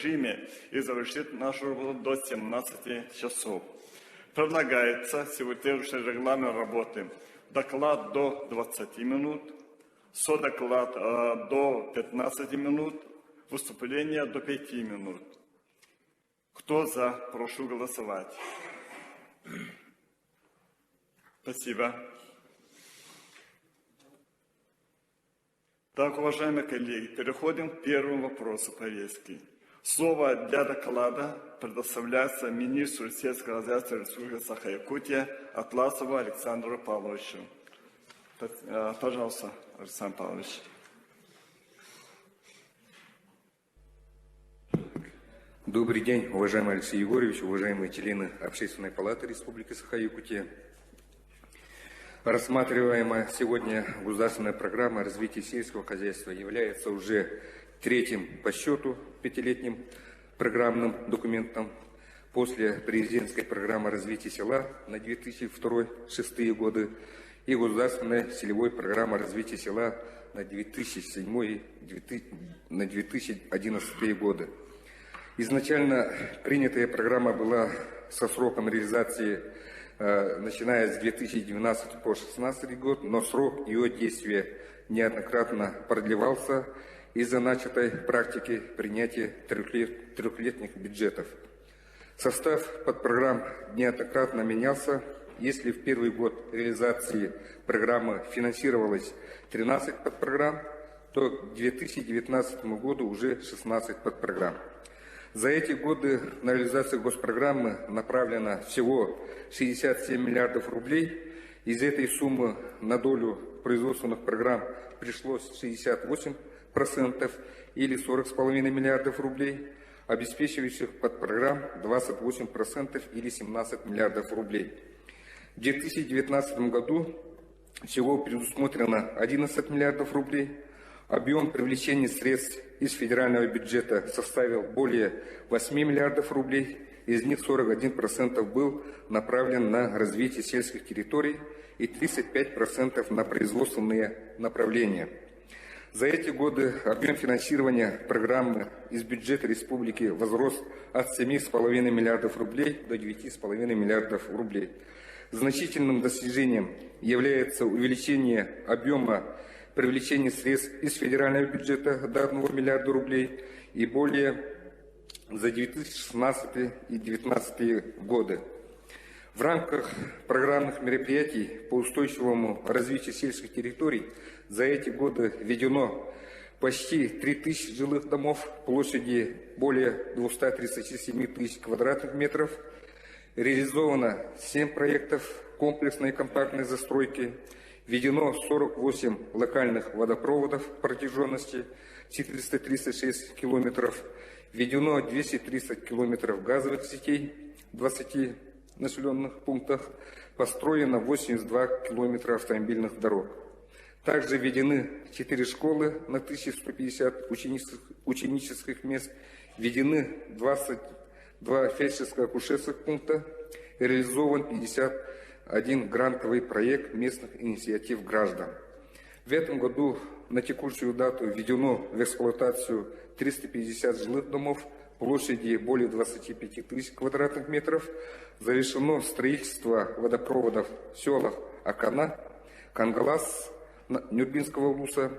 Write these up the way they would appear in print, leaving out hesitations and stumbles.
режиме и завершит нашу работу до 17 часов. Предлагается сегодняшний регламент работы. Доклад до 20 минут, содоклад до 15 минут, выступление до 5 минут. Кто за? Прошу голосовать. Спасибо. Так, уважаемые коллеги, переходим к первому вопросу повестки. Слово для доклада предоставляется министру сельского хозяйства Республики Саха-Якутия Атласову Александру Павловичу. Пожалуйста, Александр Павлович. Добрый день, уважаемый Алексей Егорович, уважаемые члены Общественной палаты Республики Саха-Якутия. Рассматриваемая сегодня государственная программа развития сельского хозяйства является уже третьим по счету пятилетним программным документом после президентской программы развития села на 2002-2006 годы и государственной целевой программы развития села на 2007-2011 годы. Изначально принятая программа была со сроком реализации начиная с 2012 по 2016 год, но срок ее действия неоднократно продлевался из-за начатой практики принятия трехлетних бюджетов. Состав подпрограмм неоднократно менялся. Если в первый год реализации программы финансировалось 13 подпрограмм, то к 2019 году уже 16 подпрограмм. За эти годы на реализацию госпрограммы направлено всего 67 миллиардов рублей. Из этой суммы на долю производственных программ пришлось 68% или 40,5 миллиардов рублей, обеспечивающих подпрограмм 28% или 17 миллиардов рублей. В 2019 году всего предусмотрено 11 миллиардов рублей. Объем привлечения средств из федерального бюджета составил более 8 миллиардов рублей, из них 41% был направлен на развитие сельских территорий и 35% на производственные направления. За эти годы объем финансирования программы из бюджета республики возрос от 7,5 миллиардов рублей до 9,5 миллиардов рублей. Значительным достижением является увеличение объема привлечение средств из федерального бюджета до 1 миллиарда рублей и более за 2016 и 2019 годы. В рамках программных мероприятий по устойчивому развитию сельских территорий за эти годы введено почти 3000 жилых домов площадью более 237 тысяч квадратных метров, реализовано 7 проектов комплексной компактной застройки, введено 48 локальных водопроводов протяженности 436 километров, введено 230 километров газовых сетей в 20 населенных пунктах, построено 82 километра автомобильных дорог. Также введены 4 школы на 1150 ученических мест, введены 22 фельдшерско-акушерских пункта, реализован 51 грантовый проект местных инициатив граждан. В этом году на текущую дату введено в эксплуатацию 350 жилых домов площадью более 25 тысяч квадратных метров, завершено строительство водопроводов в селах Акана, Кангалас, Нюрбинского улуса,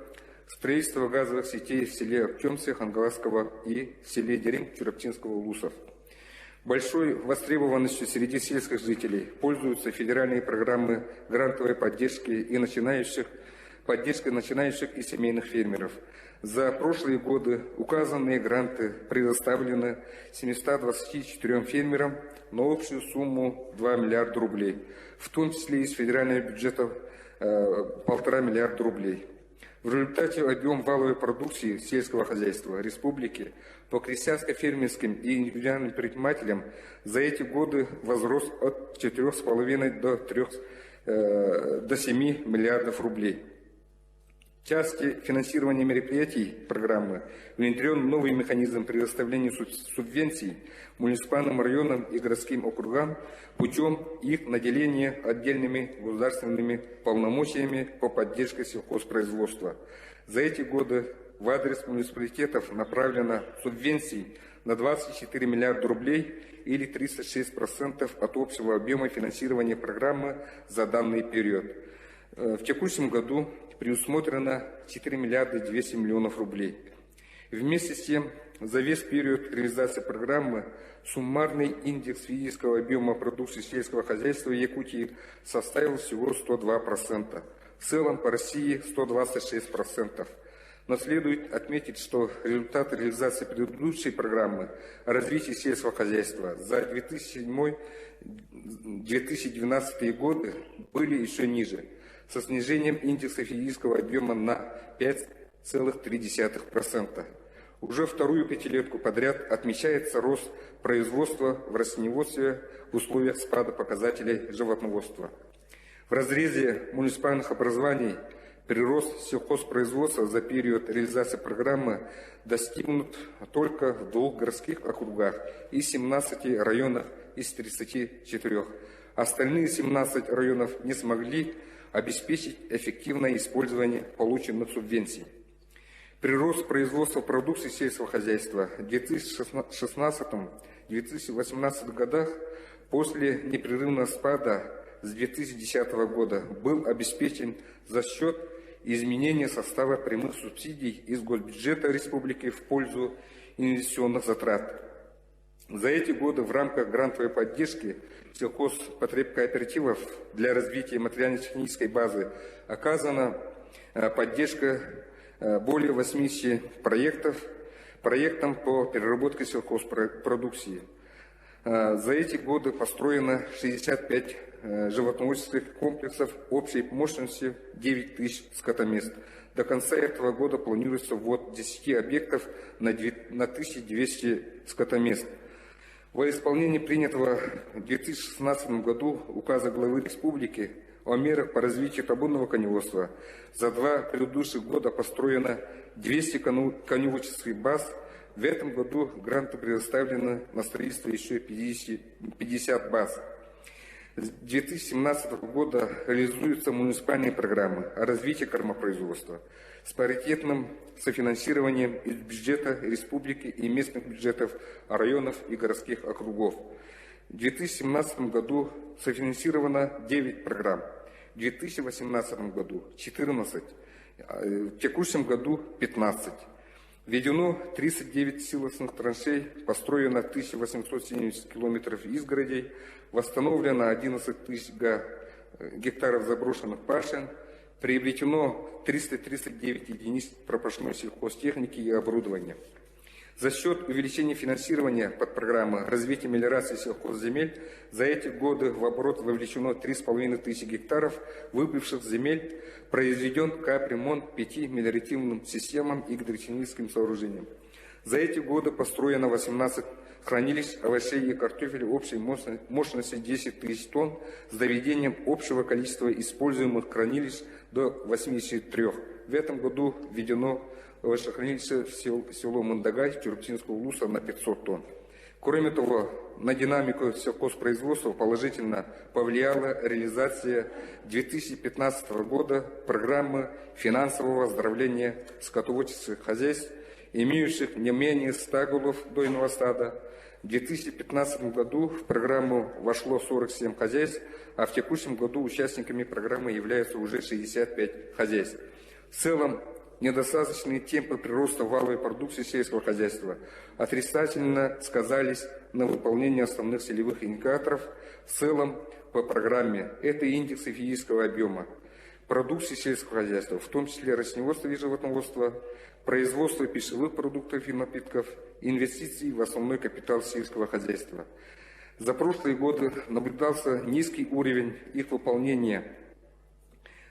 строительство газовых сетей в селе Актемсе Хангаласского и в селе Дерим Чураптинского улусов. Большой востребованностью среди сельских жителей пользуются федеральные программы грантовой поддержки и поддержкой начинающих и семейных фермеров. За прошлые годы указанные гранты предоставлены 724 фермерам на общую сумму 2 миллиарда рублей, в том числе из федерального бюджета 1,5 миллиарда рублей. В результате объем валовой продукции сельского хозяйства республики по крестьянско-фермерским и индивидуальным предпринимателям за эти годы возрос от 4,5 до 7 миллиардов рублей. В части финансирования мероприятий программы внедрен новый механизм предоставления субвенций муниципальным районам и городским округам путем их наделения отдельными государственными полномочиями по поддержке сельхозпроизводства. За эти годы в адрес муниципалитетов направлено субвенций на 24 миллиарда рублей или 36% от общего объема финансирования программы за данный период. В текущем году предусмотрено 4 миллиарда 200 миллионов рублей. Вместе с тем, за весь период реализации программы суммарный индекс физического объема продукции сельского хозяйства Якутии составил всего 102%. В целом по России 126%. Но следует отметить, что результаты реализации предыдущей программы о развитии сельского хозяйства за 2007-2012 годы были еще ниже, со снижением индекса физического объема на 5,3%. Уже вторую пятилетку подряд отмечается рост производства в растениеводстве в условиях спада показателей животноводства. В разрезе муниципальных образований прирост сельхозпроизводства за период реализации программы достигнут только в 2 городских округах и 17 районах из 34. Остальные 17 районов не смогли обеспечить эффективное использование полученных субвенций. Прирост производства продукции сельского хозяйства в 2016-2018 годах после непрерывного спада с 2010 года был обеспечен за счет изменения состава прямых субсидий из госбюджета республики в пользу инвестиционных затрат. За эти годы в рамках грантовой поддержки сельхозпотребкооперативов для развития материально-технической базы оказана поддержка более 80 проектам по переработке сельхозпродукции. За эти годы построено 65 животноводческих комплексов общей мощностью 9 тысяч скотомест. До конца этого года планируется ввод 10 объектов на 1200 скотомест. Во исполнении принятого в 2016 году указа главы республики о мерах по развитию табунного коневодства за 2 предыдущих года построено 200 коневодческих баз. В этом году гранты предоставлены на строительство еще 50 баз. С 2017 года реализуются муниципальные программы о развитии кормопроизводства с паритетным софинансированием из бюджета республики и местных бюджетов районов и городских округов. В 2017 году софинансировано 9 программ, в 2018 году 14, в текущем году 15. Введено 39 силосных траншей, построено 1870 километров изгородей, восстановлено 11 тысяч гектаров заброшенных пашин, приобретено 339 единиц пропашной сельхозтехники и оборудования. За счет увеличения финансирования под программы развития мелиорации сельхозземель за эти годы в оборот вовлечено 3500 гектаров выбывших земель, произведен капремонт 5 мелиоративным системам и гидротехническим сооружениям. За эти годы построено 18 хранилищ овощей и картофеля общей мощностью 10 тысяч тонн с доведением общего количества используемых хранилищ до 83. В этом году введено овощехранилище в село Мандагай Чурптинского улуса на 500 тонн. Кроме того, на динамику сельхозпроизводства положительно повлияла реализация 2015 года программы финансового оздоровления скотоводческих хозяйств, имеющих не менее 100 голов дойного стада. В 2015 году в программу вошло 47 хозяйств, а в текущем году участниками программы являются уже 65 хозяйств. В целом, недостаточные темпы прироста валовой продукции сельского хозяйства отрицательно сказались на выполнении основных целевых индикаторов. В целом по программе это индексы физического объема продукции сельского хозяйства, в том числе растениеводства и животноводства, производство пищевых продуктов и напитков, инвестиций в основной капитал сельского хозяйства. За прошлые годы наблюдался низкий уровень их выполнения.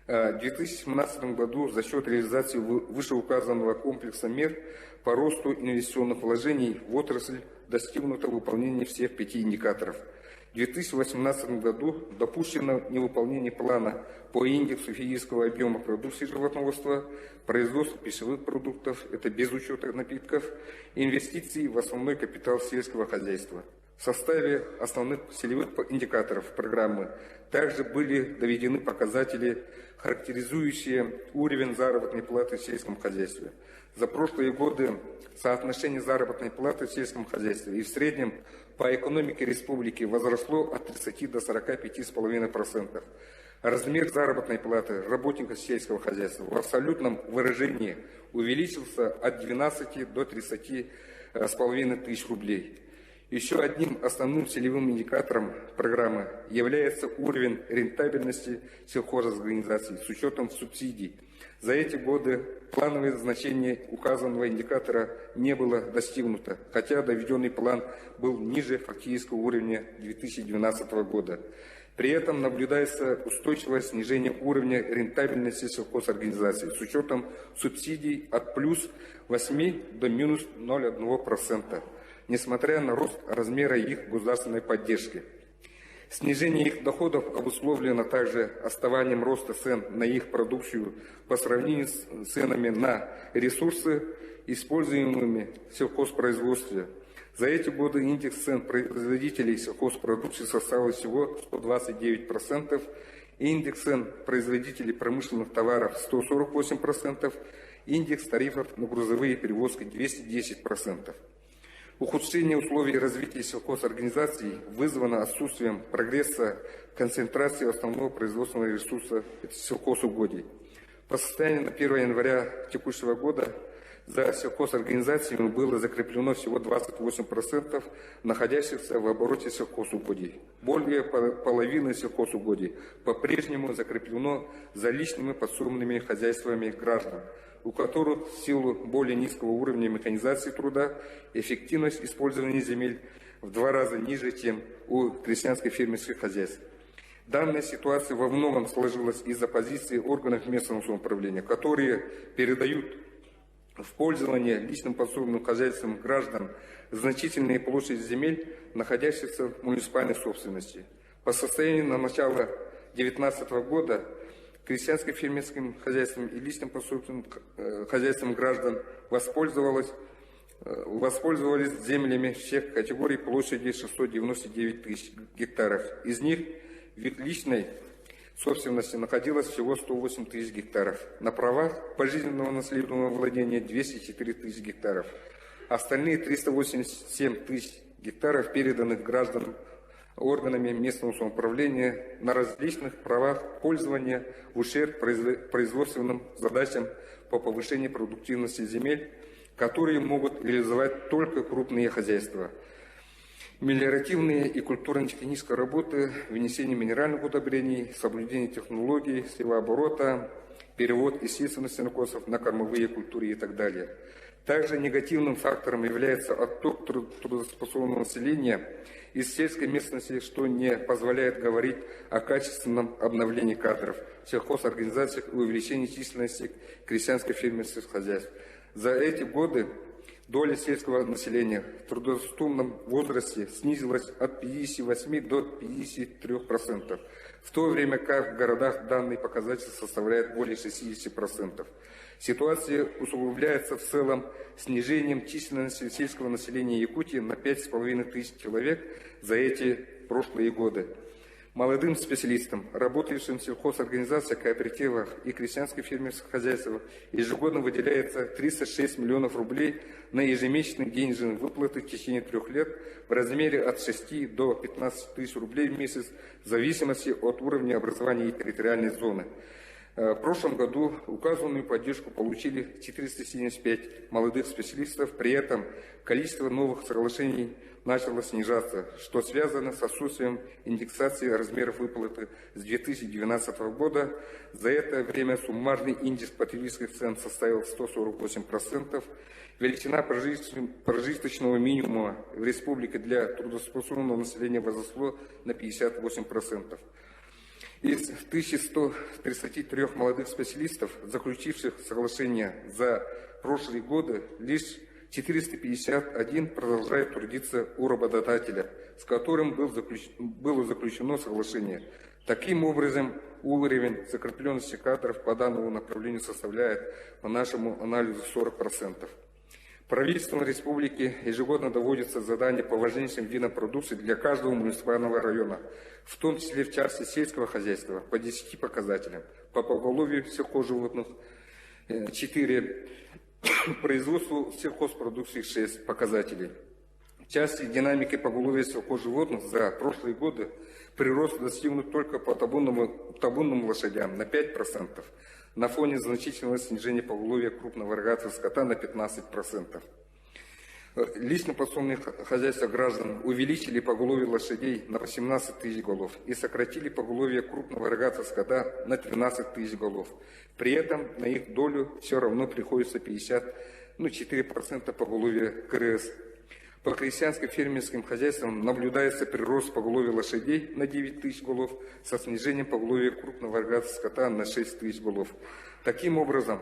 В 2017 году за счет реализации вышеуказанного комплекса мер по росту инвестиционных вложений в отрасль достигнуто выполнение всех 5 индикаторов. В 2018 году допущено невыполнение плана по индексу физического объема продукции животноводства, производства пищевых продуктов, это без учета напитков, инвестиций в основной капитал сельского хозяйства. В составе основных целевых индикаторов программы также были доведены показатели, характеризующие уровень заработной платы в сельском хозяйстве. За прошлые годы соотношение заработной платы в сельском хозяйстве и в среднем по экономике республики возросло от 30 до 45,5%. Размер заработной платы работников сельского хозяйства в абсолютном выражении увеличился от 12 до 30,5 тысяч рублей. Еще одним основным целевым индикатором программы является уровень рентабельности сельхозорганизаций с учетом субсидий. За эти годы плановое значение указанного индикатора не было достигнуто, хотя доведенный план был ниже фактического уровня 2012 года. При этом наблюдается устойчивое снижение уровня рентабельности сельхозорганизаций с учетом субсидий от плюс 8 до минус 0,1%, несмотря на рост размера их государственной поддержки. Снижение их доходов обусловлено также отставанием роста цен на их продукцию по сравнению с ценами на ресурсы, используемыми в сельхозпроизводстве. За эти годы индекс цен производителей сельхозпродукции составил всего 129%, индекс цен производителей промышленных товаров 148%, индекс тарифов на грузовые перевозки 210%. Ухудшение условий развития сельхозорганизаций вызвано отсутствием прогресса концентрации основного производственного ресурса сельхозугодий. По состоянию на 1 января текущего года за сельхозорганизациями было закреплено всего 28% находящихся в обороте сельхозугодий. Более половины сельхозугодий по-прежнему закреплено за личными подсобными хозяйствами граждан, у которых в силу более низкого уровня механизации труда эффективность использования земель в 2 раза ниже, чем у крестьянско-фермерских хозяйств. Данная ситуация во многом сложилась из-за позиции органов местного самоуправления, которые передают в пользование личным подсобным хозяйствам граждан значительные площади земель, находящихся в муниципальной собственности. По состоянию на начало 2019 года крестьянско-фермерским хозяйствам и личным подсобным хозяйствам граждан воспользовались землями всех категорий площади 699 тысяч гектаров. Из них в их личной собственности находилось всего 108 тысяч гектаров. На правах пожизненного наследственного владения 204 тысяч гектаров. Остальные 387 тысяч гектаров переданных гражданам органами местного самоуправления на различных правах пользования в ущерб производственным задачам по повышению продуктивности земель, которые могут реализовать только крупные хозяйства. Мелиоративные и культурно-технические работы, внесение минеральных удобрений, соблюдение технологий, севооборота, перевод естественных сенокосов на кормовые культуры и так далее. Также негативным фактором является отток трудоспособного населения из сельской местности, что не позволяет говорить о качественном обновлении кадров в сельхозорганизациях и увеличении численности крестьянско-фермерских хозяйств. За эти годы доля сельского населения в трудоспособном возрасте снизилась от 58 до 53%, в то время как в городах данный показатель составляет более 60%. Ситуация усугубляется в целом снижением численности сельского населения Якутии на 5,5 тысяч человек за эти прошлые годы. Молодым специалистам, работающим в сельхозорганизациях, кооперативах и крестьянско-фермерских хозяйствах, ежегодно выделяется 306 миллионов рублей на ежемесячные денежные выплаты в течение 3 лет в размере от 6 до 15 тысяч рублей в месяц в зависимости от уровня образования и территориальной зоны. В прошлом году указанную поддержку получили 475 молодых специалистов, при этом количество новых соглашений начало снижаться, что связано с отсутствием индексации размеров выплаты с 2012 года. За это время суммарный индекс потребительских цен составил 148%. Величина прожиточного минимума в республике для трудоспособного населения возросло на 58%. Из 1133 молодых специалистов, заключивших соглашение за прошлые годы, лишь 451 продолжает трудиться у работодателя, с которым было заключено соглашение. Таким образом, уровень закрепленности кадров по данному направлению составляет, по нашему анализу, 40%. Правительством республики ежегодно доводится задание по важнейшим видам продукции для каждого муниципального района, в том числе в части сельского хозяйства, по 10 показателям. По поголовью сельхозживотных 4, Производству сельхозпродукции 6 показателей. В части динамики поголовья сельхозживотных за прошлые годы прирост достигнут только по табунным лошадям на 5%, на фоне значительного снижения поголовья крупного рогатого скота на 15%. Лично-подсобные хозяйства граждан увеличили поголовье лошадей на 18 тысяч голов и сократили поголовье крупного рогатого скота на 13 тысяч голов. При этом на их долю все равно приходится 4% поголовья КРС. По крестьянско-фермерским хозяйствам наблюдается прирост поголовья лошадей на 9 тысяч голов со снижением поголовья крупного рогатого скота на 6 тысяч голов. Таким образом,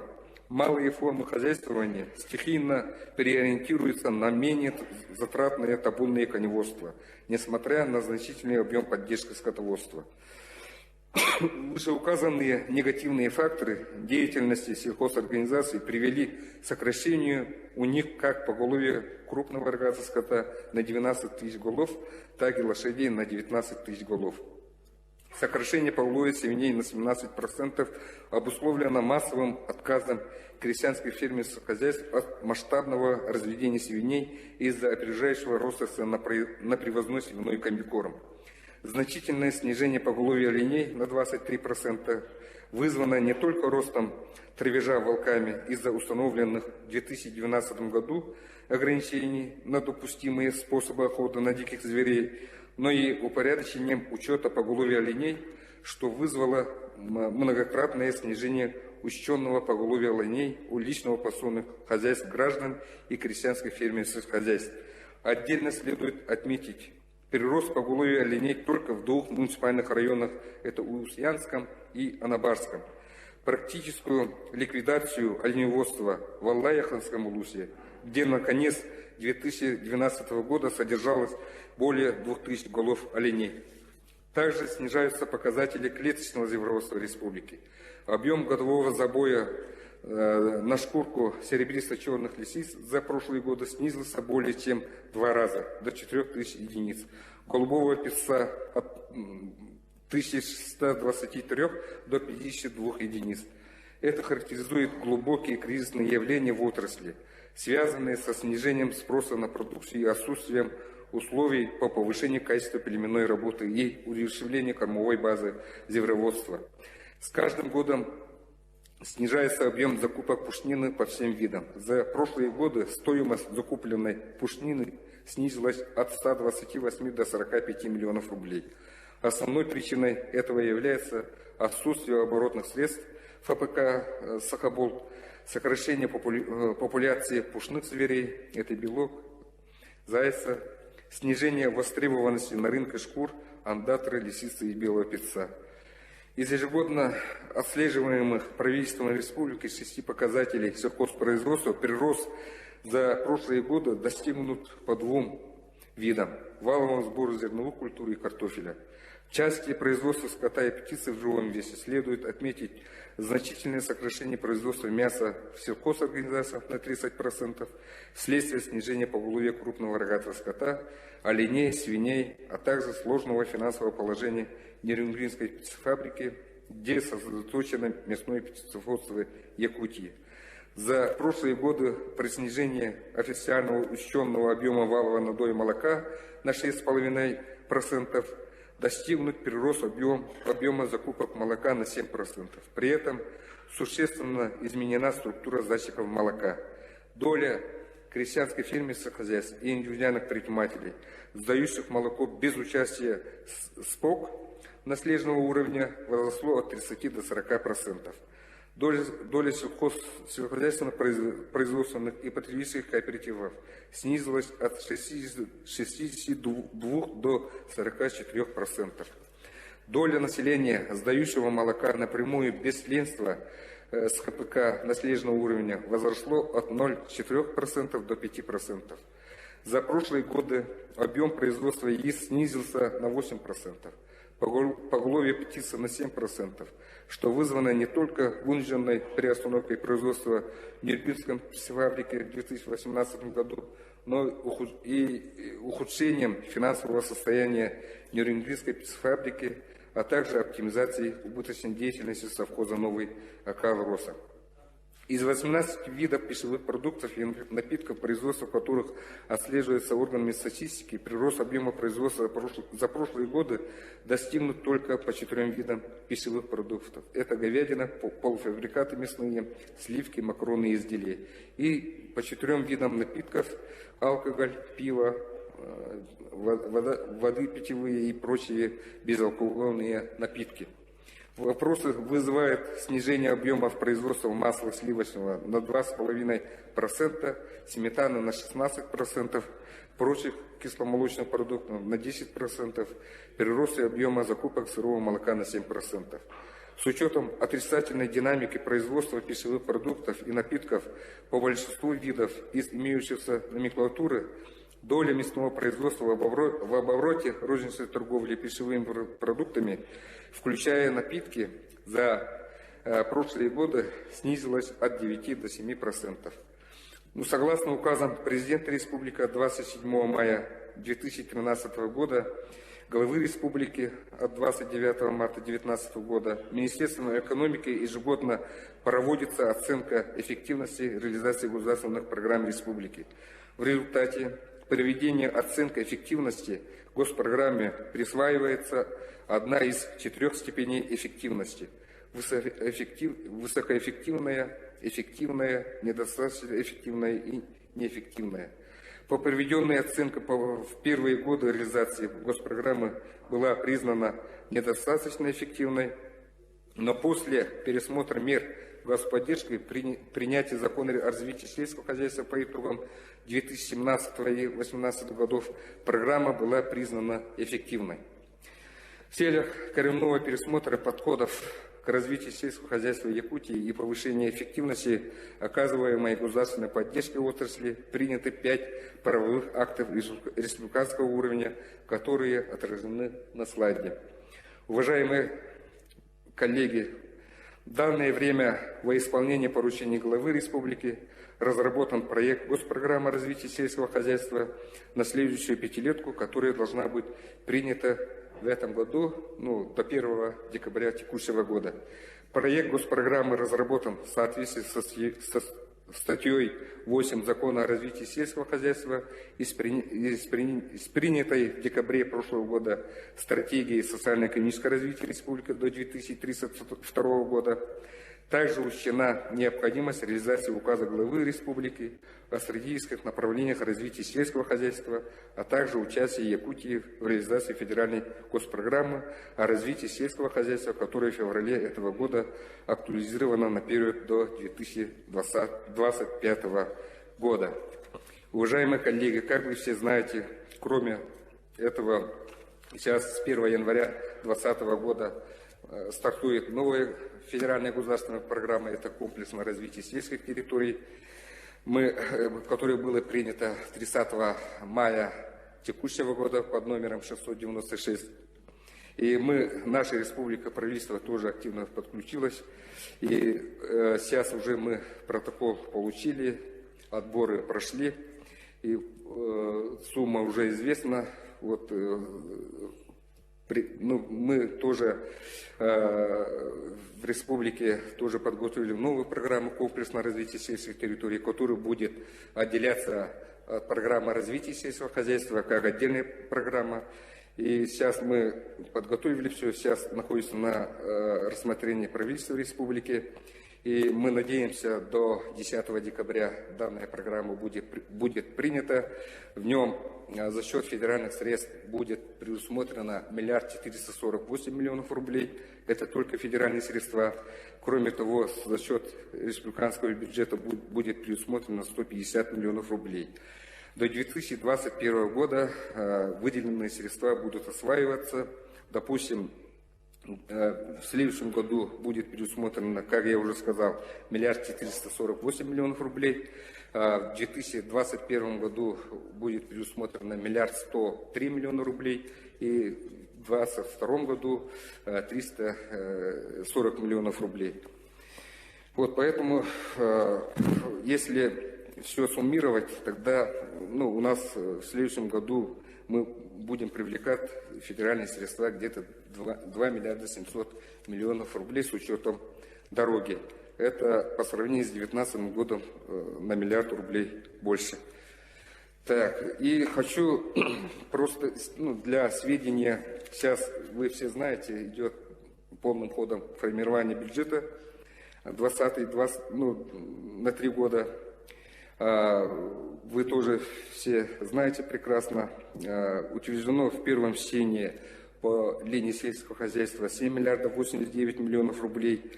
малые формы хозяйствования стихийно переориентируются на менее затратное табунное коневодство, несмотря на значительный объем поддержки скотоводства. Вышеуказанные негативные факторы деятельности сельхозорганизаций привели к сокращению у них как поголовья крупного рогатого скота на 12 тысяч голов, так и лошадей на 19 тысяч голов. Сокращение поголовья свиней на 17% обусловлено массовым отказом крестьянских фермерских хозяйств от масштабного разведения свиней из-за опережающего роста цен на привозной свиной комбикорм. Значительное снижение поголовья оленей на 23% вызвано не только ростом травежа волками из-за установленных в 2012 году ограничений на допустимые способы охоты на диких зверей, но и упорядочением учета поголовья оленей, что вызвало многократное снижение учтенного поголовья оленей у лично-подсобных хозяйств граждан и крестьянских фермерских хозяйств. Отдельно следует отметить прирост поголовья оленей только в двух муниципальных районах, это Ульяновском и Анабарском. Практическую ликвидацию оленеводства в Аллаяханском улусе, где на конец 2012 года содержалось более 2000 голов оленей. Также снижаются показатели клеточного звероводства республики. Объем годового забоя на шкурку серебристо-черных лисиц за прошлые годы снизился более чем в 2 раза, до 4000 единиц. Голубого песца от 1123 до 52 единиц. Это характеризует глубокие кризисные явления в отрасли, связанные со снижением спроса на продукцию и отсутствием условий по повышению качества племенной работы и удешевлению кормовой базы звероводства. С каждым годом снижается объем закупок пушнины по всем видам. За прошлые годы стоимость закупленной пушнины снизилась от 128 до 45 миллионов рублей. Основной причиной этого является отсутствие оборотных средств ФПК «Сахаболт», сокращение популяции пушных зверей, это белок, зайца, снижение востребованности на рынке шкур, андатра, лисицы и белого песца. Из ежегодно отслеживаемых правительством республики 6 показателей сельхозпроизводства прирост за прошлые годы достигнут по 2 видам – валовому сбору зерновых культур и картофеля. В части производства скота и птицы в живом весе следует отметить значительное сокращение производства мяса в сельхозорганизациях на 30% вследствие снижения поголовья крупного рогатого скота, оленей, свиней, а также сложного финансового положения Нерюнгринской птицефабрики, где сосредоточено мясное птицеводство Якутии. За прошлые годы при снижении официального учтенного объема валового надоя молока на 6,5% достигнут прирост объема закупок молока на 7%. При этом существенно изменена структура сдатчиков молока. Доля крестьянско-фермерских хозяйств и индивидуальных предпринимателей, сдающих молоко без участия СПОК наследного уровня, возросло от 30 до 40%. Доля сельскохозяйственных производственных и потребительских кооперативов снизилась от 62 до 44%. Доля населения, сдающего молока напрямую без членства с ХПК наследного уровня, возросло от 0,4% до 5%. За прошлые годы объем производства яиц снизился на 8%. Поголовье птицы на 7%, что вызвано не только вынужденной приостановкой производства в Нерюнгринской птицефабрике в 2018 году, но и ухудшением финансового состояния Нерюнгринской птицефабрики, а также оптимизацией убыточной деятельности совхоза «Новый Акал Роса». Из 18 видов пищевых продуктов и напитков, производство которых отслеживается органами статистики, прирост объема производства за прошлые годы достигнут только по 4 видам пищевых продуктов. Это говядина, полуфабрикаты мясные, сливки, макаронные изделия. И по 4 видам напитков: алкоголь, пиво, воды питьевые и прочие безалкогольные напитки. Вопросы вызывают снижение объемов производства масла сливочного на 2,5%, сметаны на 16%, прочих кисломолочных продуктов на 10%, прирост объема закупок сырого молока на 7%. С учетом отрицательной динамики производства пищевых продуктов и напитков по большинству видов из имеющейся номенклатуры, доля мясного производства в обороте розничной торговли пищевыми продуктами, включая напитки, за прошлые годы снизилась от 9 до 7%. Согласно указам президента республики от 27 мая 2013 года, главы республики от 29 марта 2019 года, Министерством экономики ежегодно проводится оценка эффективности реализации государственных программ республики. В результате проведения оценки эффективности госпрограмме присваивается одна из 4 степеней эффективности: высокоэффективная, эффективная, недостаточно эффективная и неэффективная. По проведенной оценке в первые годы реализации госпрограммы была признана недостаточно эффективной, но после пересмотра мер господдержки, принятия закона о развитии сельского хозяйства по итогам 2017 и 2018 годов, программа была признана эффективной. В целях коренного пересмотра подходов к развитию сельского хозяйства Якутии и повышения эффективности оказываемой государственной поддержки отрасли приняты 5 правовых актов республиканского уровня, которые отражены на слайде. Уважаемые коллеги, в данное время во исполнение поручений главы республики разработан проект госпрограммы развития сельского хозяйства на следующую пятилетку, которая должна быть принята в этом году, до 1 декабря текущего года. Проект госпрограммы разработан в соответствии со статьей 8 Закона о развитии сельского хозяйства и с принятой в декабре прошлого года стратегией социально-экономического развития республики до 2032 года. Также учтена необходимость реализации указа главы республики о стратегических направлениях развития сельского хозяйства, а также участие Якутии в реализации федеральной госпрограммы о развитии сельского хозяйства, которая в феврале этого года актуализирована на период до 2025 года. Уважаемые коллеги, как вы все знаете, кроме этого, сейчас с 1 января 2020 года стартует новая федеральная государственная программа, это комплексное развитие сельских территорий, которое было принято 30 мая текущего года под номером 696. И наша республика, правительство тоже активно подключилось. И сейчас уже мы протокол получили, отборы прошли, и сумма уже известна. Мы тоже в республике тоже подготовили новую программу комплексного развития сельских территорий, которая будет отделяться от программы развития сельского хозяйства как отдельная программа. И сейчас мы подготовили все, сейчас находится на рассмотрении правительства республики. И мы надеемся, до 10 декабря данная программа будет принята. В нем за счет федеральных средств будет предусмотрено 1 448 миллионов рублей. Это только федеральные средства. Кроме того, за счет республиканского бюджета будет предусмотрено 150 миллионов рублей. До 2021 года выделенные средства будут осваиваться. Допустим, в следующем году будет предусмотрено, как я уже сказал, 1 448 миллионов рублей. В 2021 году будет предусмотрено 1 103 миллиона рублей. И в 2022 году 340 миллионов рублей. Поэтому, если все суммировать, тогда у нас в следующем году мы будем привлекать федеральные средства где-то 2 миллиарда 700 миллионов рублей с учетом дороги. Это по сравнению с 2019 годом на миллиард рублей больше. Так, и хочу просто для сведения, сейчас вы все знаете, идет полным ходом формирование бюджета 2020, на 3 года. Вы тоже все знаете прекрасно, учреждено в первом чтении по линии сельского хозяйства 7 миллиардов 89 миллионов рублей.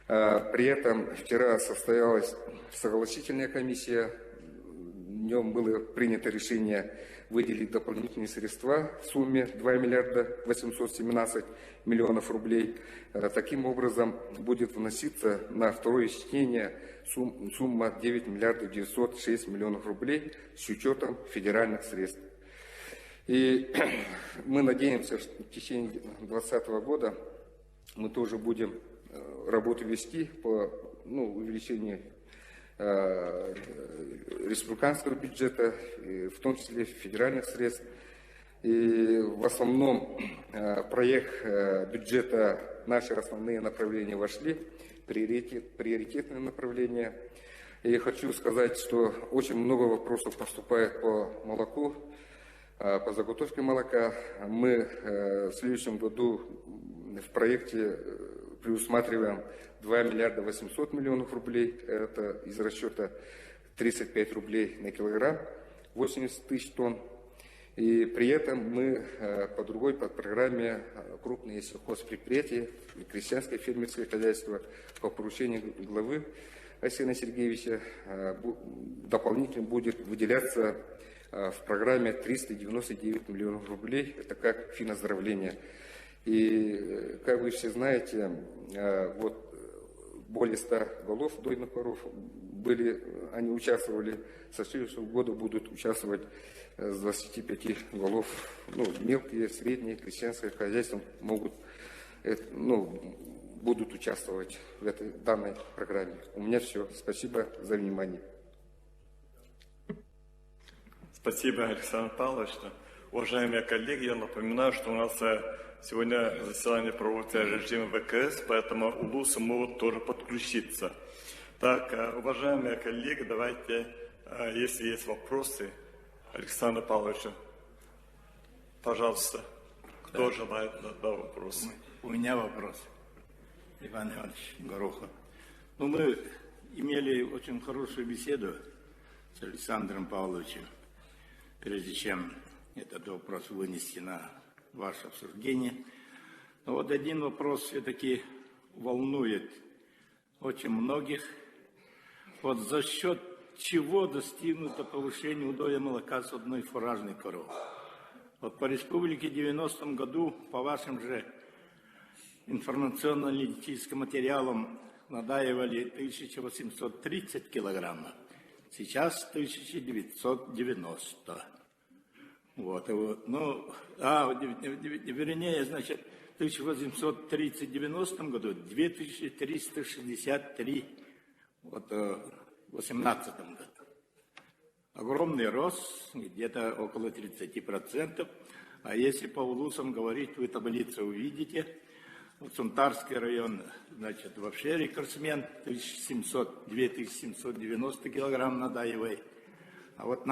При этом вчера состоялась согласительная комиссия, в нем было принято решение выделить дополнительные средства в сумме 2 миллиарда 817 миллионов рублей. Таким образом, будет вноситься на второе чтение сумма 9 миллиардов 906 миллионов рублей с учетом федеральных средств. И мы надеемся, что в течение 2020 года мы тоже будем работу вести по увеличению республиканского бюджета, в том числе федеральных средств. И в основном проект бюджета, наши основные направления вошли, приоритетные направления. И хочу сказать, что очень много вопросов поступает по молоку, по заготовке молока. Мы в следующем году в проекте предусматриваем 2 миллиарда 800 миллионов рублей. Это из расчета 35 рублей на килограмм, 80 тысяч тонн. И при этом мы по другой программе крупные сельхозпредприятия и крестьянское фермерское хозяйство по поручению главы Арсения Сергеевича дополнительно будет выделяться в программе 399 миллионов рублей. Это как финоздравление. И, как вы все знаете, вот более 100 голов дойных коров они участвовали, со следующего года будут участвовать с 25 голов, мелкие, средние, крестьянское хозяйство будут участвовать в данной программе. У меня все. Спасибо за внимание. Спасибо, Александр Павлович. Уважаемые коллеги, я напоминаю, что у нас сегодня заседание проводится режимом ВКС, поэтому улусы могут тоже подключиться. Так, уважаемые коллеги, давайте, если есть вопросы, Александр Павлович, пожалуйста, кто желает задать вопрос? У меня вопрос, Иван Иванович Горохов. Мы имели очень хорошую беседу с Александром Павловичем, прежде чем этот вопрос вынести на ваше обсуждение. Но вот один вопрос все-таки волнует очень многих. Вот за счет чего достигнуто повышение удоя молока с одной фуражной коровы? Вот по республике в 90-м году, по вашим же информационно-аналитическим материалам, надаивали 1830 килограммов, сейчас 1990. Вот, вернее, значит, в 1830-90 году 2363 в 2018 году. Огромный рост, где-то около 30%. А если по улусам говорить, вы таблицу увидите. Вот Сунтарский район, значит, вообще рекордсмен, 2790 килограмм надаивай. А вот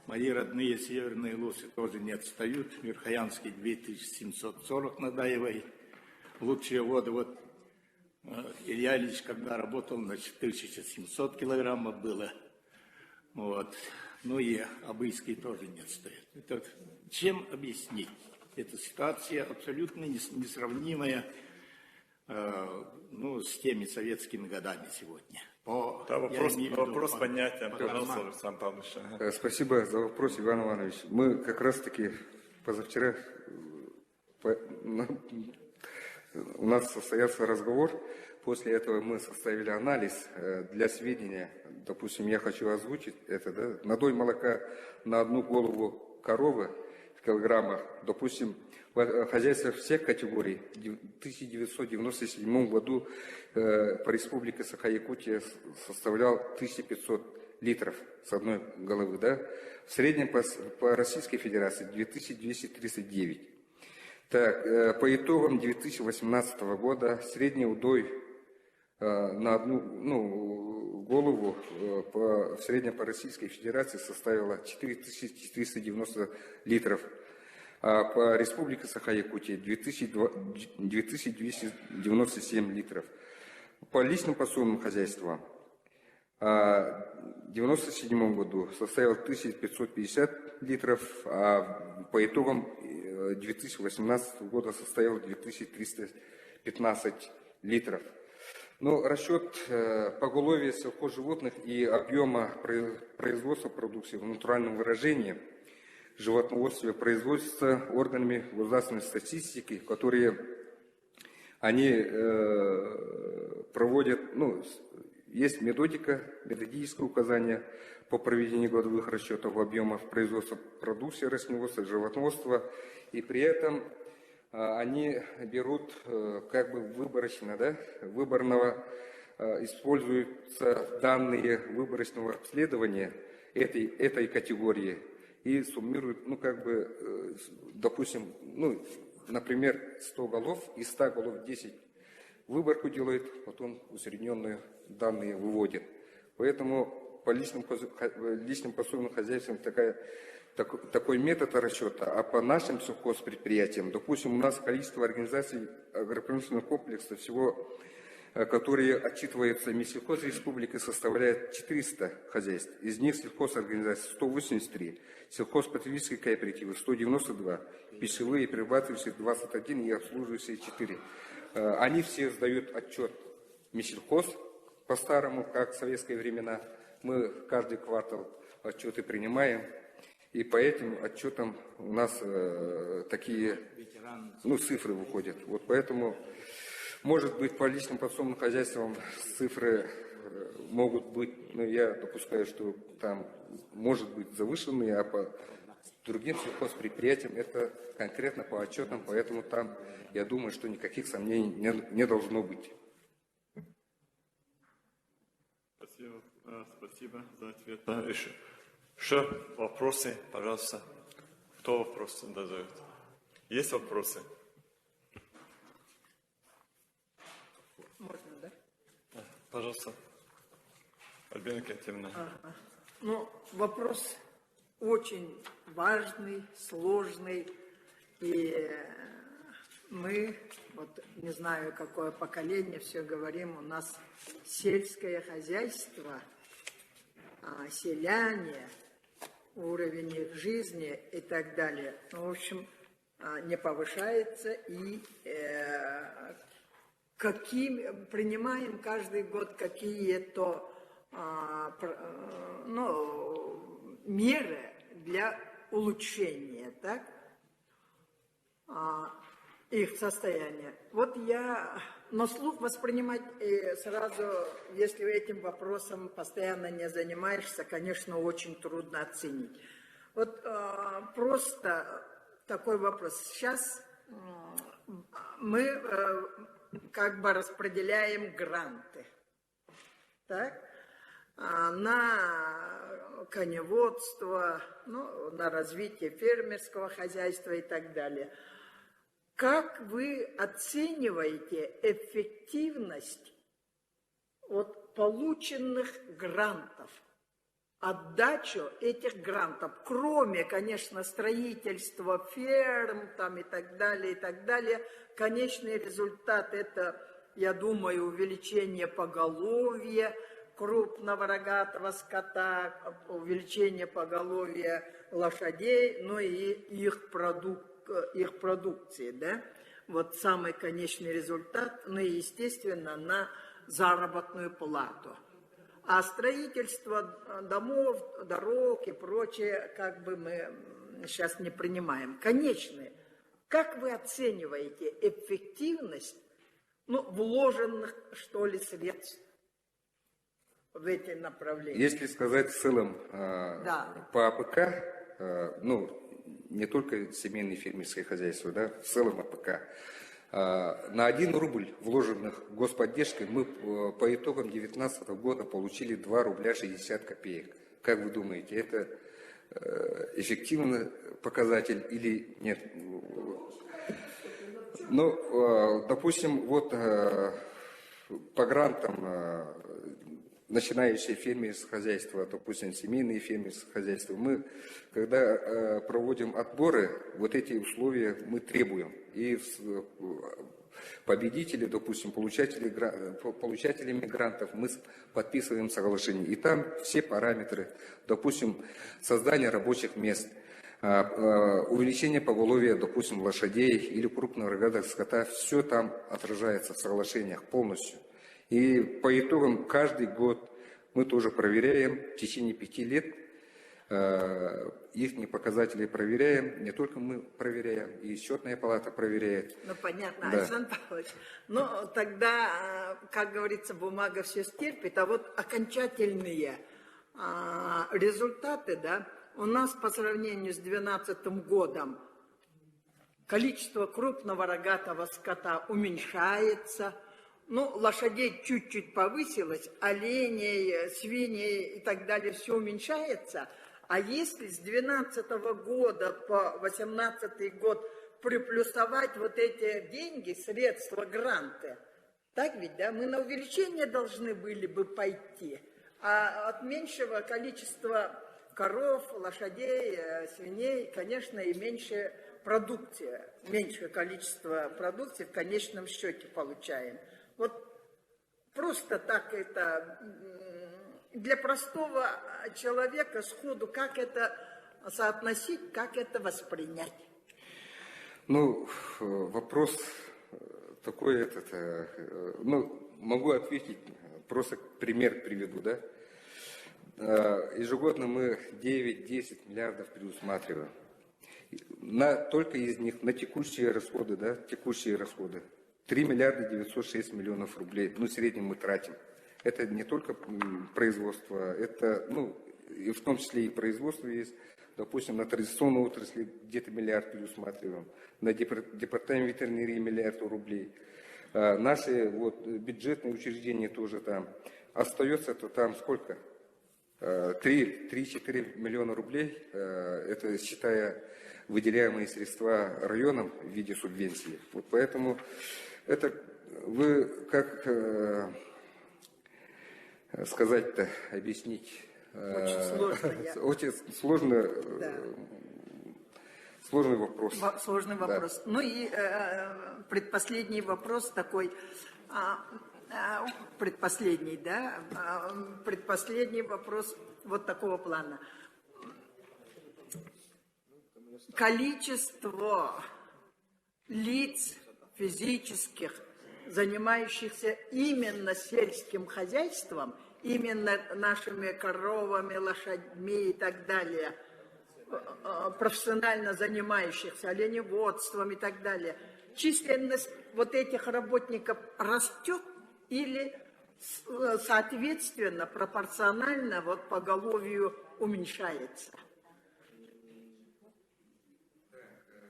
мои родные северные улусы тоже не отстают. Верхоянский 2740 надаивай. Лучшие воды, вот Илья Ильич, когда работал, значит, 1700 килограммов было. Вот. И Абыйский тоже не отстает. Это чем объяснить? Эта ситуация абсолютно несравнимая с теми советскими годами сегодня. Вопрос понятен, пожалуйста, Александр Павлович. Спасибо за вопрос, Иван Иванович. Мы как раз-таки позавчера у нас состоялся разговор. После этого мы составили анализ для сведения. Допустим, я хочу озвучить это. Надой молока на одну голову коровы в килограммах, допустим, в хозяйствах всех категорий в 1997 году по республике Саха-Якутия составлял 1500 литров с одной головы. В среднем по Российской Федерации 2239. Так, по итогам 2018 года средний удой на одну голову в среднем по Российской Федерации составила 4490 литров, а по Республике Саха-Якутия 2297 литров. По личным подсобным хозяйствам в 1997 году составил 1550 литров, а по итогам 2018 года составил 2315 литров. Но расчет поголовья сельхозживотных и объема производства продукции в натуральном выражении животноводства производится органами государственной статистики, которые они проводят, есть методическое указание по проведению годовых расчетов объемов производства продукции растениеводства, животноводства, и при этом они берут как бы выборочно, выборного, используются данные выборочного обследования этой категории и суммируют, допустим, например, 100 голов, из 100 голов 10 выборку делает, потом усредненные данные выводит. Поэтому по личным подсобным хозяйствам такой метод расчета, а по нашим сельхозпредприятиям, допустим, у нас количество организаций агропромышленных комплексов всего, которые отчитываются Минсельхоз Республики, составляет 400 хозяйств. Из них сельхозорганизаций 183, сельхозпотребительские кооперативы 192, пищевые и перерабатывающие 21 и обслуживающие 4. Они все сдают отчет Минсельхоз по-старому, как в советские времена. Мы каждый квартал отчеты принимаем. И по этим отчетам у нас такие цифры выходят. Вот поэтому, может быть, по личным подсобным хозяйствам цифры могут быть, я допускаю, что там может быть завышенные, а по другим сельхозпредприятиям это конкретно по отчетам, поэтому там, я думаю, что никаких сомнений не должно быть. Спасибо за ответ. Еще вопросы, пожалуйста. Кто вопросы задает? Есть вопросы? Можно, да? Пожалуйста. Альбина Кентьевна. Вопрос очень важный, сложный. И мы, не знаю, какое поколение, все говорим, у нас сельское хозяйство, селяне, уровень их жизни и так далее. В общем, не повышается, и принимаем каждый год какие-то меры для улучшения, так? Их состояния. Вот я на слух воспринимать сразу, если этим вопросом постоянно не занимаешься, конечно, очень трудно оценить. Вот просто такой вопрос. Сейчас мы как бы распределяем гранты, так? На коневодство, на развитие фермерского хозяйства и так далее. Как вы оцениваете эффективность от полученных грантов, отдачу этих грантов, кроме, конечно, строительства ферм там, и так далее, конечный результат – это, я думаю, увеличение поголовья крупного рогатого скота, увеличение поголовья лошадей, и их продукции, да? Вот самый конечный результат, и, естественно, на заработную плату. А строительство домов, дорог и прочее, как бы мы сейчас не принимаем. Конечные. Как вы оцениваете эффективность, вложенных, что ли, средств в эти направления? Если сказать в целом по АПК, не только семейные фермерские хозяйства, в целом АПК, на 1 рубль, вложенных господдержкой, мы по итогам 2019 года получили 2 рубля 60 копеек. Как вы думаете, это эффективный показатель или нет? Допустим, по грантам начинающие фермерские хозяйства, допустим, семейные фермерские хозяйства, мы, когда проводим отборы, вот эти условия мы требуем. И победители, допустим, получателями грантов мы подписываем соглашение. И там все параметры, допустим, создание рабочих мест, увеличение поголовья, допустим, лошадей или крупного рогатого скота, все там отражается в соглашениях полностью. И по итогам каждый год мы тоже проверяем, в течение 5 лет их показатели проверяем, не только мы проверяем, и счетная палата проверяет. Ну, понятно, Да. Александр Павлович. Ну, тогда, как говорится, бумага все стерпит, а вот окончательные результаты, да, у нас по сравнению с 2012 годом количество крупного рогатого скота уменьшается, ну, лошадей чуть-чуть повысилось, оленей, свиней и так далее все уменьшается. А если с 2012 года по 2018 год приплюсовать вот эти деньги, средства, гранты, так ведь, да, мы на увеличение должны были бы пойти, а от меньшего количества коров, лошадей, свиней, конечно, и меньше продукции, меньшее количество продукции в конечном счете получаем. Вот просто так это для простого человека сходу, как это соотносить, как это воспринять? Ну, вопрос такой, могу ответить, просто пример приведу, да. Ежегодно мы 9-10 миллиардов предусматриваем. Только из них на текущие расходы, да, 3 миллиарда 906 миллионов рублей, в среднем мы тратим. Это не только производство, это, и в том числе и производство есть. Допустим, на традиционной отрасли где-то миллиард предусматриваем, на департамент ветеринарии миллиард рублей. Наши бюджетные учреждения тоже там. Остается-то там сколько? 3-4 миллиона рублей, это считая выделяемые средства районам в виде субвенции. Вот поэтому это вы как сказать-то, объяснить? Очень сложно. Очень сложно, Да. сложный вопрос. Сложный вопрос. Да. Ну и предпоследний вопрос такой, предпоследний, да, предпоследний вопрос вот такого плана. Количество лиц физических, занимающихся именно сельским хозяйством, именно нашими коровами, лошадьми и так далее, профессионально занимающихся оленеводством и так далее, численность вот этих работников растет или соответственно, пропорционально вот поголовью уменьшается?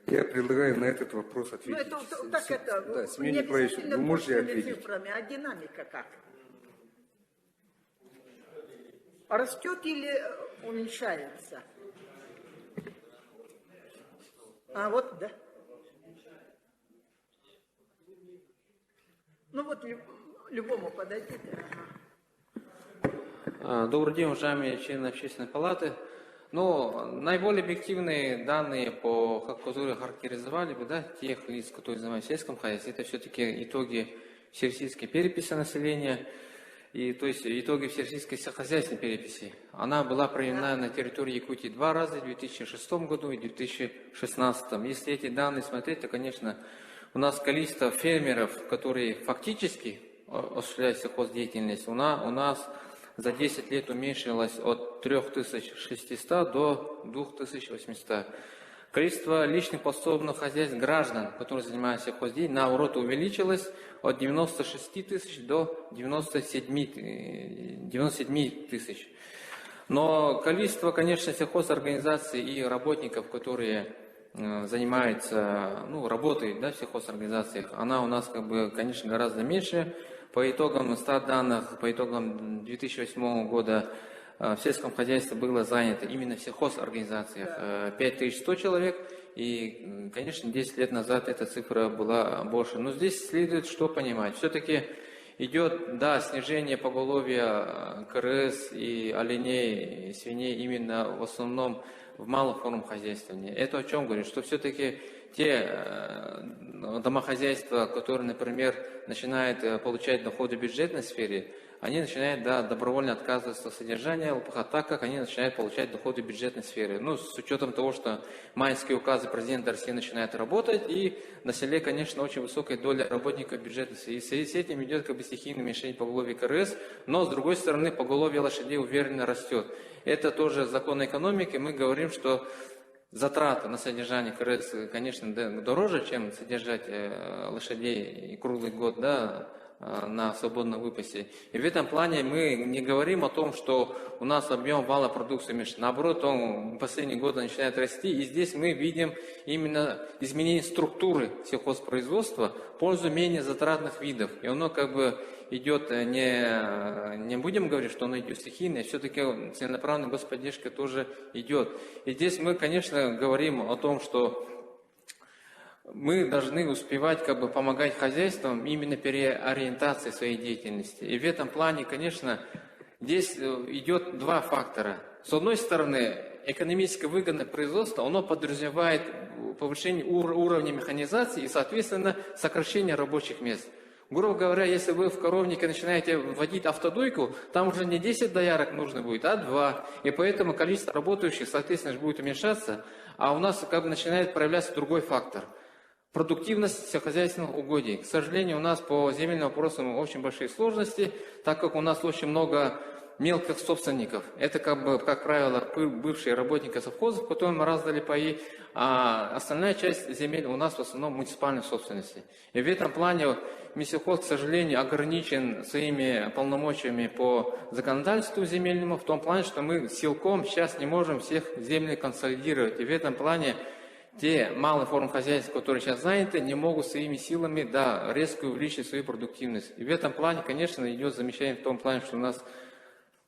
Я предлагаю на этот вопрос ответить. Семен Николаевич, вы можете ответить? Цифрами, а динамика как? Растет или уменьшается? А вот, да. Ну вот любому подойдите. Добрый день, уважаемые члены Общественной палаты. Ну, наиболее объективные данные, которые характеризовали бы, да, тех лиц, которые занимаются сельским хозяйством, это все-таки итоги всероссийской переписи населения, и, то есть итоги всероссийской сельскохозяйственной переписи. Она была проведена на территории Якутии 2 раза, в 2006 году и 2016. Если эти данные смотреть, то, конечно, у нас количество фермеров, которые фактически осуществляют сельхоздеятельность, у нас за 10 лет уменьшилось от 3600 до 2800. Количество личных подсобных хозяйств граждан, которые занимаются сельхоздеятельностью, наоборот, увеличилось от 96 тысяч до 97 тысяч. Но количество, конечно, сельхозорганизаций и работников, которые занимаются, работают, да, в сельхозорганизациях, она у нас, конечно, гораздо меньше. По итогам статданных, по итогам 2008 года в сельском хозяйстве было занято именно в сельхозорганизациях 5100 человек. И, конечно, 10 лет назад эта цифра была больше. Но здесь следует что понимать. Все-таки идет, да, снижение поголовья крыс и оленей, и свиней именно в основном в малых формах хозяйствования. Это о чем говорит? Что все-таки те домохозяйства, которые, например, начинают получать доходы в бюджетной сфере, они начинают, да, добровольно отказываться от содержания ЛПХ, так как они начинают получать доходы в бюджетной сфере. Ну, с учетом того, что майские указы президента России начинают работать, и на селе, конечно, очень высокая доля работников бюджетной сферы. И в связи с этим идет как бы стихийное уменьшение поголовья КРС, но, с другой стороны, поголовье лошадей уверенно растет. Это тоже закон экономики. Мы говорим, что затраты на содержание КРС, конечно, дороже, чем содержать лошадей круглый год, да, на свободном выпасе. И в этом плане мы не говорим о том, что у нас объем вала продукции уменьшен. Наоборот, он в последние годы начинает расти. И здесь мы видим именно изменение структуры сельхозпроизводства в пользу менее затратных видов. И оно как бы идет, не будем говорить, что оно идет стихийно, все-таки целенаправленная господдержка тоже идет. И здесь мы, конечно, говорим о том, что мы должны успевать как бы помогать хозяйствам именно переориентации своей деятельности. И в этом плане, конечно, здесь идет два фактора. С одной стороны, экономически выгодное производство, оно подразумевает повышение уровня механизации и, соответственно, сокращение рабочих мест. Грубо говоря, если вы в коровнике начинаете вводить автодойку, там уже не 10 доярок нужно будет, а 2. И поэтому количество работающих, соответственно, будет уменьшаться. А у нас как бы начинает проявляться другой фактор. Продуктивность сельскохозяйственных угодий. К сожалению, у нас по земельным вопросам очень большие сложности, так как у нас очень много мелких собственников. Это, как правило, бывшие работники совхозов, которым мы раздали паи, а остальная часть земель у нас в основном муниципальной собственности. И в этом плане Минсельхоз, к сожалению, ограничен своими полномочиями по законодательству земельному, в том плане, что мы силком сейчас не можем всех земель консолидировать. И в этом плане те малые формы хозяйства, которые сейчас заняты, не могут своими силами, да, резко увеличить свою продуктивность. И в этом плане, конечно, идет замечание в том плане, что у нас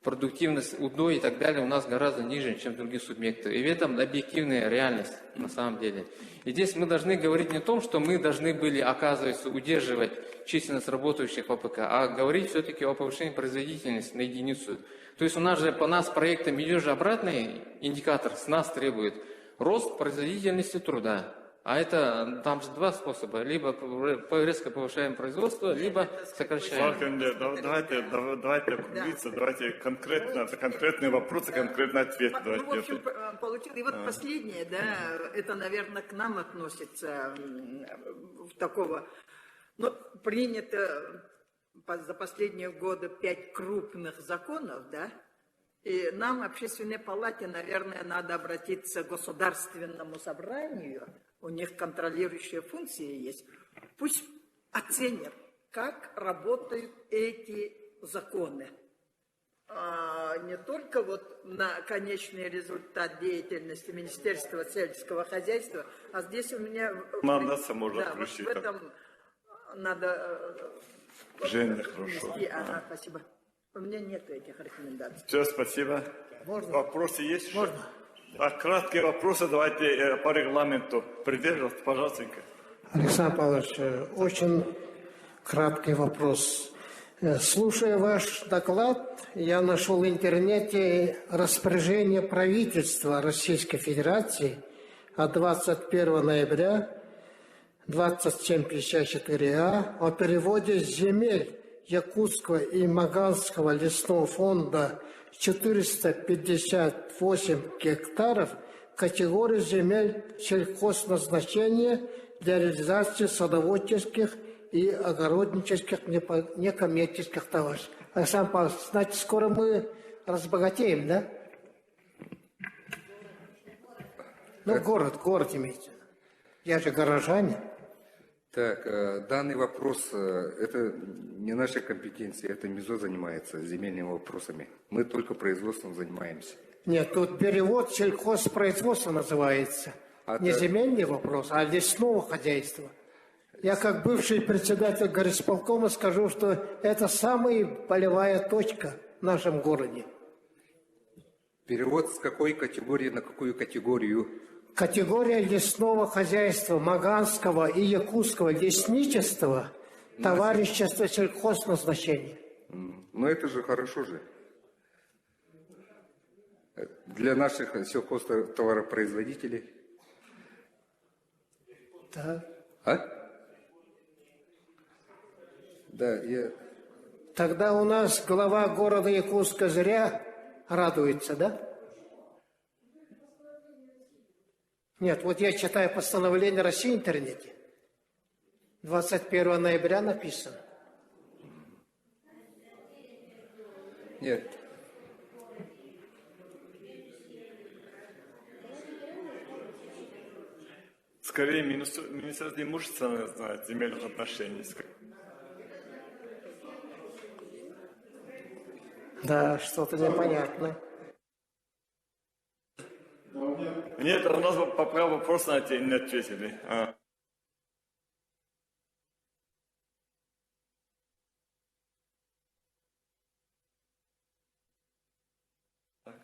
продуктивность УДО и так далее у нас гораздо ниже, чем других субъектов. И в этом объективная реальность на самом деле. И здесь мы должны говорить не о том, что мы должны были, оказывается, удерживать численность работающих в АПК, а говорить все-таки о повышении производительности на единицу. То есть у нас же по нас проектам идет же обратный индикатор, с нас требует рост производительности труда. А это там же два способа. Либо резко повышаем производство, либо сокращаем. Давайте определиться, давайте конкретные вопросы, конкретный ответ. Ну, в общем, получил. И вот последнее, да, это, наверное, к нам относится такого. Но принято за последние годы 5 крупных законов, да, и нам, Общественной палате, наверное, надо обратиться к Государственному собранию, у них контролирующие функции есть, пусть оценят, как работают эти законы. Не только вот на конечный результат деятельности Министерства сельского хозяйства, а здесь у меня... Мандаса можно да, включить. Вот в этом надо... Женя, хорошо. Ага, спасибо. У меня нет этих рекомендаций. Все, спасибо. Можно? Вопросы есть? Можно. А краткие вопросы давайте по регламенту. Придерживайтесь, пожалуйста. Александр Павлович, очень краткий вопрос. Слушая ваш доклад, я нашел в интернете распоряжение правительства Российской Федерации от 21 ноября 2754А о переводе земель Якутского и Маганского лесного фонда 458 гектаров категории земель сельхозназначения для реализации садоводческих и огороднических некоммерческих товаров. Александр Павлович, значит, скоро мы разбогатеем, да? Ну, город имеется. Я же горожанин. Так, данный вопрос, это не наша компетенция, это МИЗО занимается земельными вопросами. Мы только производством занимаемся. Нет, тут перевод сельхозпроизводства называется. Не земельный вопрос, а лесного хозяйства. Я как бывший председатель горисполкома скажу, что это самая болевая точка в нашем городе. Перевод с какой категории на какую категорию? Категория лесного хозяйства, маганского и якутского лесничества Товарищество сельхозназначения. Но это же хорошо же. Для наших сельхозтоваропроизводителей. Да. А? Да, я... Тогда у нас глава города Якутска зря радуется, да? Нет, вот я читаю постановление России в интернете. 21 ноября написано. Нет. Скорее, Министерство имущества знает земельных отношений. Да, что-то непонятно. Нет, у нас по праву вопроса на тебя не ответили.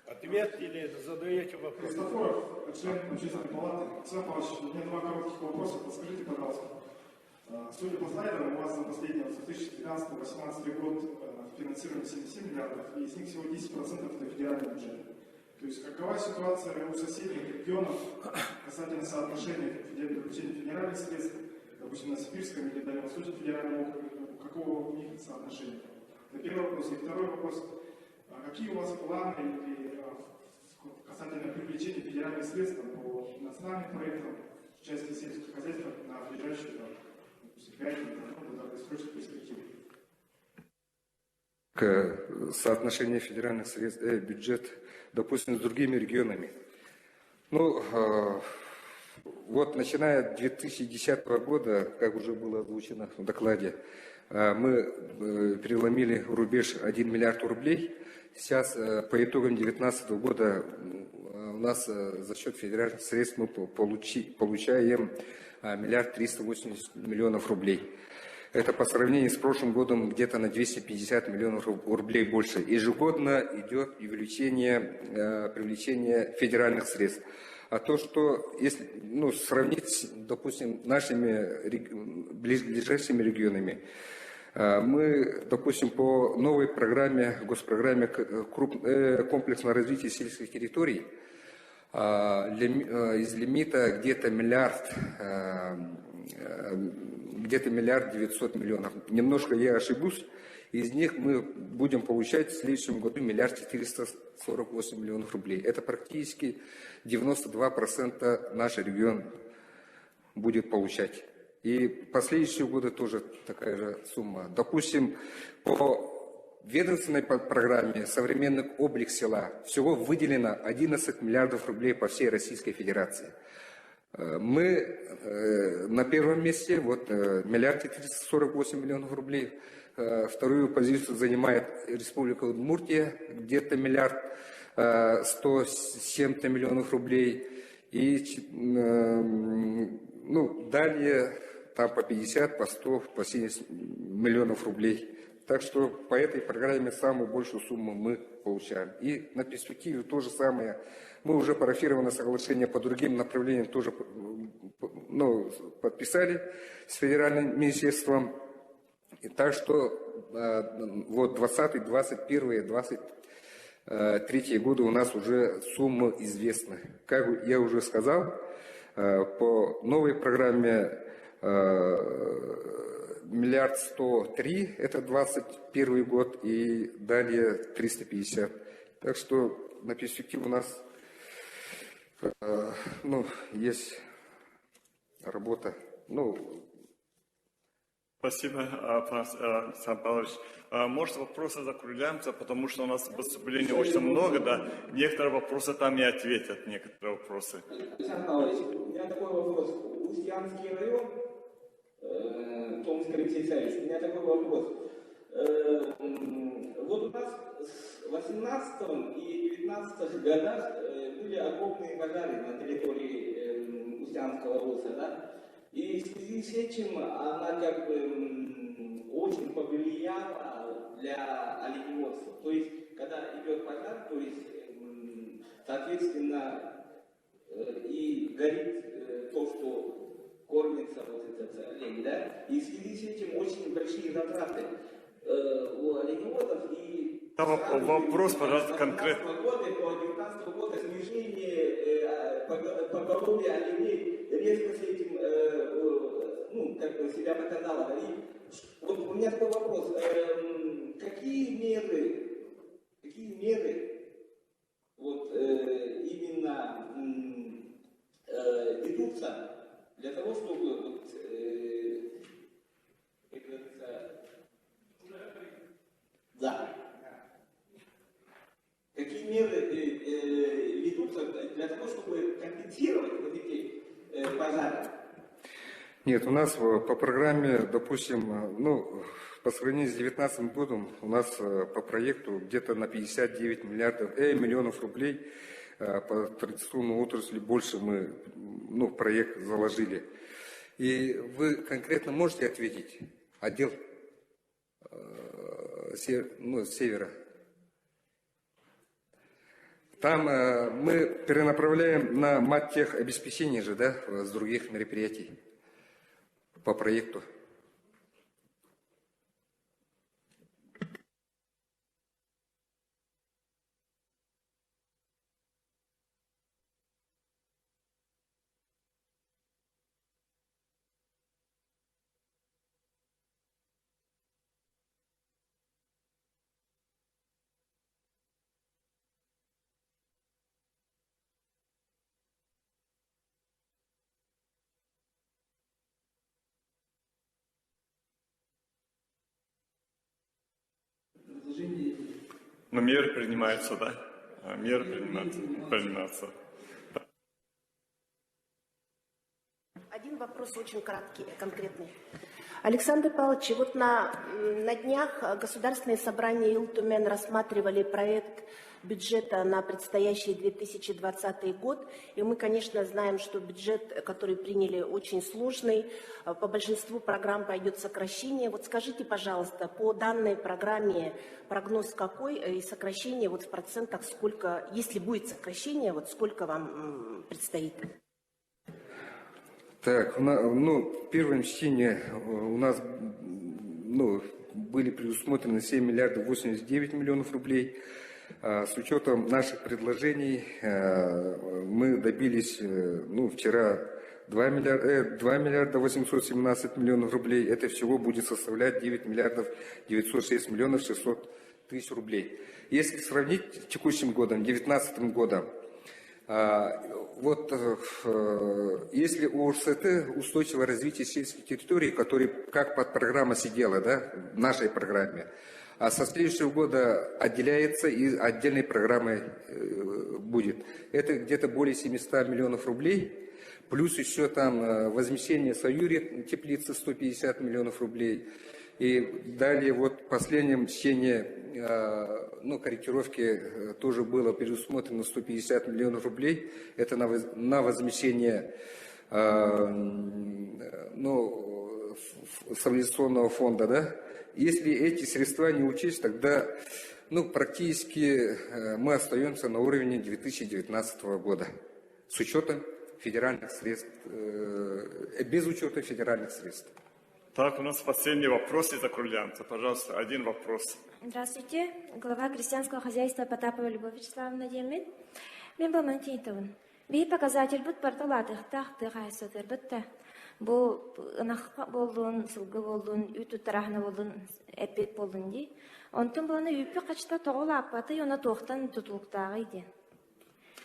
Ответ или задаете вопрос? Христофоров, член Общественной палаты. Александр Павлович, у меня два коротких вопроса. Подскажите, пожалуйста. Судя по слайдам, у вас за последний 2013-2018 год финансирование 77 миллиардов, и из них всего 10% это федеральный бюджет. То есть какова ситуация у соседних регионов касательно соотношения привлечения федеральных средств, допустим, на Сибирском или Дальневосточном федеральном округе, какого у них соотношения? Это первый вопрос. И второй вопрос. Какие у вас планы касательно привлечения федеральных средств по национальным проектам в части сельского хозяйства на ближайшие 5 долгосрочных перспектив? Соотношение федеральных средств бюджет, допустим, с другими регионами. Ну, вот начиная с 2010 года, как уже было озвучено в докладе, мы переломили рубеж 1 миллиард рублей. Сейчас по итогам 2019 года у нас за счет федеральных средств мы получаем 1 380 миллионов рублей. Это по сравнению с прошлым годом где-то на 250 миллионов рублей больше. Ежегодно идет привлечение федеральных средств. А то, что если сравнить, допустим, нашими ближайшими регионами, мы, допустим, по новой программе, госпрограмме комплексного развития сельских территорий, из лимита где-то миллиард 900 миллионов. Немножко я ошибусь. Из них мы будем получать в следующем году 1 448 миллионов рублей. Это практически 92% наш регион будет получать. И последующие годы тоже такая же сумма. Допустим, по ведомственной программе «Современный облик села» всего выделено 11 миллиардов рублей по всей Российской Федерации. Мы на первом месте, вот 1 448 миллионов рублей. Вторую позицию занимает Республика Удмуртия, где-то 1 107 миллионов рублей. И далее там по 50, по 100, по 70 миллионов рублей. Так что по этой программе самую большую сумму мы получаем. И на перспективе то же самое. Мы уже парафировано соглашение по другим направлениям тоже подписали с федеральным министерством. И так что вот 20, 21, 23 годы у нас уже суммы известны. Как я уже сказал, по новой программе 1 103, это 21 год, и далее 350. Так что на перспективу у нас есть работа. Спасибо, Александр Павлович. Может, вопросы закругляемся, потому что у нас выступлений очень много, да. Некоторые вопросы там не ответят, некоторые вопросы. Александр Павлович, у меня такой вопрос. Устьянский район, Томской сельсовет, у меня такой вопрос. Вот у нас в 18 и 19 годах были огромные пожары на территории Устьянского РОСа, да? И в связи с этим она как бы очень повлияла для оленеводства. То есть, когда идет пожар, то есть, соответственно, и горит то, что кормится вот этот олень, да? И в связи с этим очень большие затраты у оленеводов. И Вопрос, пожалуйста, конкретно. До 2019 года снижение поголовья оленей резко с этим как бы себя показало. И вот у меня такой вопрос. Какие меры вот, именно ведутся для того, чтобы вот, как говорится, да. Какие меры ведутся для того, чтобы компенсировать вот эти пожары? Нет, у нас по программе, допустим, по сравнению с 2019 годом, у нас по проекту где-то на 59 миллионов рублей по традиционной отрасли больше мы в проект заложили. И вы конкретно можете ответить? Отдел севера. Там мы перенаправляем на маттехобеспечение же, да, с других мероприятий по проекту. Но меры принимаются, да? Меры принимаются. Один вопрос очень краткий, конкретный. Александр Павлович, вот на днях Государственное собрание Ил-Тумен рассматривали проект бюджета на предстоящий 2020 год. И мы, конечно, знаем, что бюджет, который приняли, очень сложный. По большинству программ пойдет сокращение. Вот скажите, пожалуйста, по данной программе прогноз какой и сокращение вот в процентах сколько, если будет сокращение, вот сколько вам предстоит? Так, в первом чтении у нас были предусмотрены 7 миллиардов 89 миллионов рублей. С учетом наших предложений мы добились вчера 2 миллиарда 817 миллионов рублей. Это всего будет составлять 9 миллиардов 906 миллионов 600 тысяч рублей. Если сравнить с текущим годом, 2019 годом, вот если у УРСТ устойчивое развитие сельских территорий, который как под программа сидела, да, в нашей программе, а со следующего года отделяется и отдельной программой будет. Это где-то более 700 миллионов рублей, плюс еще там возмещение Саюри теплицы 150 миллионов рублей. И далее вот в последнем чтении корректировки тоже было предусмотрено 150 миллионов рублей. Это на возмещение стабилизационного фонда, да. Если эти средства не учесть, тогда практически мы остаемся на уровне 2019 года с учетом федеральных средств, без учета федеральных средств. Так, у нас последний вопрос из округлянца. Пожалуйста, один вопрос. Здравствуйте. Глава крестьянского хозяйства Потапова Любовь Вячеславовна Демин. Мен был Мантинтовын. Бей показатель будет порталатых, тахты, хайсотер, бітті. Бұл ынаққа болдың, сылғы болдың, үті тарахына болдың, әпет болдың дей. Онтын бұланы үпі қачта тоғыл аппаты, оны тоқтан тұтылықтағы еді.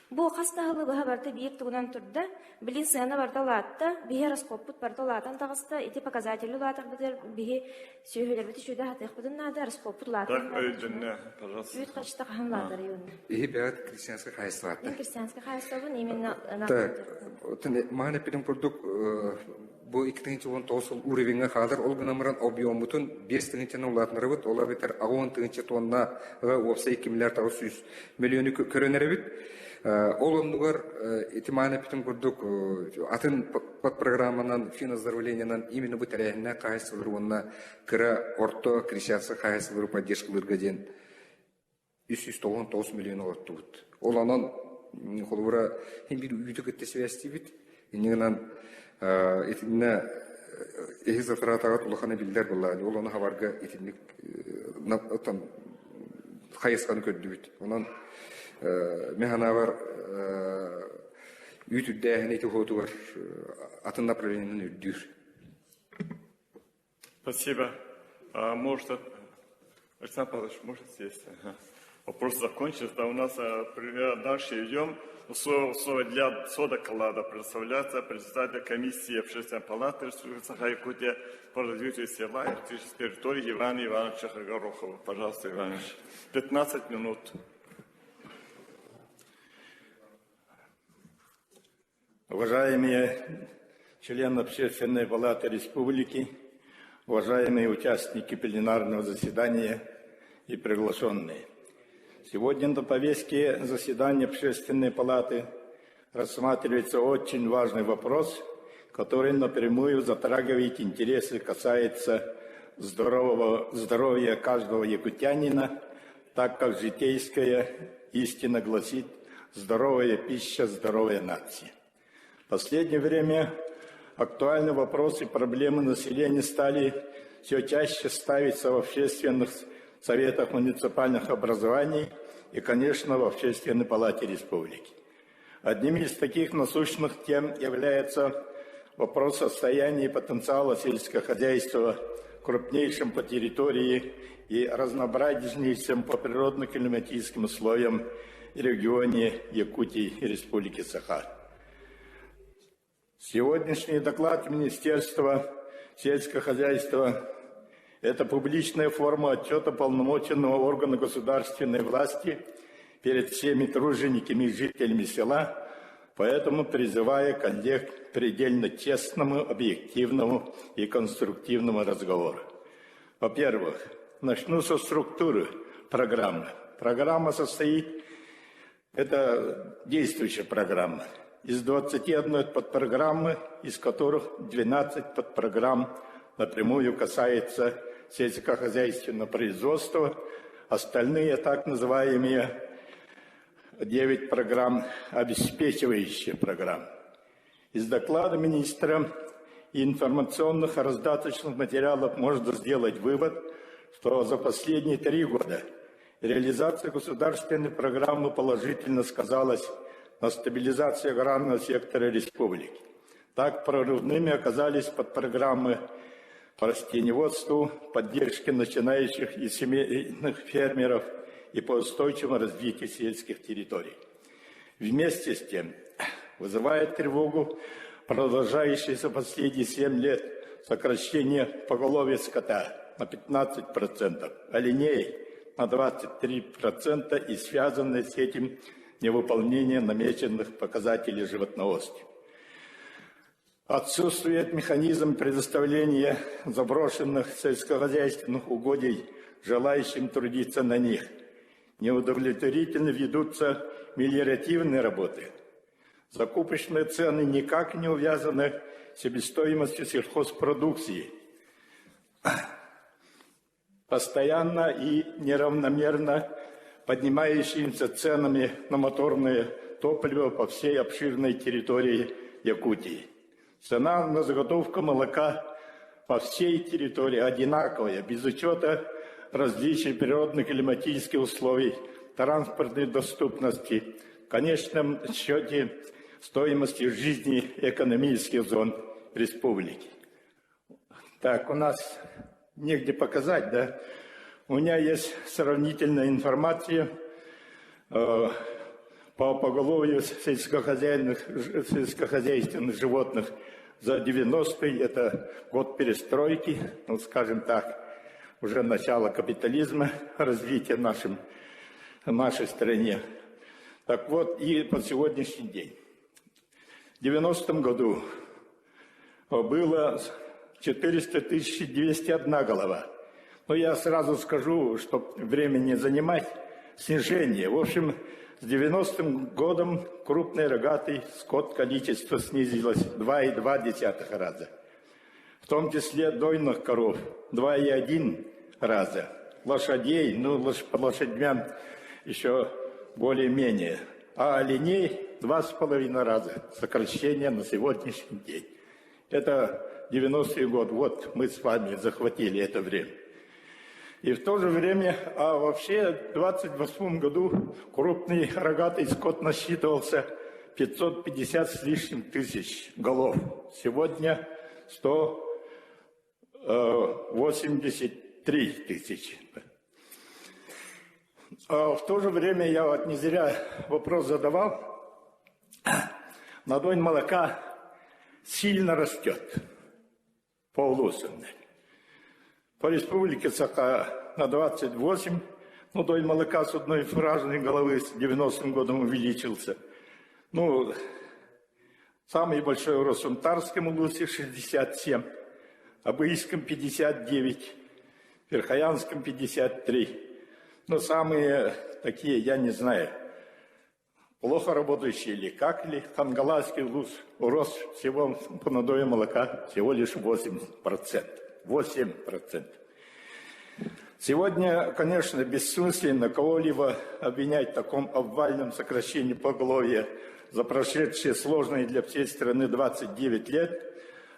Бұл қастағылы бұға барты бейік тұғынан тұрды, білін сығана барта латты, бейе раскоппыт барта латын тағысты, еті показателі латық бітер, бейе сүйелер біті шүйді хатық бұдың нады, раскоппыт латын. Так, Öydünne, пожалуйста. Үт қачта қағын латыр еуін. И бәд крестьянское хозяйство. Крестьянское хозяйство бұн именно... Так, мағына пирин көрдік, бұл 2019 уровенге қадыр олғынамыран объемытын 5 тыңчаны ұлатыныры бұд, ола бетер 10 тыңчы тонна опса 2 миллиард 900 миллионы көрінері бұд. Ол ондығар етімағына пирин көрдік, атын под программанан финоздравлениянан именно бұд әрәйінна қағайсылыр онына кіра орто крестьянское хозяйстволары поддержкалырға ден 399 миллион орты бұд. Ол анан қолыбыра бір үйді күтті связьті бұд. Инегінен Эхиз атратагат улаханы билдер была, оланы хабарга итинник там хайысканы көддүбүт. Онан механавар үтүддәһен ити хотуар атын направлениен үддүр. Спасибо. Может, Александр Павлович, может сесть? Ага. Вопрос закончился. Да, у нас дальше идем. Условия для содоклада представляется председатель комиссии Общественной палаты Республики Саха-Якутия по развитию села и туристической территории Ивана Ивановича Горохова. Пожалуйста, Иван Иванович. 15 минут. Уважаемые члены Общественной палаты Республики, уважаемые участники пленарного заседания и приглашенные. Сегодня на повестке заседания Общественной палаты рассматривается очень важный вопрос, который напрямую затрагивает интересы, касается здоровья каждого якутянина, так как житейская истина гласит «здоровая пища, здоровая нация». В последнее время актуальные вопросы и проблемы населения стали все чаще ставиться в общественных советах муниципальных образований и, конечно, в Общественной палате республики. Одним из таких насущных тем является вопрос состояния и потенциала сельского хозяйства, крупнейшим по территории и разнообразнейшим по природно-климатическим условиям регионе Якутии и Республики Саха. Сегодняшний доклад Министерства сельского хозяйства – это публичная форма отчета полномоченного органа государственной власти перед всеми тружениками и жителями села, поэтому призываю коллег к предельно честному, объективному и конструктивному разговору. Во-первых, начну со структуры программы. Программа состоит, это действующая программа, из 21 подпрограммы, из которых 12 подпрограмм напрямую касается сельскохозяйственного производства, остальные так называемые 9 программ, обеспечивающие программы. Из доклада министра и информационных раздаточных материалов можно сделать вывод, что за последние 3 года реализация государственной программы положительно сказалась на стабилизации аграрного сектора республики. Так прорывными оказались подпрограммы по растениеводству, поддержке начинающих и семейных фермеров и по устойчивому развитию сельских территорий. Вместе с тем вызывает тревогу продолжающееся последние 7 лет сокращение поголовья скота на 15%, оленей на 23% и связанное с этим невыполнение намеченных показателей животноводства. Отсутствует механизм предоставления заброшенных сельскохозяйственных угодий желающим трудиться на них. Неудовлетворительно ведутся мелиоративные работы. Закупочные цены никак не увязаны с себестоимостью сельхозпродукции. Постоянно и неравномерно поднимающимися ценами на моторное топливо по всей обширной территории Якутии. Цена на заготовку молока по всей территории одинаковая, без учета различий природно-климатических условий, транспортной доступности, в конечном счете стоимости жизни экономических зон республики. Так, у нас негде показать, да? У меня есть сравнительная информация по поголовью сельскохозяйственных животных за 90-й, это год перестройки, ну, скажем так, уже начало капитализма, развития в нашей стране. Так вот, и по сегодняшний день. В 90-м году было 400 201 голова. Но я сразу скажу, чтобы времени не занимать, снижение. В общем, с 90-м годом крупный рогатый скот количество снизилось в 2,2 раза. В том числе дойных коров 2,1 раза. Лошадей, ну, по лошадям еще более-менее. А оленей 2,5 раза сокращение на сегодняшний день. Это 90-й год. Вот мы с вами захватили это время. И в то же время, а вообще в 28 году крупный рогатый скот насчитывался 550 с лишним тысяч голов. Сегодня 183 тысячи. А в то же время я вот не зря вопрос задавал. Надой молока сильно растет по Улусовне. По республике Саха на 28, но доль молока с одной фуражной головы с 90-м годом увеличился. Ну, самый большой в Росунтарском Улусе 67, Абыйском 59, Верхоянском 53. Но самые такие, я не знаю, плохо работающие или как, или Хангалайский Улус урос всего по надою молока всего лишь 8%. 8%. Сегодня, конечно, бессмысленно кого-либо обвинять в таком обвальном сокращении поголовья за прошедшие сложные для всей страны 29 лет.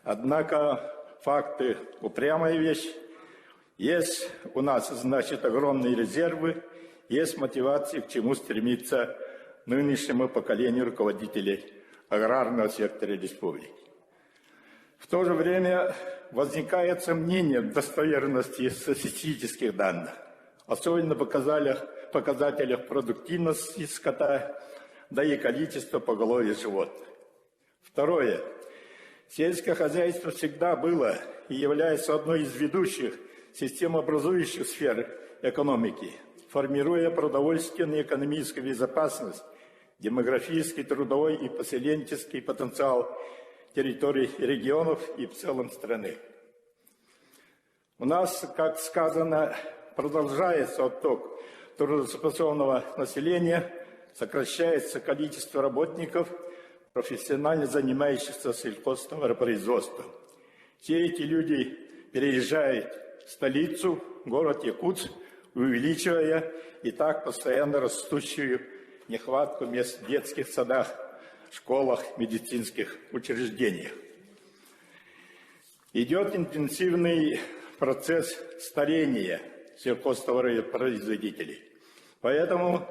Однако факты – упрямая вещь. Есть у нас, значит, огромные резервы, есть мотивация, к чему стремится нынешнему поколению руководителей аграрного сектора республики. В то же время возникает сомнение в достоверности статистических данных, особенно в показателях продуктивности скота, да и количества поголовья животных. Второе. Сельское хозяйство всегда было и является одной из ведущих системообразующих сфер экономики, формируя продовольственную и экономическую безопасность, демографический, трудовой и поселенческий потенциал территорий и регионов и в целом страны. У нас, как сказано, продолжается отток трудоспособного населения, сокращается количество работников, профессионально занимающихся сельхозтоваропроизводством. Все эти люди переезжают в столицу, город Якутск, увеличивая и так постоянно растущую нехватку мест в детских садах, школах, медицинских учреждениях. Идет интенсивный процесс старения сельхозтоваропроизводителей. Поэтому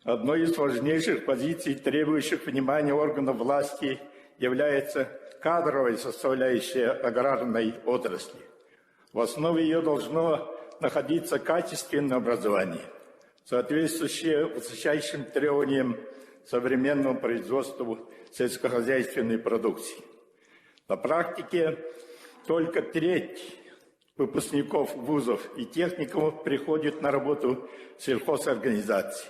одной из важнейших позиций, требующих внимания органов власти, является кадровая составляющая аграрной отрасли. В основе ее должно находиться качественное образование, соответствующее высочайшим требованиям современному производству сельскохозяйственной продукции. На практике только треть выпускников вузов и техникумов приходит на работу в сельхозорганизации.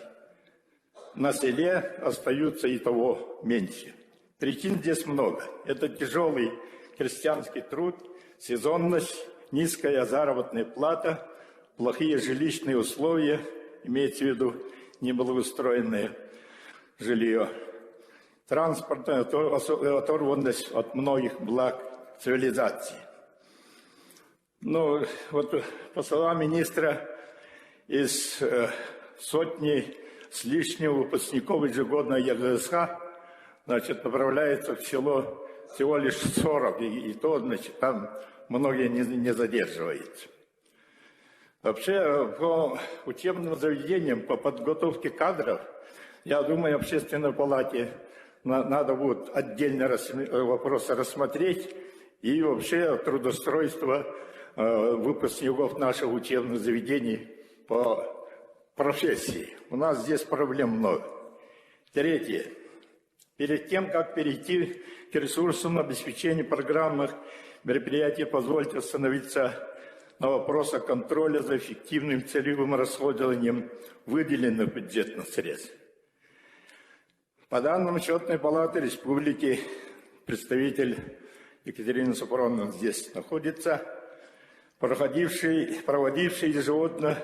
На селе остаются и того меньше. Причин здесь много. Это тяжелый крестьянский труд, сезонность, низкая заработная плата, плохие жилищные условия, имеется в виду неблагоустроенное жилье, транспортная оторванность от многих благ цивилизации. Ну, вот по словам министра, из сотни с лишним выпускников ежегодно ЕГСХ, значит, направляется в село всего лишь 40, и то, значит, там многие не задерживаются. Вообще, по учебным заведениям, по подготовке кадров, я думаю, Общественной палате надо будет отдельно вопросы рассмотреть, и вообще трудоустройство выпускников наших учебных заведений по профессии. У нас здесь проблем много. Третье. Перед тем, как перейти к ресурсам обеспечения программных мероприятий, позвольте остановиться на вопросах контроля за эффективным целевым расходованием выделенных бюджетных средств. По данным Счетной палаты Республики, представитель Екатерина Сафроновна здесь находится, проводивший ежегодно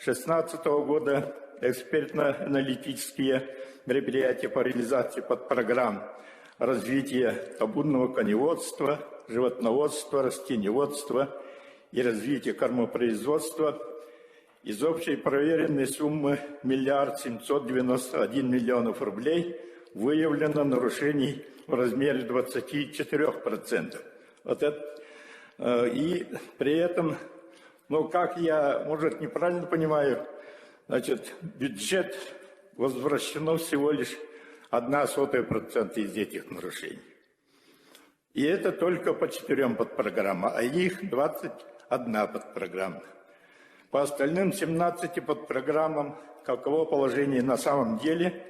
2016 года экспертно-аналитические мероприятия по реализации подпрограмм развития табунного коневодства, животноводства, растениеводства и развития кормопроизводства из общей проверенной суммы 1 791 000 000 рублей выявлено нарушений в размере 24%, Вот это. И при этом, ну, как я, может, неправильно понимаю, значит, бюджет возвращено всего лишь 0,01% из этих нарушений. И это только по 4 подпрограммам, а их 21 подпрограмма. По остальным 17 подпрограммам каково положение на самом деле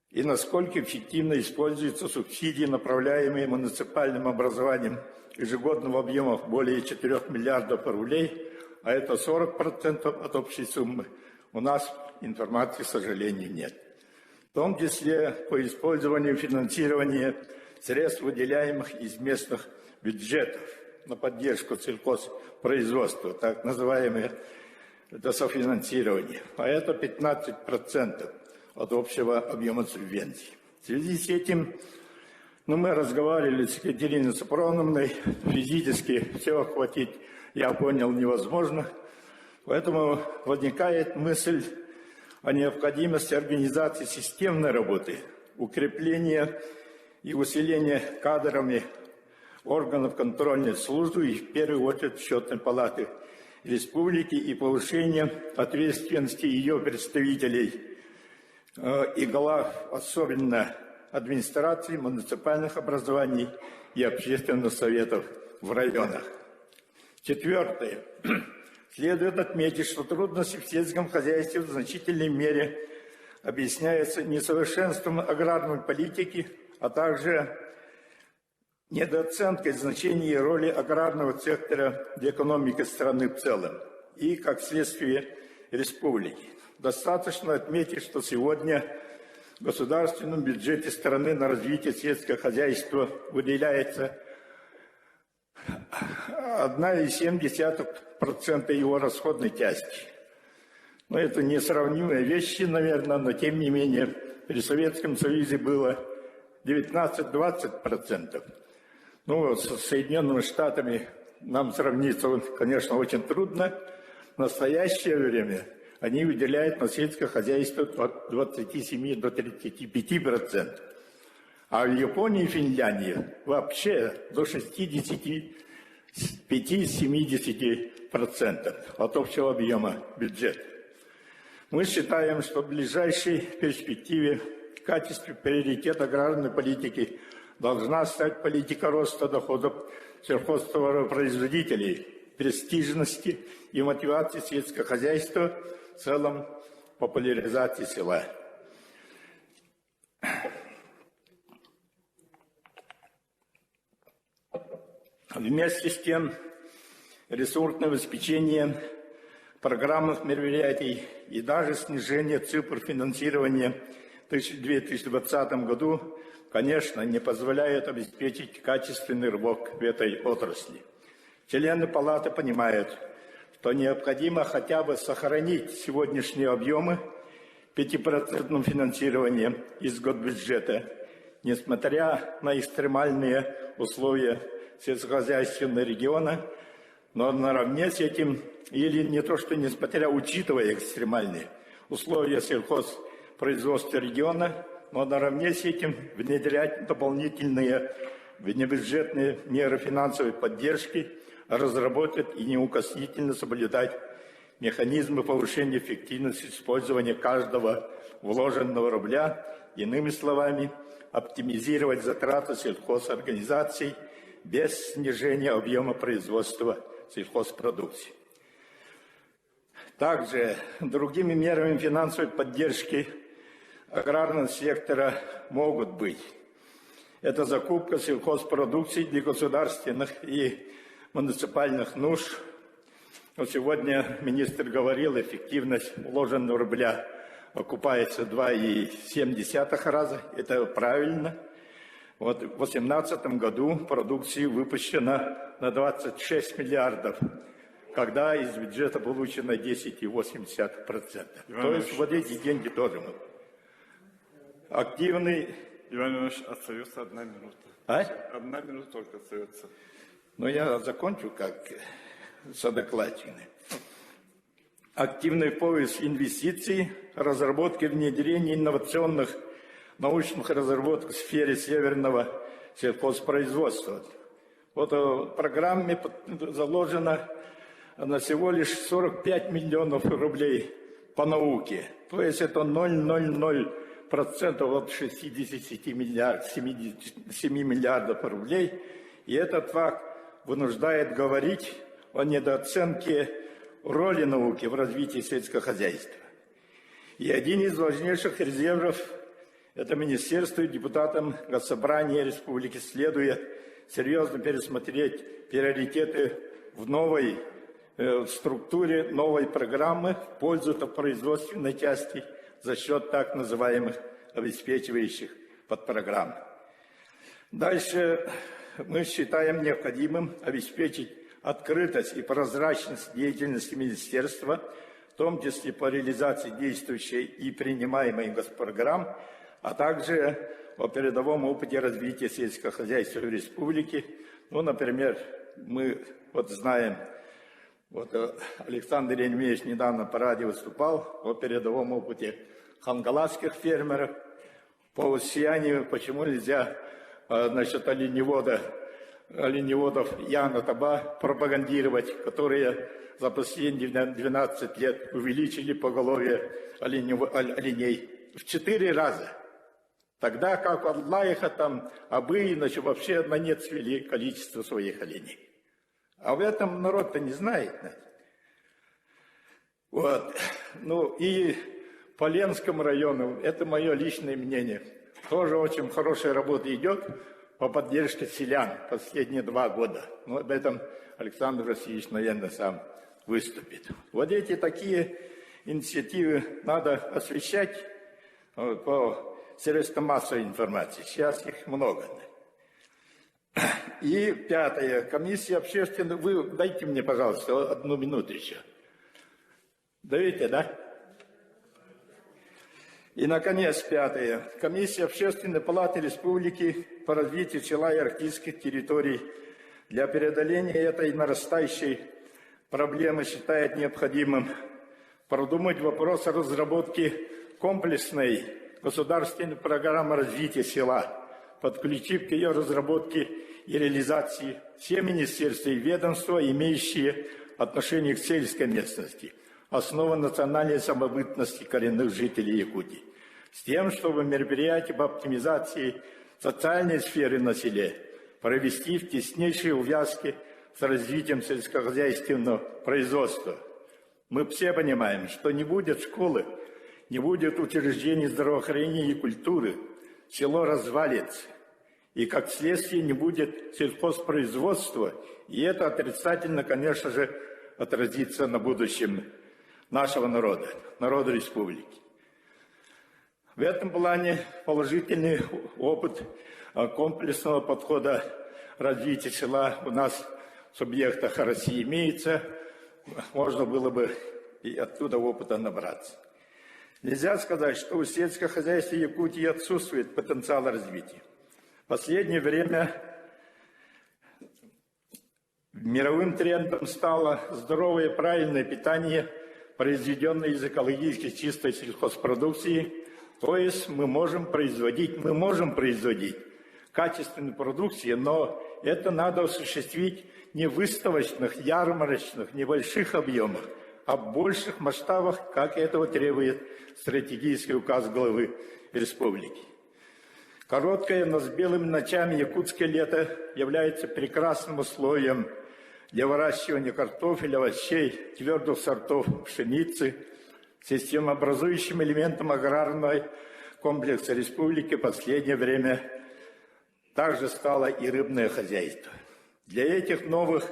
и насколько эффективно используются субсидии, направляемые муниципальным образованием ежегодного объема более 4 миллиардов рублей, а это 40% от общей суммы. У нас информации, к сожалению, нет. В том числе по использованию финансирования средств, выделяемых из местных бюджетов на поддержку сельхозпроизводства, так называемое это софинансирование, а это 15% от общего объема субвенций. В связи с этим, мы разговаривали с Екатериной Сапроновной, физически все охватить, я понял, невозможно, поэтому возникает мысль о необходимости организации системной работы, укрепления и усиления кадрами органов контрольной службы и в первую очередь Счетной палаты республики и повышения ответственности ее представителей и глав, особенно администрации, муниципальных образований и общественных советов в районах. Четвертое. Следует отметить, что трудности в сельском хозяйстве в значительной мере объясняются несовершенством аграрной политики, а также недооценкой значения и роли аграрного сектора для экономики страны в целом и, как следствие, республики. Достаточно отметить, что сегодня в государственном бюджете страны на развитие сельского хозяйства выделяется 1,7% его расходной части. Но это несравнимые вещи, наверное, но тем не менее при Советском Союзе было 19-20%. Ну, с Соединенными Штатами нам сравниться, конечно, очень трудно. В настоящее время они выделяют на сельское хозяйство от 27 до 35%. А в Японии и Финляндии вообще до 65-70% от общего объема бюджета. Мы считаем, что в ближайшей перспективе в качестве приоритета аграрной политики должна стать политика роста доходов сельхозтоваропроизводителей, престижности и мотивации сельского хозяйства, в целом популяризации села. Вместе с тем, ресурсное обеспечение программных мероприятий и даже снижение цифр финансирования в 2020 году, конечно, не позволяет обеспечить качественный рывок в этой отрасли. Члены палаты понимают, что необходимо хотя бы сохранить сегодняшние объемы 5% финансирования из госбюджета, несмотря на экстремальные условия сельскохозяйственного региона, но наравне с этим, или не то что несмотря, учитывая экстремальные условия сельхозпроизводства региона, но наравне с этим внедрять дополнительные внебюджетные меры финансовой поддержки, разработать и неукоснительно соблюдать механизмы повышения эффективности использования каждого вложенного рубля, иными словами, оптимизировать затраты сельхозорганизаций без снижения объема производства сельхозпродукции. Также другими мерами финансовой поддержки аграрного сектора могут быть. Это закупка сельхозпродукции для государственных и муниципальных нужд. Но сегодня министр говорил, эффективность вложенного рубля окупается 2,7 раза. Это правильно. Вот в 2018 году продукции выпущено на 26 миллиардов, когда из бюджета получено 10,8%. То есть вот эти деньги тоже мы. Активный... Иван Иванович, остается 1 минута. А? 1 минута только остается. Но я закончу как содокладчик. Активный поиск инвестиций, разработки, внедрения инновационных научных разработок в сфере северного сельхозпроизводства. Вот в программе заложено на всего лишь 45 миллионов рублей по науке. То есть это 0,00% от 67 миллиардов рублей. И этот факт вынуждает говорить о недооценке роли науки в развитии сельского хозяйства. И один из важнейших резервов это министерство и депутатам Госсобрания Республики следует серьезно пересмотреть приоритеты в новой структуре, новой программы в пользу производственной части за счет так называемых обеспечивающих подпрограмм. Дальше мы считаем необходимым обеспечить открытость и прозрачность деятельности министерства, в том числе по реализации действующей и принимаемой госпрограмм, а также о передовом опыте развития сельского хозяйства в республике. Ну, например, мы знаем, Александр Еремеевич недавно по радио выступал о передовом опыте хангаласских фермеров, по сиянию, почему нельзя насчет оленеводов Яна Таба пропагандировать, которые за последние 12 лет увеличили поголовье оленей в 4 раза. Тогда как от Лайха там абы иначе вообще на нет свели количество своих оленей. А в этом народ-то не знает. Вот. Ну и по Ленскому району, это мое личное мнение, тоже очень хорошая работа идет по поддержке селян последние 2 года. Но об этом Александр Васильевич, наверное, сам выступит. Вот эти такие инициативы надо освещать по средствам массовой информации. Сейчас их много. И 5. Комиссия общественной... Вы дайте мне, пожалуйста, 1 минуту еще. Даете, да? И, наконец, 5. Комиссия Общественной палаты Республики по развитию села и арктических территорий для преодоления этой нарастающей проблемы считает необходимым продумать вопрос о разработке комплексной государственной программы развития села, подключив к ее разработке и реализации все министерства и ведомства, имеющие отношение к сельской местности, основа национальной самобытности коренных жителей Якутии, с тем, чтобы мероприятия по оптимизации социальной сферы на селе провести в теснейшей увязке с развитием сельскохозяйственного производства. Мы все понимаем, что не будет школы, не будет учреждений здравоохранения и культуры, село развалится, и как следствие не будет сельхозпроизводства, и это отрицательно, конечно же, отразится на будущем нашего народа, народа республики. В этом плане положительный опыт комплексного подхода развития села у нас в субъектах России имеется, можно было бы и оттуда опыта набраться. Нельзя сказать, что у сельского хозяйства Якутии отсутствует потенциал развития. В последнее время мировым трендом стало здоровое и правильное питание, произведенное из экологически чистой сельхозпродукции. То есть мы можем производить качественную продукцию, но это надо осуществить не в выставочных, ярмарочных, небольших объемах, а в больших масштабах, как этого требует стратегический указ главы республики. Короткое, но с белыми ночами якутское лето является прекрасным условием для выращивания картофеля, овощей, твердых сортов пшеницы, системообразующим элементом аграрного комплекса республики в последнее время также стало и рыбное хозяйство. Для этих новых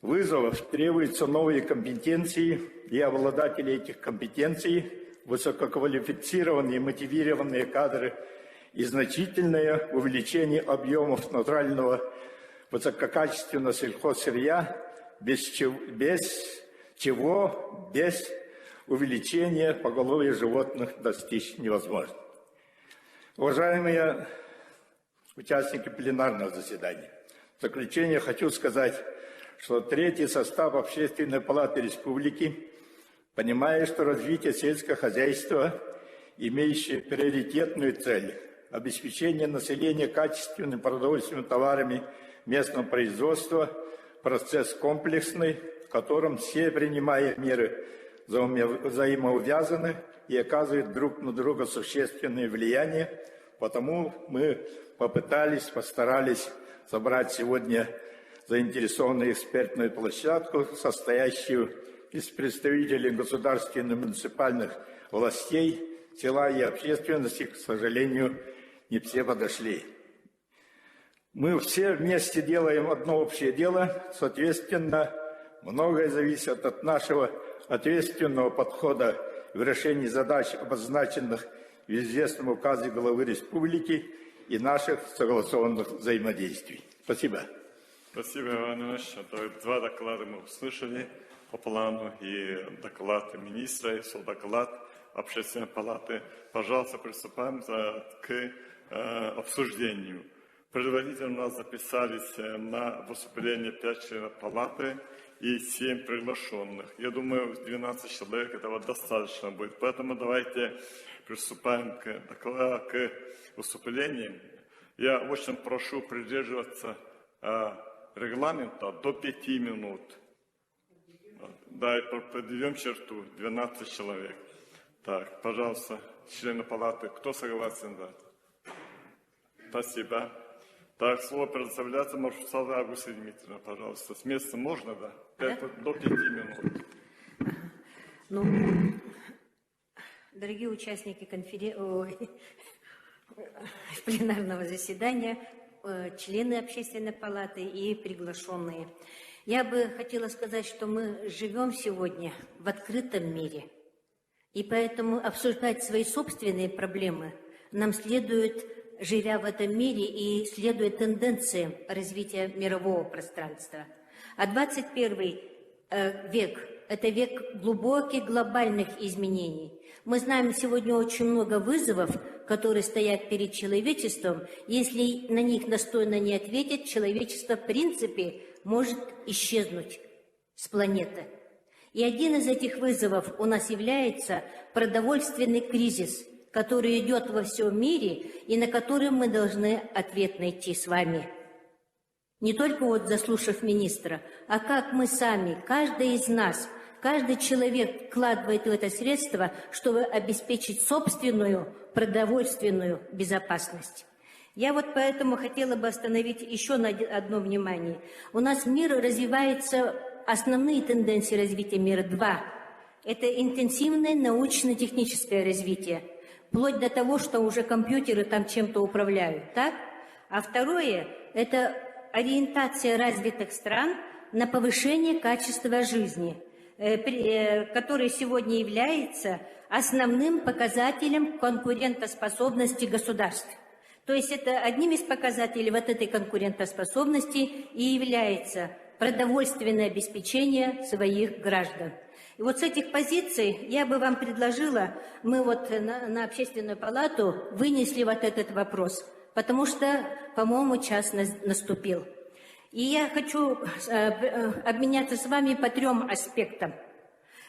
вызовов требуются новые компетенции, и обладатели этих компетенций, высококвалифицированные, мотивированные кадры и значительное увеличение объемов натурального высококачественного сельхозсырья, без увеличения поголовья животных достичь невозможно. Уважаемые участники пленарного заседания, в заключение хочу сказать, что 3-й состав Общественной палаты Республики, понимая, что развитие сельского хозяйства, имеющее приоритетную цель обеспечения населения качественными продовольственными товарами местного производства процесс комплексный, в котором все принимая меры взаимоувязаны и оказывают друг на друга существенное влияние. Потому мы постарались собрать сегодня заинтересованную экспертную площадку, состоящую из представителей государственных и муниципальных властей, села и общественности. К сожалению, не все подошли. Мы все вместе делаем одно общее дело, соответственно, многое зависит от нашего ответственного подхода в решении задач, обозначенных в известном указе главы республики, и наших согласованных взаимодействий. Спасибо. Спасибо, Иван Иванович. Два доклада мы услышали по плану, и доклад министра, и доклад Общественной палаты. Пожалуйста, приступаем к обсуждению. Предварительно у нас записались на выступление 5 членов палаты и 7 приглашенных. Я думаю, 12 человек этого достаточно будет. Поэтому давайте приступаем к выступлению. Я очень прошу придерживаться регламента до 5 минут. Да, и подведем черту, 12 человек. Так, пожалуйста, члены палаты, кто согласен? Да? Спасибо. Так, слово предоставляется Маршрутовой Августе Дмитриевне, пожалуйста. С места можно, да? До 5 минут. Дорогие участники пленарного заседания, члены Общественной палаты и приглашенные. Я бы хотела сказать, что мы живем сегодня в открытом мире. И поэтому обсуждать свои собственные проблемы нам следует, живя в этом мире, и следуя тенденциям развития мирового пространства. А 21 век – это век глубоких глобальных изменений. Мы знаем сегодня очень много вызовов, которые стоят перед человечеством. Если на них достойно не ответить, человечество в принципе может исчезнуть с планеты. И один из этих вызовов у нас является продовольственный кризис, который идет во всем мире и на который мы должны ответ найти с вами. Не только вот заслушав министра, а как мы сами, каждый из нас, каждый человек вкладывает в это средство, чтобы обеспечить собственную продовольственную безопасность. Я вот поэтому хотела бы остановить еще на одно внимание. У нас мир развивается, основные тенденции развития мира два. Это интенсивное научно-техническое развитие, вплоть до того, что уже компьютеры там чем-то управляют, так? А второе – это ориентация развитых стран на повышение качества жизни, который сегодня является основным показателем конкурентоспособности государств. То есть это одним из показателей вот этой конкурентоспособности и является продовольственное обеспечение своих граждан. И вот с этих позиций я бы вам предложила, мы вот на Общественную палату вынесли вот этот вопрос, потому что, по-моему, час наступил. И я хочу обменяться с вами по 3 аспектам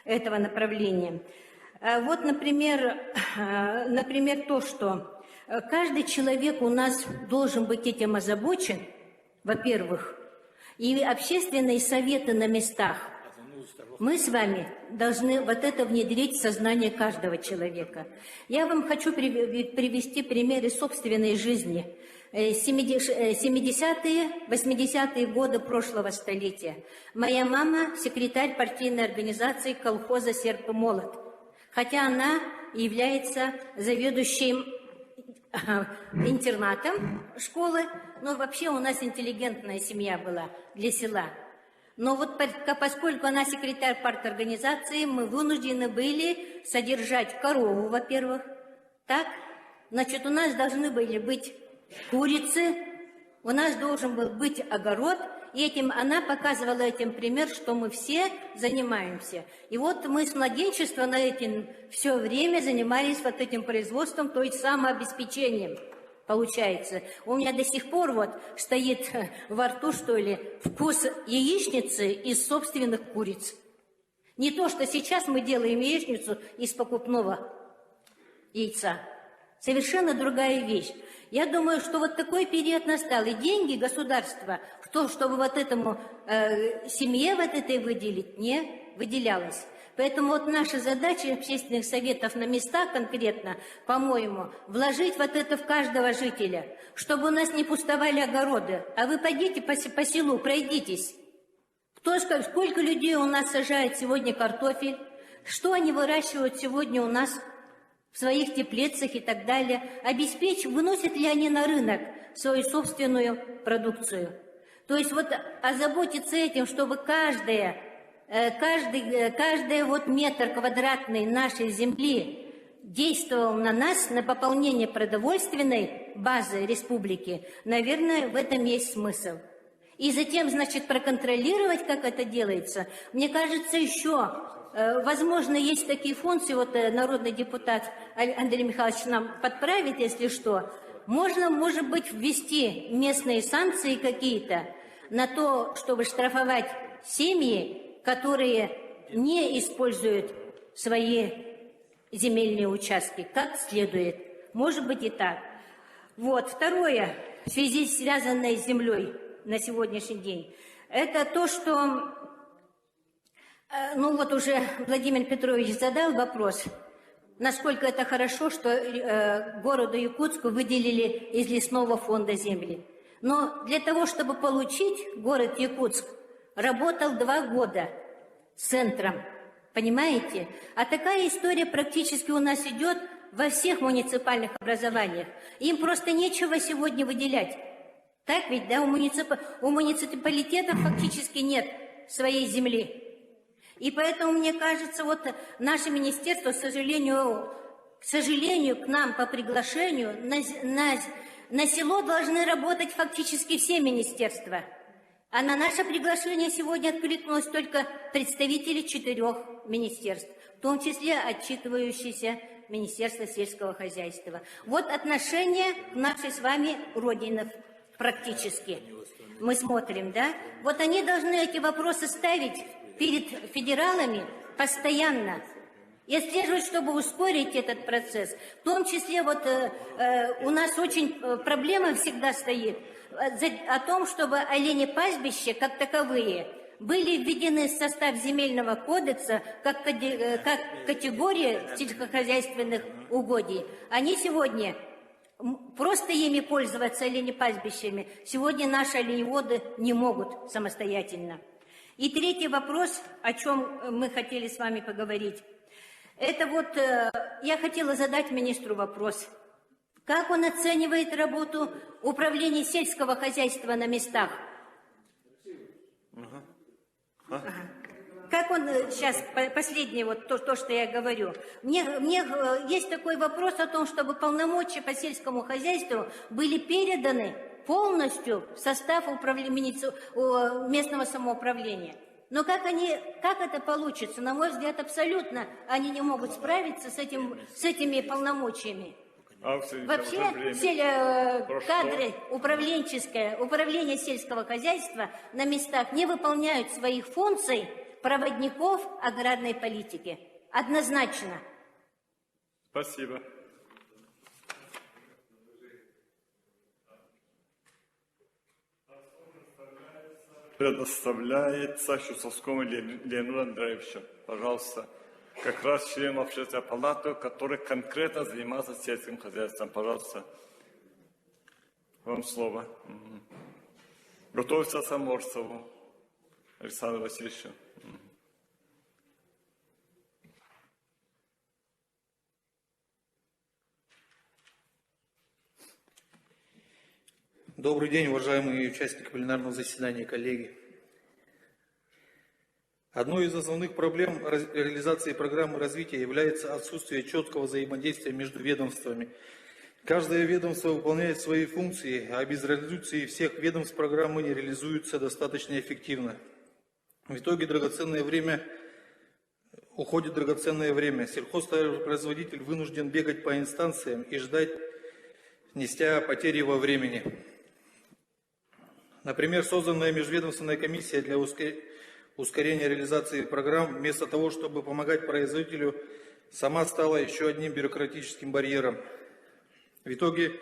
этого направления. Вот, например, то, что каждый человек у нас должен быть этим озабочен, во-первых, и общественные советы на местах. Мы с вами должны вот это внедрить в сознание каждого человека. Я вам хочу привести примеры собственной жизни. 70-е, 80-е годы прошлого столетия. Моя мама – секретарь партийной организации колхоза «Серп и молот», хотя она является заведующим интернатом школы, но вообще у нас интеллигентная семья была для села. Но вот поскольку она секретарь парторганизации, мы вынуждены были содержать корову, во-первых. Так, значит, у нас должны были быть курицы, у нас должен был быть огород, и она показывала этим пример, что мы все занимаемся. И вот мы с младенчества на этим все время занимались вот этим производством, то есть самообеспечением. Получается, у меня до сих пор вот стоит во рту, что ли, вкус яичницы из собственных куриц. Не то, что сейчас мы делаем яичницу из покупного яйца. Совершенно другая вещь. Я думаю, что вот такой период настал, и деньги государства в то, чтобы вот этому семье вот этой выделить, не выделялось. Поэтому вот наша задача общественных советов на местах конкретно, по-моему, вложить вот это в каждого жителя, чтобы у нас не пустовали огороды. А вы пойдите по селу, пройдитесь. Сколько людей у нас сажает сегодня картофель, что они выращивают сегодня у нас в своих теплицах и так далее, выносят ли они на рынок свою собственную продукцию. То есть вот озаботиться этим, чтобы каждый вот метр квадратный нашей земли действовал на нас, на пополнение продовольственной базы республики, наверное, в этом есть смысл. И затем, значит, проконтролировать, как это делается, мне кажется, еще... Возможно, есть такие функции, вот народный депутат Андрей Михайлович нам подправит, если что. Можно, может быть, ввести местные санкции какие-то на то, чтобы штрафовать семьи, которые не используют свои земельные участки как следует. Может быть и так. Вот. Второе, в связи с связанной с землей на сегодняшний день, это то, что... Ну вот уже Владимир Петрович задал вопрос, насколько это хорошо, что городу Якутску выделили из лесного фонда земли. Но для того, чтобы получить, город Якутск работал 2 года с центром, понимаете? А такая история практически у нас идет во всех муниципальных образованиях. Им просто нечего сегодня выделять. Так ведь, да, у муниципалитетов фактически нет своей земли. И поэтому, мне кажется, вот наше министерство, к сожалению, к нам по приглашению на село должны работать фактически все министерства. А на наше приглашение сегодня откликнулось только представители 4 министерств, в том числе отчитывающиеся Министерство сельского хозяйства. Вот отношение к нашей с вами родине практически. Мы смотрим, да? Вот они должны эти вопросы ставить перед федералами постоянно и отслеживать, чтобы ускорить этот процесс. В том числе вот у нас очень проблема всегда стоит о том, чтобы оленепастбища как таковые были введены в состав земельного кодекса как категория сельскохозяйственных угодий. Они сегодня просто ими пользоваться оленепастбищами сегодня наши оленеводы не могут самостоятельно. И третий вопрос, о чем мы хотели с вами поговорить, это вот я хотела задать министру вопрос. Как он оценивает работу управления сельского хозяйства на местах? Как он сейчас, последнее вот то, что я говорю. Мне есть такой вопрос о том, чтобы полномочия по сельскому хозяйству были переданы полностью в состав местного самоуправления. Но как это получится? На мой взгляд, абсолютно они не могут справиться с этими полномочиями. Вообще, кадры управление сельского хозяйства на местах не выполняют своих функций проводников аграрной политики. Однозначно. Спасибо. Предоставляется Чусовскому Леониду Андреевичу. Пожалуйста. Как раз член общественной палаты, который конкретно занимается сельским хозяйством. Пожалуйста. Вам слово. Готовится Саморцеву Александру Васильевичу. Добрый день, уважаемые участники пленарного заседания, коллеги. Одной из основных проблем реализации программы развития является отсутствие четкого взаимодействия между ведомствами. Каждое ведомство выполняет свои функции, а без реализации всех ведомств программы не реализуются достаточно эффективно. В итоге уходит драгоценное время. Сельхозпроизводитель вынужден бегать по инстанциям и ждать, неся потери во времени. Например, созданная межведомственная комиссия для ускорения реализации программ, вместо того, чтобы помогать производителю, сама стала еще одним бюрократическим барьером. В итоге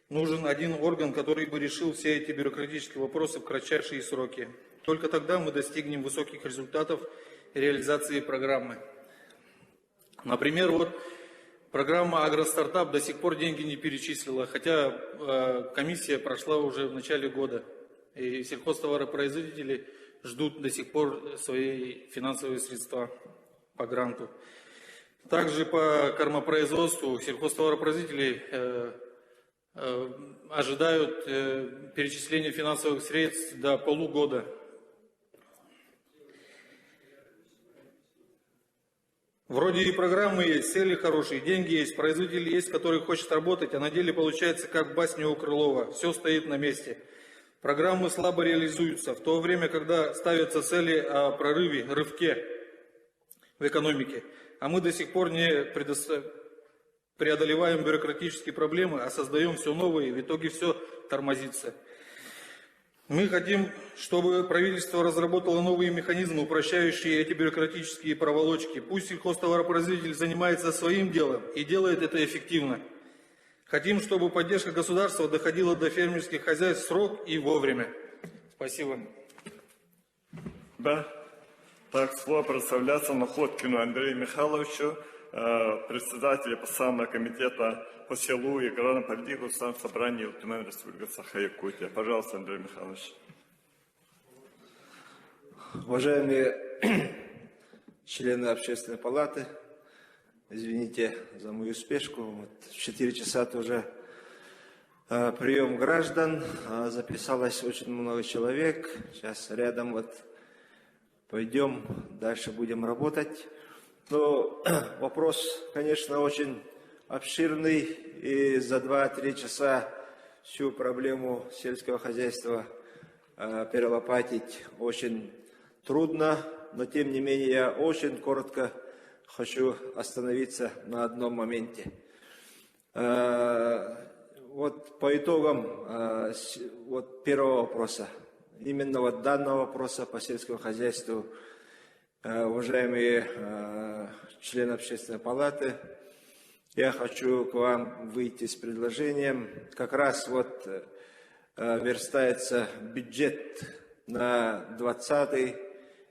нужен один орган, который бы решил все эти бюрократические вопросы в кратчайшие сроки. Только тогда мы достигнем высоких результатов реализации программы. Например, вот программа «Агростартап» до сих пор деньги не перечислила, хотя комиссия прошла уже в начале года. И сельхозтоваропроизводители ждут до сих пор свои финансовые средства по гранту. Также по кормопроизводству сельхозтоваропроизводители ожидают перечисления финансовых средств до полугода. Вроде и программы есть, цели хорошие, деньги есть, производитель есть, который хочет работать, а на деле получается как в басне у Крылова. Все стоит на месте. Программы слабо реализуются, в то время, когда ставятся цели о прорыве, рывке в экономике. А мы до сих пор не преодолеваем бюрократические проблемы, а создаем все новые, и в итоге все тормозится. Мы хотим, чтобы правительство разработало новые механизмы, упрощающие эти бюрократические проволочки. Пусть сельхозтоваропроизводитель занимается своим делом и делает это эффективно. Хотим, чтобы поддержка государства доходила до фермерских хозяйств в срок и вовремя. Спасибо. Да. Так, слово представляется Находкину Андрею Михайловичу, председателю постоянного комитета по селу и аграрной политике Государственного собрания Ултумен Республики Саха-Якутия. Пожалуйста, Андрей Михайлович. Уважаемые члены Общественной палаты, извините за мою спешку. Вот в 4 часа тоже прием граждан. Записалось очень много человек. Сейчас рядом вот пойдем, дальше будем работать. Но вопрос, конечно, очень обширный. И за 2-3 часа всю проблему сельского хозяйства перелопатить очень трудно. Но тем не менее я очень коротко хочу остановиться на одном моменте. Вот по итогам вот первого вопроса, именно вот данного вопроса по сельскому хозяйству, уважаемые члены Общественной палаты, я хочу к вам выйти с предложением. Как раз вот верстается бюджет на 2020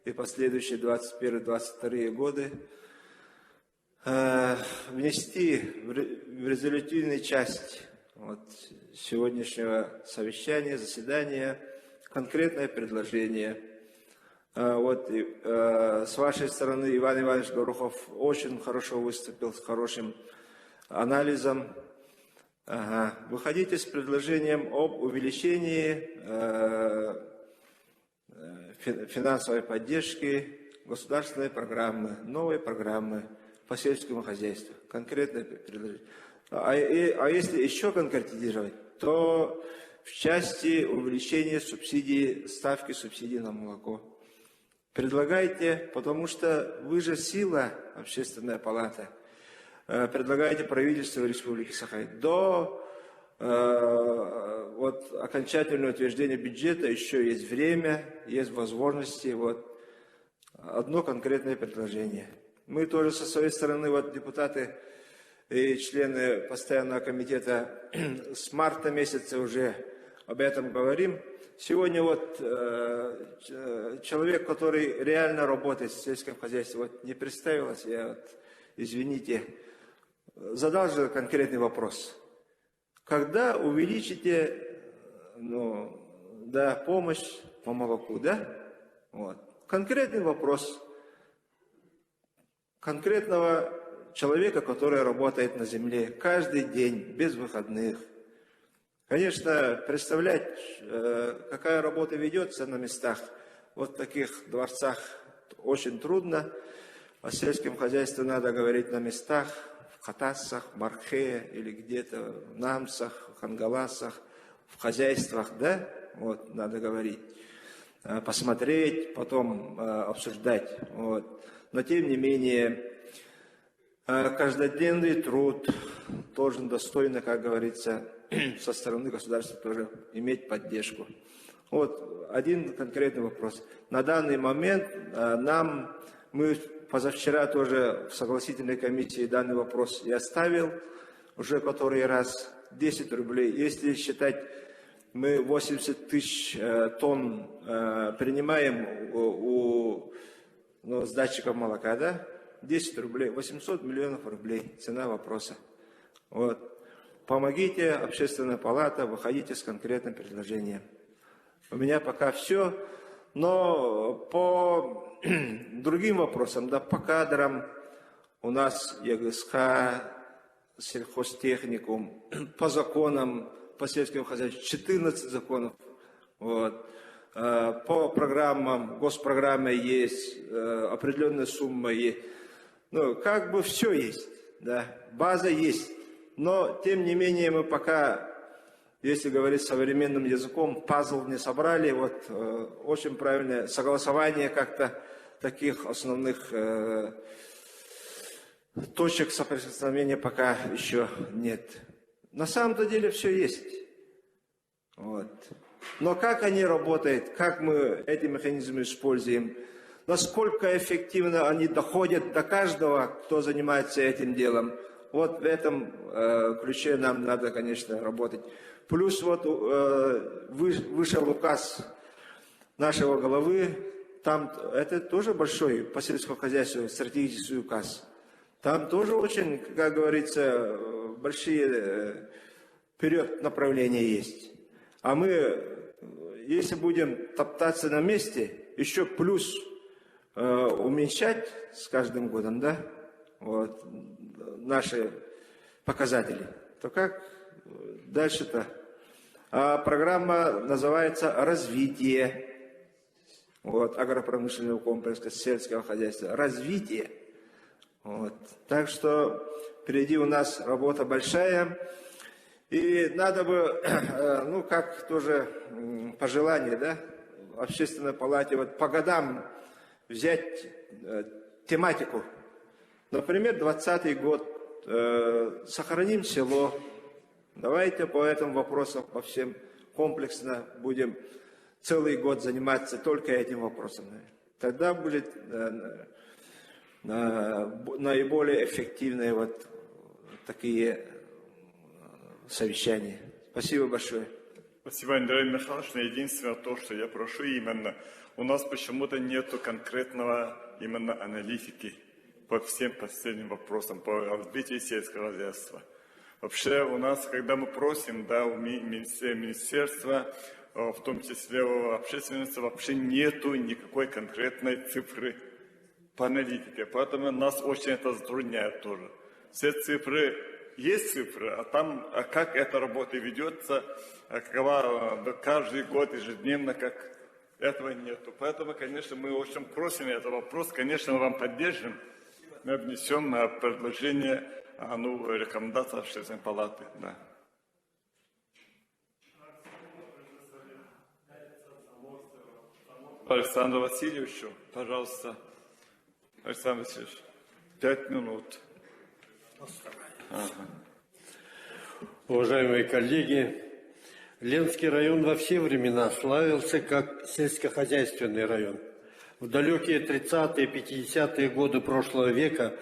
и последующие 2021-2022 годы. Внести в резолютивную часть вот сегодняшнего совещания, заседания конкретное предложение. Вот с вашей стороны Иван Иванович Горохов очень хорошо выступил, с хорошим анализом. Выходите с предложением об увеличении финансовой поддержки государственной программы, новой программы по сельскому хозяйству. Конкретное предложение. А если еще конкретизировать, то в части увеличения субсидий, ставки субсидий на молоко. Предлагайте, потому что вы же сила, Общественная палата, предлагайте правительству Республики Саха до вот, окончательного утверждения бюджета еще есть время, есть возможности. Вот, одно конкретное предложение. Мы тоже со своей стороны, вот, депутаты и члены постоянного комитета с марта месяца уже об этом говорим. Сегодня вот человек, который реально работает в сельском хозяйстве, вот не представилась, я вот, извините, задал же конкретный вопрос. Когда увеличите помощь по молоку, да? Вот. Конкретный вопрос конкретного человека, который работает на земле каждый день, без выходных. Конечно, представлять, какая работа ведется на местах, вот в таких дворцах очень трудно. О сельском хозяйстве надо говорить на местах, в Хатассах, в Мархе или где-то в Намсах, в Хангаласах, в хозяйствах, да? Вот, надо говорить, посмотреть, потом обсуждать. Вот. Но тем не менее, каждодневный труд должен достойно, как говорится, со стороны государства тоже иметь поддержку. Вот один конкретный вопрос. На данный момент мы позавчера тоже в согласительной комиссии данный вопрос я ставил уже который раз. 10 рублей. Если считать, мы 80 тысяч тонн принимаем с датчиков молока, да? 10 рублей, 800 миллионов рублей, цена вопроса. Вот. Помогите, Общественная палата, выходите с конкретным предложением. У меня пока все, но по другим вопросам, да, по кадрам у нас ЕГСХ, сельхозтехникум, по законам, по сельскому хозяйству 14 законов. Вот. По программам, госпрограмме есть, определенная сумма есть. Ну, как бы все есть, да, база есть. Но, тем не менее, мы пока, если говорить современным языком, пазл не собрали. Вот очень правильное согласование как-то таких основных точек соприкосновения пока еще нет. На самом-то деле все есть. Вот. Но как они работают, как мы эти механизмы используем, насколько эффективно они доходят до каждого, кто занимается этим делом. Вот в этом ключе нам надо, конечно, работать. Плюс вот вышел указ нашего главы, там это тоже большой по сельскому хозяйству стратегический указ. Там тоже очень, как говорится, большие вперед направления есть. А мы, если будем топтаться на месте, еще плюс уменьшать с каждым годом, да, вот, наши показатели, то как дальше-то? А программа называется «Развитие». Вот, агропромышленного комплекса, сельского хозяйства. Развитие. Вот. Так что впереди у нас работа большая. И надо бы, ну, как тоже пожелание, да, в Общественной палате, вот по годам взять тематику. Например, 20-й год. Сохраним село. Давайте по этим вопросам, по всем комплексно будем целый год заниматься только этим вопросом. Тогда будет наиболее эффективные вот такие совещания. Спасибо большое. Спасибо, Андрей Михайлович. Единственное то, что я прошу именно, у нас почему-то нету конкретного именно аналитики по всем последним вопросам, по развитию сельского хозяйства. Вообще у нас, когда мы просим, да, у министерства, в том числе у общественности, вообще нету никакой конкретной цифры по аналитике. Поэтому нас очень это затрудняет тоже. Все цифры, есть цифры, а как эта работа ведется, какова каждый год, ежедневно, как этого нету. Поэтому, конечно, мы очень просим этот вопрос, конечно, мы вам поддержим. Мы внесем предложение, рекомендации Общественной палаты. Да. Александру Васильевичу, пожалуйста. Александр Васильевич, 5 минут. Ага. Уважаемые коллеги, Ленский район во все времена славился как сельскохозяйственный район. В далекие 30-е, 50-е годы прошлого века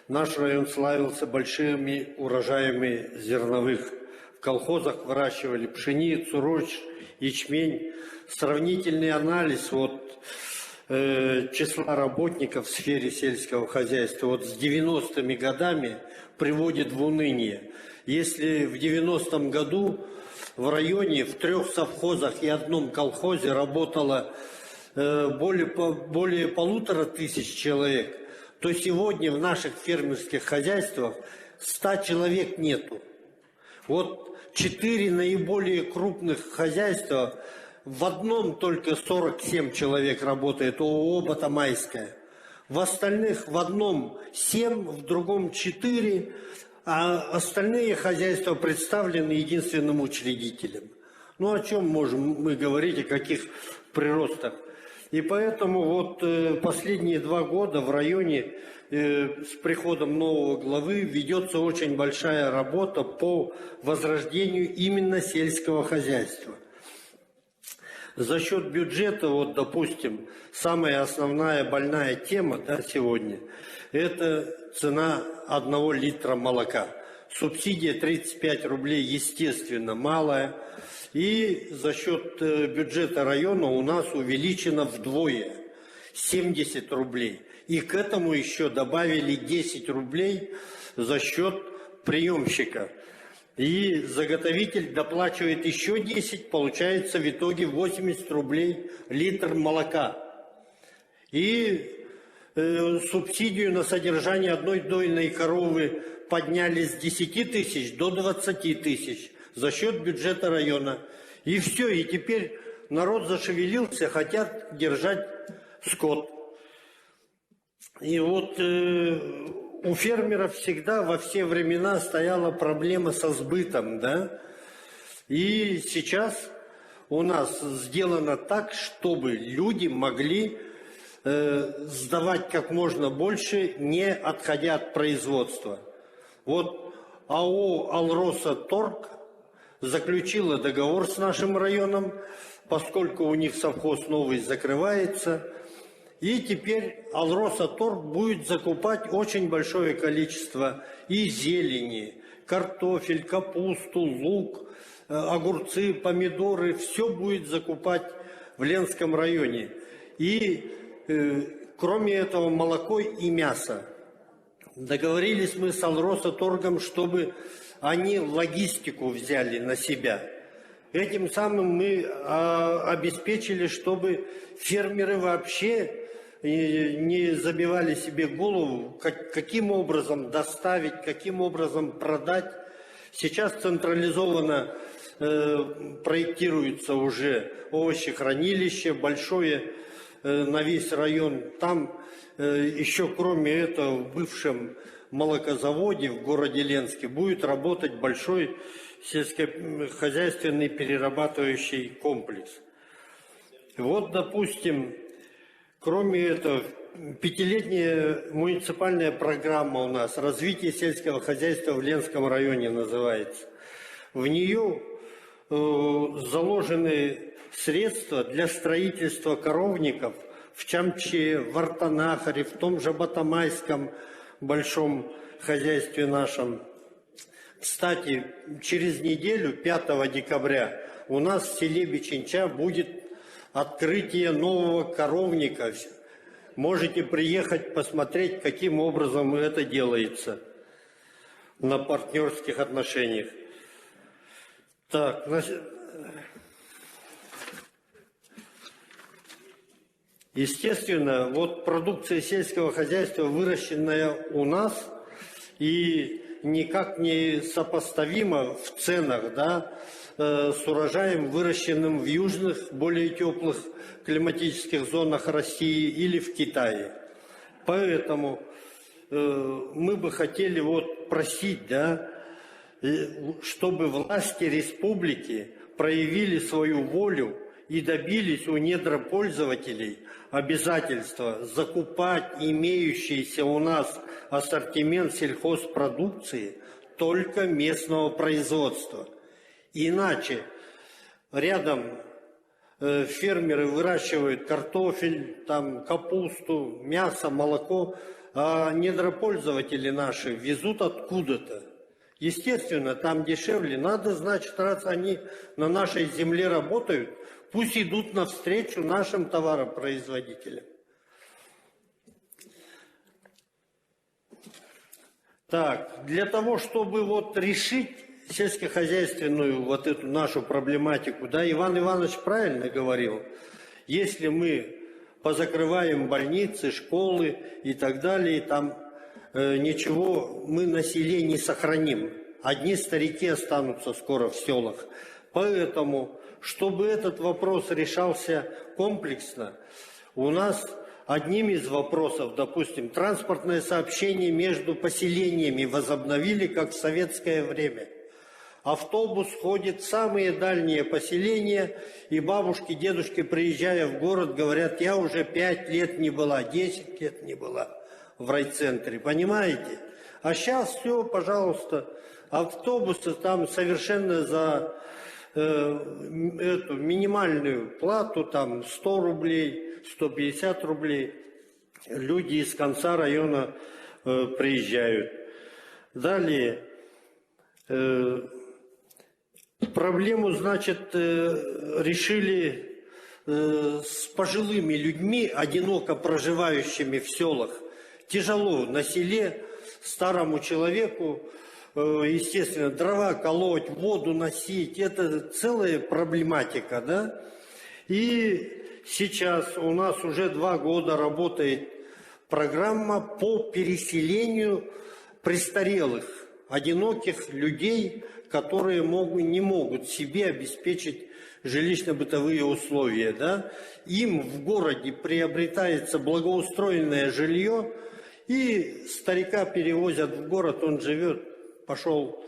наш район славился большими урожаями зерновых. В колхозах выращивали пшеницу, рожь, ячмень. Сравнительный анализ числа работников в сфере сельского хозяйства с 90-ми годами приводит в уныние. Если в 90-м году в районе в 3 совхозах и 1 колхозе работало более 1500 человек, то сегодня в наших фермерских хозяйствах 100 человек нету. Вот 4 наиболее крупных хозяйства, в одном только 47 человек работает, ООО «Батамайская». В остальных в одном 7, в другом 4, а остальные хозяйства представлены единственным учредителем. Ну о чем можем мы говорить, о каких приростах? И поэтому последние 2 года в районе с приходом нового главы ведется очень большая работа по возрождению именно сельского хозяйства. За счет бюджета, допустим, самая основная больная тема сегодня – это цена 1 литра молока. Субсидия 35 рублей, естественно, малая. И за счет бюджета района у нас увеличено вдвое, 70 рублей. И к этому еще добавили 10 рублей за счет приемщика. И заготовитель доплачивает еще 10, получается в итоге 80 рублей литр молока. И субсидию на содержание одной дойной коровы подняли с 10 тысяч до 20 тысяч за счет бюджета района. И все, и теперь народ зашевелился, хотят держать скот. И вот у фермеров всегда во все времена стояла проблема со сбытом, да? И сейчас у нас сделано так, чтобы люди могли сдавать как можно больше, не отходя от производства. Вот АО «Алроса-Торг» заключила договор с нашим районом, поскольку у них совхоз новый закрывается. И теперь «Алроса-Торг» будет закупать очень большое количество и зелени, картофель, капусту, лук, огурцы, помидоры. Все будет закупать в Ленском районе. И кроме этого молоко и мясо. Договорились мы с «Алроса-Торгом», чтобы они логистику взяли на себя. Этим самым мы обеспечили, чтобы фермеры вообще не забивали себе голову, каким образом доставить, каким образом продать. Сейчас централизованно проектируется уже овощехранилище, большое на весь район. Там еще кроме этого в бывшем молокозаводе в городе Ленске будет работать большой сельскохозяйственный перерабатывающий комплекс. Вот, допустим, кроме этого, 5-летняя муниципальная программа у нас «Развитие сельского хозяйства в Ленском районе» называется. В нее заложены средства для строительства коровников в Чамче, в Артанахаре, в том же Батамайском большом хозяйстве нашем. Кстати, через неделю, 5 декабря, у нас в селе Бичинча будет открытие нового коровника. Можете приехать посмотреть, каким образом это делается на партнерских отношениях. Так, естественно, вот продукция сельского хозяйства, выращенная у нас и никак не сопоставима в ценах, да, с урожаем, выращенным в южных, более теплых климатических зонах России или в Китае. Поэтому мы бы хотели вот просить, да, чтобы власти республики проявили свою волю и добились у недропользователей обязательства закупать имеющийся у нас ассортимент сельхозпродукции только местного производства. Иначе рядом фермеры выращивают картофель, там, капусту, мясо, молоко, а недропользователи наши везут откуда-то. Естественно, там дешевле. Надо, значит, раз они на нашей земле работают, пусть идут навстречу нашим товаропроизводителям. Так, для того, чтобы вот решить сельскохозяйственную вот эту нашу проблематику, да, Иван Иванович правильно говорил, если мы позакрываем больницы, школы и так далее, там ничего мы на селе не сохраним. Одни старики останутся скоро в селах. Поэтому, чтобы этот вопрос решался комплексно, у нас одним из вопросов, допустим, транспортное сообщение между поселениями возобновили, как в советское время. Автобус ходит в самые дальние поселения, и бабушки, дедушки, приезжая в город, говорят, я уже 5 лет не была, 10 лет не была в райцентре, понимаете? А сейчас все, пожалуйста, автобусы там совершенно за эту минимальную плату, там 100 рублей, 150 рублей, люди из конца района приезжают. Далее, Проблему, значит, решили с пожилыми людьми, одиноко проживающими в селах. Тяжело на селе старому человеку, естественно, дрова колоть, воду носить. Это целая проблематика, да? И сейчас у нас уже 2 года работает программа по переселению престарелых, одиноких людей, которые не могут себе обеспечить жилищно-бытовые условия. Да? Им в городе приобретается благоустроенное жилье, и старика перевозят в город, он живет, пошел,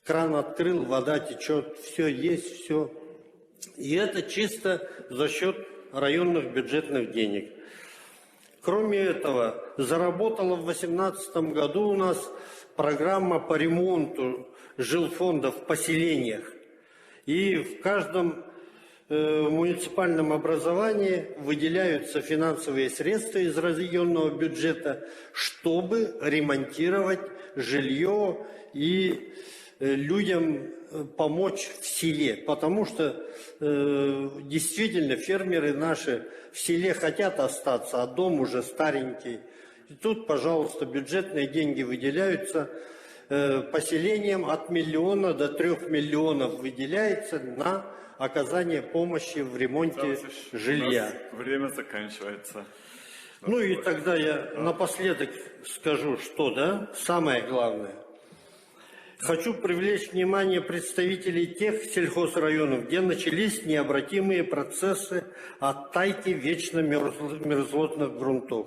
кран открыл, вода течет, все есть, все. И это чисто за счет районных бюджетных денег. Кроме этого, заработала в 2018 году у нас программа по ремонту жилфонда в поселениях. И в каждом муниципальном образовании выделяются финансовые средства из районного бюджета, чтобы ремонтировать жилье и людям помочь в селе. Потому что действительно фермеры наши в селе хотят остаться, а дом уже старенький. И тут, пожалуйста, бюджетные деньги выделяются. Поселениям от 1 миллиона до 3 миллионов выделяется на оказание помощи в ремонте жилья. Время заканчивается. Ну и тогда я напоследок скажу, что, да, самое главное. Хочу привлечь внимание представителей тех сельхозрайонов, где начались необратимые процессы оттайки вечно мерзлотных грунтов.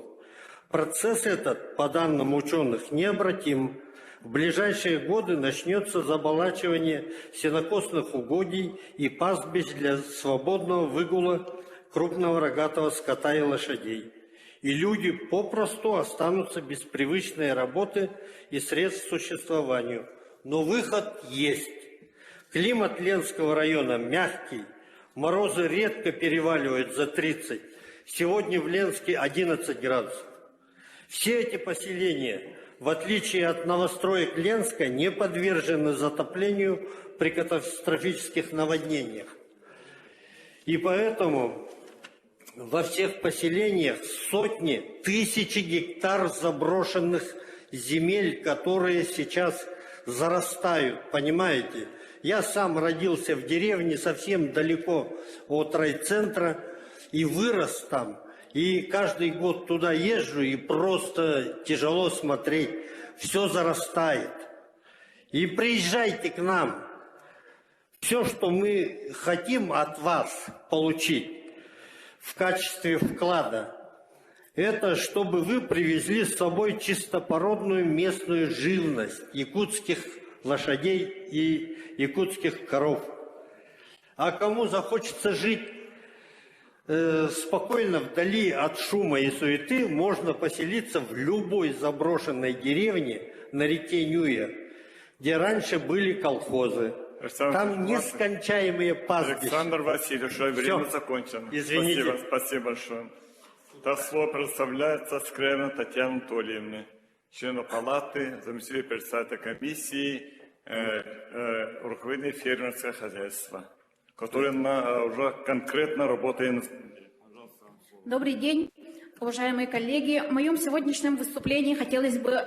Процесс этот, по данным ученых, необратим. В ближайшие годы начнется заболачивание сенокосных угодий и пастбищ для свободного выгула крупного рогатого скота и лошадей. И люди попросту останутся без привычной работы и средств к существованию. Но выход есть. Климат Ленского района мягкий, морозы редко переваливают за 30. Сегодня в Ленске 11 градусов. Все эти поселения, в отличие от новостроек Ленска, не подвержены затоплению при катастрофических наводнениях. И поэтому во всех поселениях сотни, тысячи гектар заброшенных земель, которые сейчас зарастают, понимаете? Я сам родился в деревне совсем далеко от райцентра и вырос там. И каждый год туда езжу, и просто тяжело смотреть. Все зарастает. И приезжайте к нам. Все, что мы хотим от вас получить в качестве вклада, это чтобы вы привезли с собой чистопородную местную живность якутских лошадей и якутских коров. А кому захочется жить спокойно вдали от шума и суеты, можно поселиться в любой заброшенной деревне на реке Нюя, где раньше были колхозы. Там нескончаемые пастбища. Александр Васильевич, время закончено. Извините. Спасибо большое. Это слово представляется Скрябин Татьяне Анатольевне, члену палаты, заместителю председателя комиссии, руководитель фермерского хозяйства, который уже конкретно работает. Добрый день, уважаемые коллеги. В моем сегодняшнем выступлении хотелось бы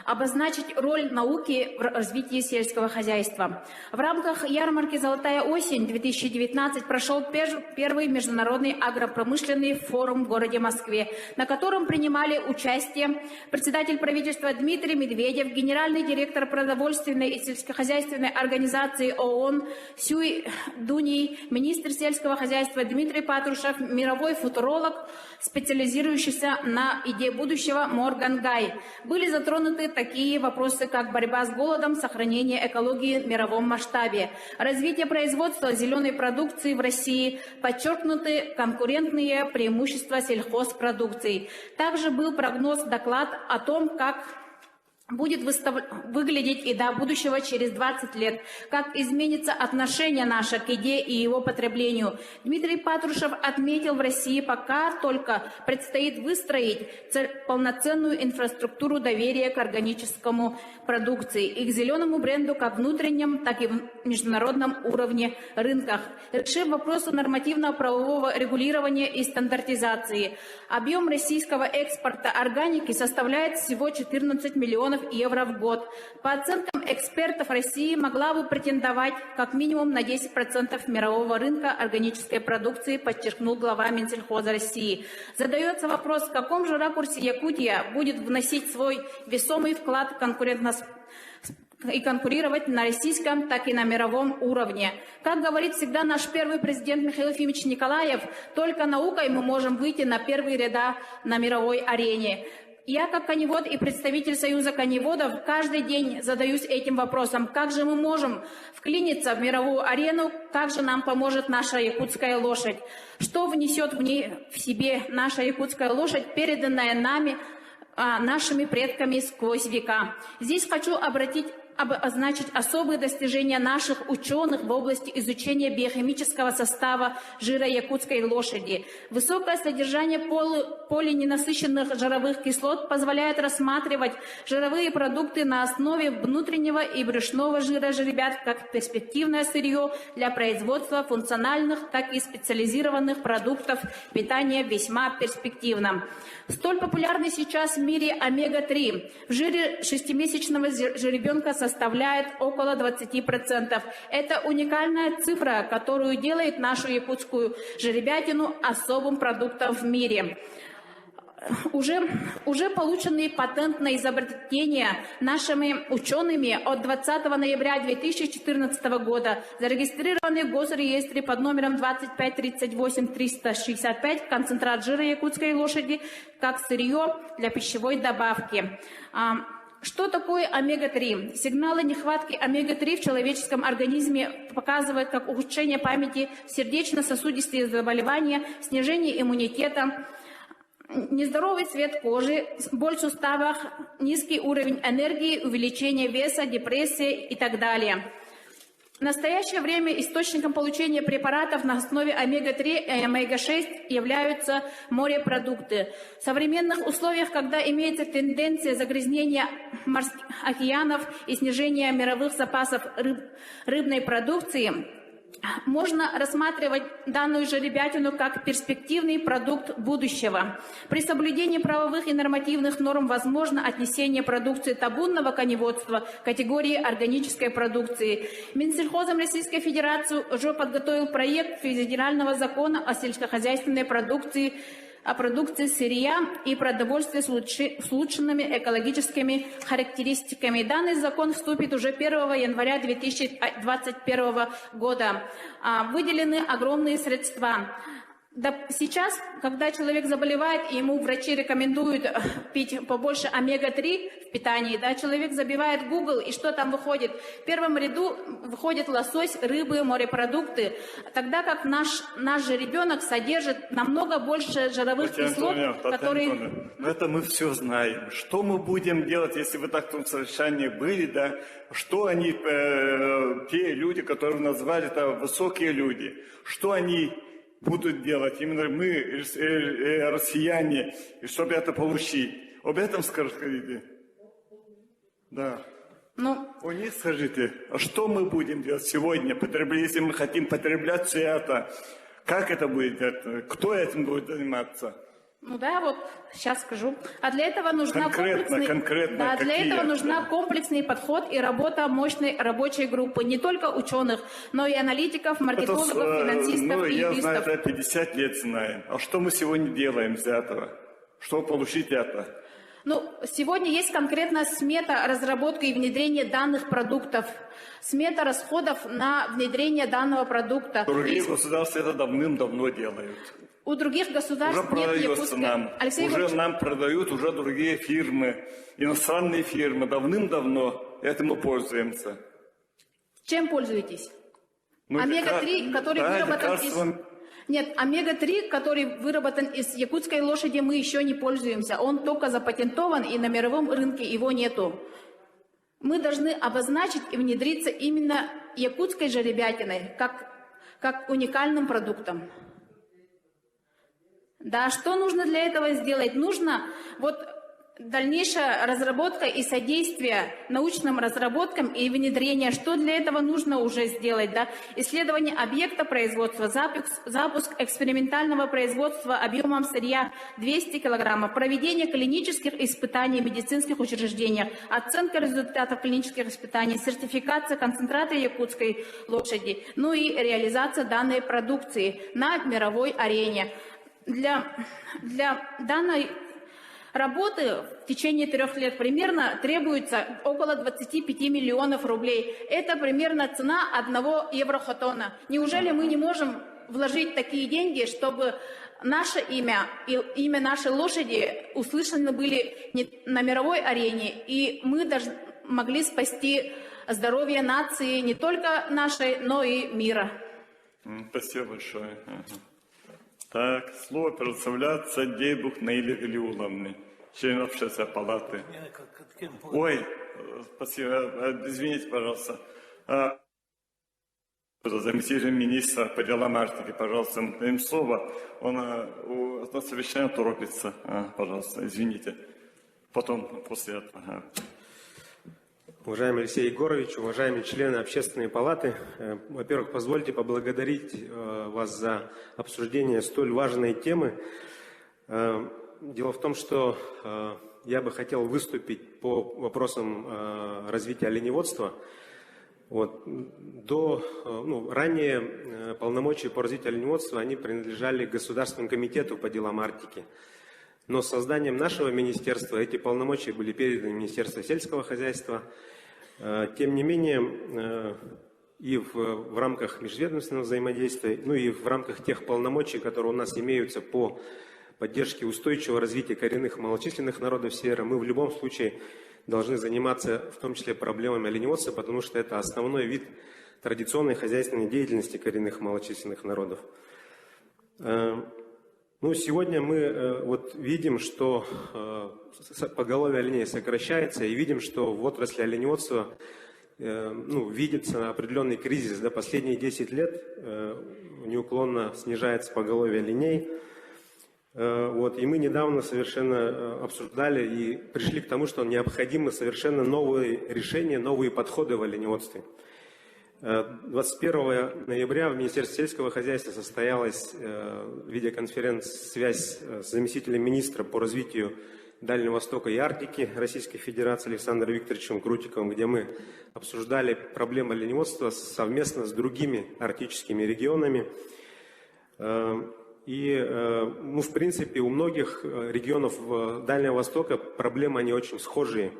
обозначить роль науки в развитии сельского хозяйства. В рамках ярмарки «Золотая осень-2019» прошел первый международный агропромышленный форум в городе Москве, на котором принимали участие председатель правительства Дмитрий Медведев, генеральный директор продовольственной и сельскохозяйственной организации ООН Сюй Дуний, министр сельского хозяйства Дмитрий Патрушев, мировой футуролог, специализирующийся на идее будущего Морган Гай. Были затронуты такие вопросы, как борьба с голодом, сохранение экологии в мировом масштабе, развитие производства зеленой продукции в России, подчеркнуты конкурентные преимущества сельхозпродукции. Также был доклад о том, как будет выглядеть и до будущего через 20 лет, как изменится отношение наше к еде и его потреблению. Дмитрий Патрушев отметил, в России пока только предстоит выстроить полноценную инфраструктуру доверия к органическому продукции и к зеленому бренду как внутреннем, так и в международном уровне рынках, решив вопросы нормативно-правового регулирования и стандартизации. Объем российского экспорта органики составляет всего 14 миллионов евро в год. По оценкам экспертов, Россия могла бы претендовать как минимум на 10% мирового рынка органической продукции, подчеркнул глава Минсельхоза России. Задается вопрос, в каком же ракурсе Якутия будет вносить свой весомый вклад и конкурировать на российском, так и на мировом уровне. Как говорит всегда наш первый президент Михаил Ефимович Николаев, только наукой мы можем выйти на первые ряда на мировой арене. Я, как коневод и представитель Союза коневодов, каждый день задаюсь этим вопросом. Как же мы можем вклиниться в мировую арену? Как же нам поможет наша якутская лошадь? Что внесет в себе наша якутская лошадь, переданная нами, нашими предками сквозь века? Здесь хочу обозначить особые достижения наших ученых в области изучения биохимического состава жира якутской лошади. Высокое содержание полиненасыщенных жировых кислот позволяет рассматривать жировые продукты на основе внутреннего и брюшного жира жеребят как перспективное сырье для производства функциональных, так и специализированных продуктов питания весьма перспективно. Столь популярный сейчас в мире омега-3 в жире шестимесячного жеребенка составляет около 20%. Это уникальная цифра, которую делает нашу якутскую жеребятину особым продуктом в мире. Уже полученные патент на изобретение нашими учеными от 20 ноября 2014 года, зарегистрированные в Госреестре под номером 2538-365 концентрат жира якутской лошади как сырье для пищевой добавки. Что такое омега-3? Сигналы нехватки омега-3 в человеческом организме показывают как ухудшение памяти, сердечно-сосудистые заболевания, снижение иммунитета, нездоровый цвет кожи, боль в суставах, низкий уровень энергии, увеличение веса, депрессия и так далее. В настоящее время источником получения препаратов на основе омега-3 и омега-6 являются морепродукты. В современных условиях, когда имеется тенденция загрязнения морских океанов и снижения мировых запасов рыбной продукции, можно рассматривать данную жеребятину как перспективный продукт будущего. При соблюдении правовых и нормативных норм возможно отнесение продукции табунного коневодства к категории органической продукции. Минсельхозом Российской Федерации уже подготовил проект федерального закона о сельскохозяйственной продукции, о продукции сырья и продовольствия с улучшенными экологическими характеристиками. Данный закон вступит уже 1 января 2021 года. Выделены огромные средства. Сейчас, когда человек заболевает, и ему врачи рекомендуют пить побольше омега-3 в питании, да, человек забивает Google, и что там выходит? В первом ряду выходит лосось, рыбы, морепродукты, тогда как наш же ребенок содержит намного больше жировых кислот, которые... Это мы все знаем. Что мы будем делать, если вы так в том совещании были, да? Что они, те люди, которые назвали это высокие люди, что они будут делать, именно мы, россияне, и чтобы это получить. Об этом скажите. Да. У них скажите, а что мы будем делать сегодня, если мы хотим потреблять все это, как это будет, кто этим будет заниматься? Ну да, вот сейчас скажу. А для этого нужна комплексный подход и работа мощной рабочей группы, не только ученых, но и аналитиков, маркетологов, финансистов и я юристов. знаю, это 50 лет знаем. А что мы сегодня делаем из этого? Чтобы получить это? Сегодня есть конкретная смета разработки и внедрения данных продуктов. Смета расходов на внедрение данного продукта. Другие государства это давным-давно делают. У других государств уже нет продается нам. Нам продают уже другие фирмы, иностранные фирмы. Давным-давно этим мы пользуемся. Чем пользуетесь? Омега-3, который выработан из... Нет, омега-3, который выработан из якутской лошади, мы еще не пользуемся. Он только запатентован, и на мировом рынке его нету. Мы должны обозначить и внедриться именно якутской жеребятиной, как уникальным продуктом. Да, что нужно для этого сделать? Нужно дальнейшая разработка и содействие научным разработкам и внедрение. Что для этого нужно уже сделать? Да? Исследование объекта производства, запуск экспериментального производства объемом сырья 200 кг, проведение клинических испытаний в медицинских учреждениях, оценка результатов клинических испытаний, сертификация концентрата якутской лошади, ну и реализация данной продукции на мировой арене. Для данной работы в течение 3 лет примерно требуется около 25 миллионов рублей. Это примерно цена 1 еврохотона. Неужели мы не можем вложить такие деньги, чтобы наше имя и имя нашей лошади услышаны были на мировой арене, и мы даже могли спасти здоровье нации не только нашей, но и мира? Спасибо большое. Так, слово предоставляется Дейбух Наиле Галиуловне, член Общественной палаты. Ой, спасибо, извините, пожалуйста. Заместитель министра по делам Арктики, пожалуйста, им слово. Он на совещание торопится. Пожалуйста, извините. Потом, после этого. Уважаемый Алексей Егорович, уважаемые члены Общественной палаты, во-первых, позвольте поблагодарить вас за обсуждение столь важной темы. Дело в том, что я бы хотел выступить по вопросам развития оленеводства. Ранее полномочия по развитию оленеводства они принадлежали Государственному комитету по делам Арктики. Но с созданием нашего министерства эти полномочия были переданы Министерству сельского хозяйства. Тем не менее, и в рамках межведомственного взаимодействия, ну и в рамках тех полномочий, которые у нас имеются по поддержке устойчивого развития коренных малочисленных народов Севера, мы в любом случае должны заниматься в том числе проблемами оленеводства, потому что это основной вид традиционной хозяйственной деятельности коренных малочисленных народов. Сегодня мы видим, что поголовье оленей сокращается, и видим, что в отрасли оленеводства видится определенный кризис. За последние 10 лет неуклонно снижается поголовье оленей. И мы недавно совершенно обсуждали и пришли к тому, что необходимы совершенно новые решения, новые подходы в оленеводстве. 21 ноября в Министерстве сельского хозяйства состоялась видеоконференц-связь с заместителем министра по развитию Дальнего Востока и Арктики Российской Федерации Александром Викторовичем Крутиковым, где мы обсуждали проблемы оленеводства совместно с другими арктическими регионами. В принципе, у многих регионов Дальнего Востока проблемы, они очень схожие.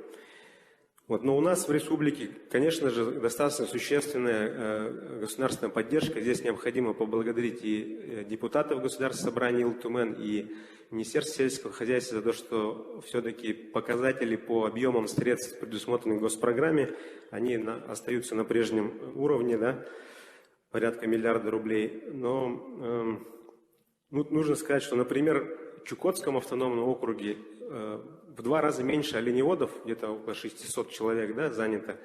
Но у нас в республике, конечно же, достаточно существенная государственная поддержка. Здесь необходимо поблагодарить и депутатов Государственного собрания Илтумен, и Министерство сельского хозяйства за то, что все-таки показатели по объемам средств, предусмотренных в госпрограмме, они остаются на прежнем уровне, порядка миллиарда рублей. Но нужно сказать, что, например, в Чукотском автономном округе в 2 раза меньше оленеводов, где-то около 600 человек занято,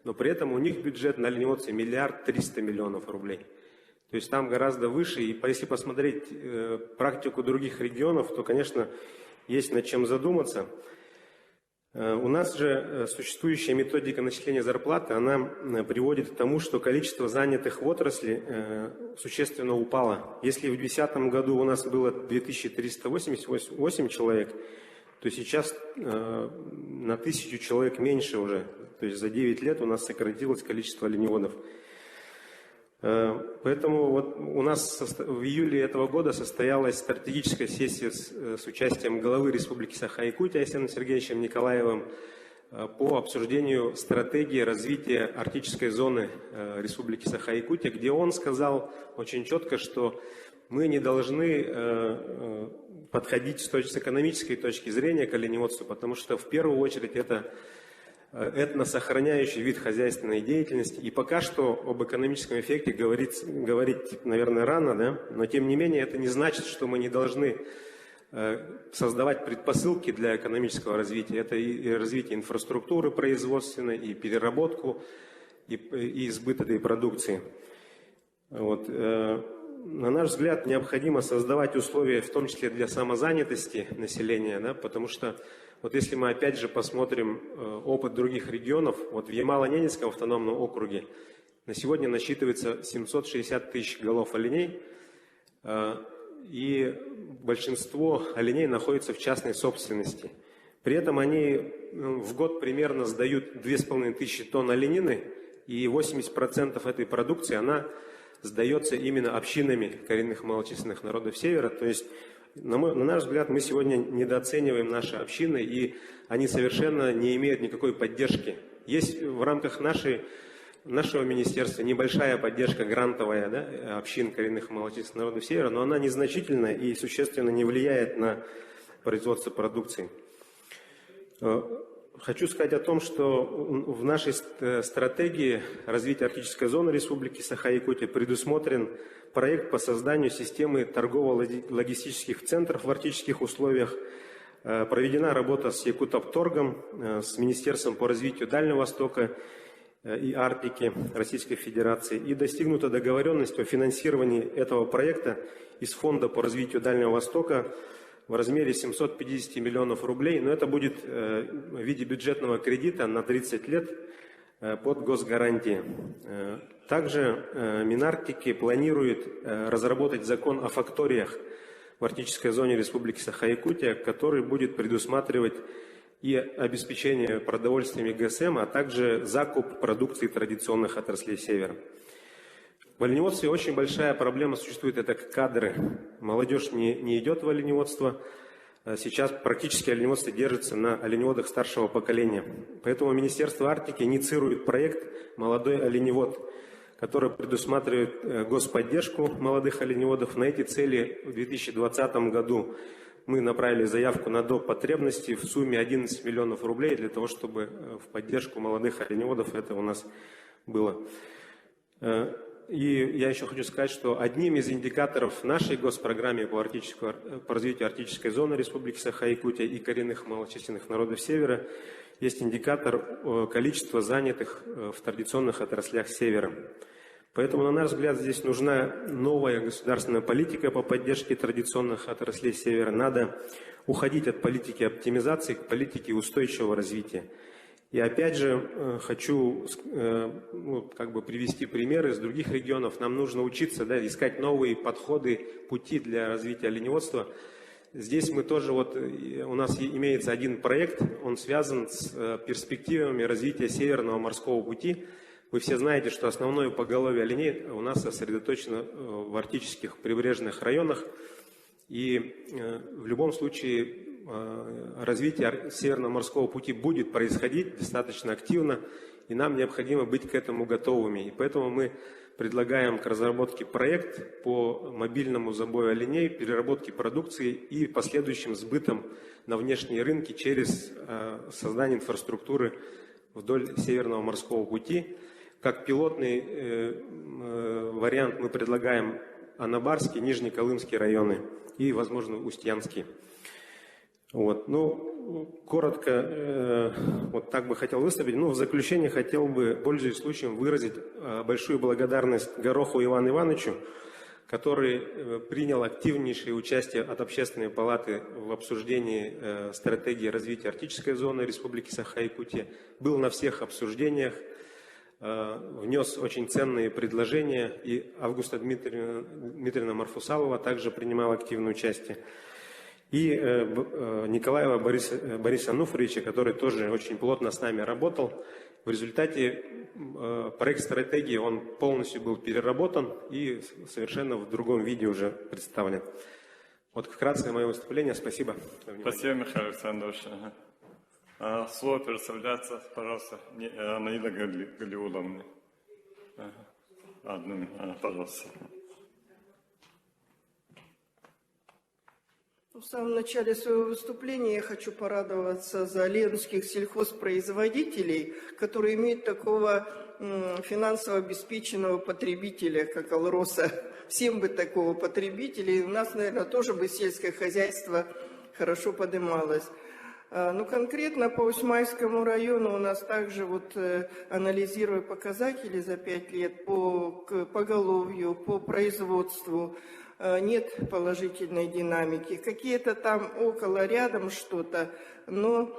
но при этом у них бюджет на оленеводство 1 300 000 000 рублей. То есть там гораздо выше, и если посмотреть практику других регионов, то, конечно, есть над чем задуматься. У нас же существующая методика начисления зарплаты, она приводит к тому, что количество занятых в отрасли существенно упало. Если в 2010 году у нас было 2388 человек, то сейчас на 1000 человек меньше уже. То есть за 9 лет у нас сократилось количество оленеводов. Поэтому у нас в июле этого года состоялась стратегическая сессия с участием главы Республики Саха-Якутия Айсеном Сергеевичем Николаевым по обсуждению стратегии развития арктической зоны Республики Саха-Якутия, где он сказал очень четко, что мы не должны подходить с экономической точки зрения к оленеводству, потому что в первую очередь это этносохраняющий вид хозяйственной деятельности. И пока что об экономическом эффекте говорить, наверное, рано, да? Но тем не менее это не значит, что мы не должны создавать предпосылки для экономического развития. Это и развитие инфраструктуры производственной, и переработку, и сбыт этой продукции. Вот. На наш взгляд, необходимо создавать условия, в том числе для самозанятости населения, да, потому что вот если мы опять же посмотрим опыт других регионов, вот в Ямало-Ненецком автономном округе на сегодня насчитывается 760 тысяч голов оленей, и большинство оленей находится в частной собственности. При этом они в год примерно сдают 2500 тонн оленины, и 80% этой продукции она сдается именно общинами коренных малочисленных народов Севера. То есть, на наш взгляд, мы сегодня недооцениваем наши общины, и они совершенно не имеют никакой поддержки. Есть в рамках нашего министерства небольшая поддержка грантовая, да, общин коренных малочисленных народов Севера, но она незначительная и существенно не влияет на производство продукции. Хочу сказать о том, что в нашей стратегии развития арктической зоны Республики Саха-Якутия предусмотрен проект по созданию системы торгово-логистических центров в арктических условиях. Проведена работа с Якутопторгом, с Министерством по развитию Дальнего Востока и Арктики Российской Федерации. И достигнута договоренность о финансировании этого проекта из Фонда по развитию Дальнего Востока в размере 750 миллионов рублей, но это будет в виде бюджетного кредита на 30 лет под госгарантии. Также Минарктики планирует разработать закон о факториях в арктической зоне Республики Саха-Якутия, который будет предусматривать и обеспечение продовольствием ГСМ, а также закуп продукции традиционных отраслей Севера. В оленеводстве очень большая проблема существует, это кадры. Молодежь не идет в оленеводство. Сейчас практически оленеводство держится на оленеводах старшего поколения. Поэтому Министерство Арктики инициирует проект «Молодой оленевод», который предусматривает господдержку молодых оленеводов. На эти цели в 2020 году мы направили заявку на доп. Потребности в сумме 11 миллионов рублей для того, чтобы в поддержку молодых оленеводов это у нас было. И я еще хочу сказать, что одним из индикаторов нашей госпрограммы по развитию арктической зоны Республики Саха-Якутия и коренных малочисленных народов Севера есть индикатор количества занятых в традиционных отраслях Севера. Поэтому, на наш взгляд, здесь нужна новая государственная политика по поддержке традиционных отраслей Севера. Надо уходить от политики оптимизации к политике устойчивого развития. И опять же хочу привести примеры из других регионов. Нам нужно учиться, да, искать новые подходы, пути для развития оленеводства. Здесь мы тоже, у нас имеется один проект, он связан с перспективами развития Северного морского пути. Вы все знаете, что основное поголовье оленей у нас сосредоточено в арктических прибрежных районах. И в любом случае развитие Северного морского пути будет происходить достаточно активно, и нам необходимо быть к этому готовыми. И поэтому мы предлагаем к разработке проект по мобильному забою оленей, переработке продукции и последующим сбытом на внешние рынки через создание инфраструктуры вдоль Северного морского пути. Как пилотный вариант мы предлагаем Анабарский, Нижнеколымский районы и, возможно, Устьянский. Коротко, так бы хотел выступить. В заключение хотел бы, пользуясь случаем, выразить большую благодарность Гороху Ивану Ивановичу, который принял активнейшее участие от Общественной палаты в обсуждении стратегии развития арктической зоны Республики Саха-Якутия, был на всех обсуждениях, внес очень ценные предложения, и Августа Дмитриевна Марфусалова также принимала активное участие. И Николаева Бориса Ануфриевича, который тоже очень плотно с нами работал. В результате проект стратегии, он полностью был переработан и совершенно в другом виде уже представлен. Вкратце мое выступление. Спасибо. Спасибо, Михаил Александрович. Слово предоставляется, пожалуйста, Наида Галиуловна. Пожалуйста. В самом начале своего выступления я хочу порадоваться за ленских сельхозпроизводителей, которые имеют такого финансово обеспеченного потребителя, как Алроса. Всем бы такого потребителя, и у нас, наверное, тоже бы сельское хозяйство хорошо поднималось. Ну, конкретно по Усмайскому району у нас также, вот, анализируя показатели за 5 лет по поголовью, по производству, нет положительной динамики. Какие-то там около, рядом что-то, но,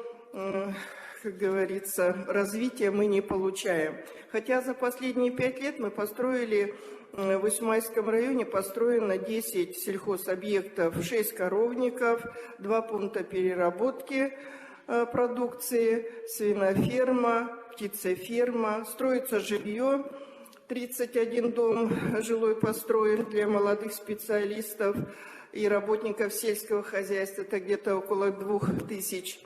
как говорится, развития мы не получаем. Хотя за последние 5 лет мы построили, в Усмайском районе построено 10 сельхозобъектов, 6 коровников, 2 пункта переработки продукции, свиноферма, птицеферма, строится жилье. 31 дом жилой построен для молодых специалистов и работников сельского хозяйства, это где-то около 2000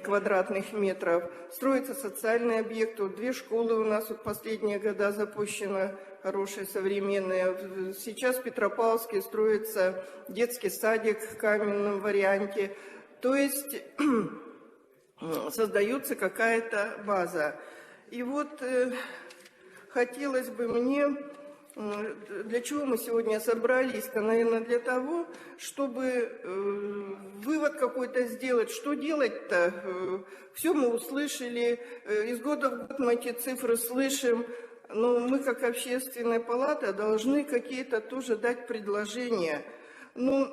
квадратных метров. Строятся социальные объекты, 2 школы у нас вот последние года запущены, хорошие, современные. Сейчас в Петропавловске строится детский садик в каменном варианте. То есть создается какая-то база. И вот хотелось бы мне, для чего мы сегодня собрались-то, наверное, для того, чтобы вывод какой-то сделать. Что делать-то? Все мы услышали, из года в год мы эти цифры слышим, но мы, как общественная палата, должны какие-то тоже дать предложения. Ну,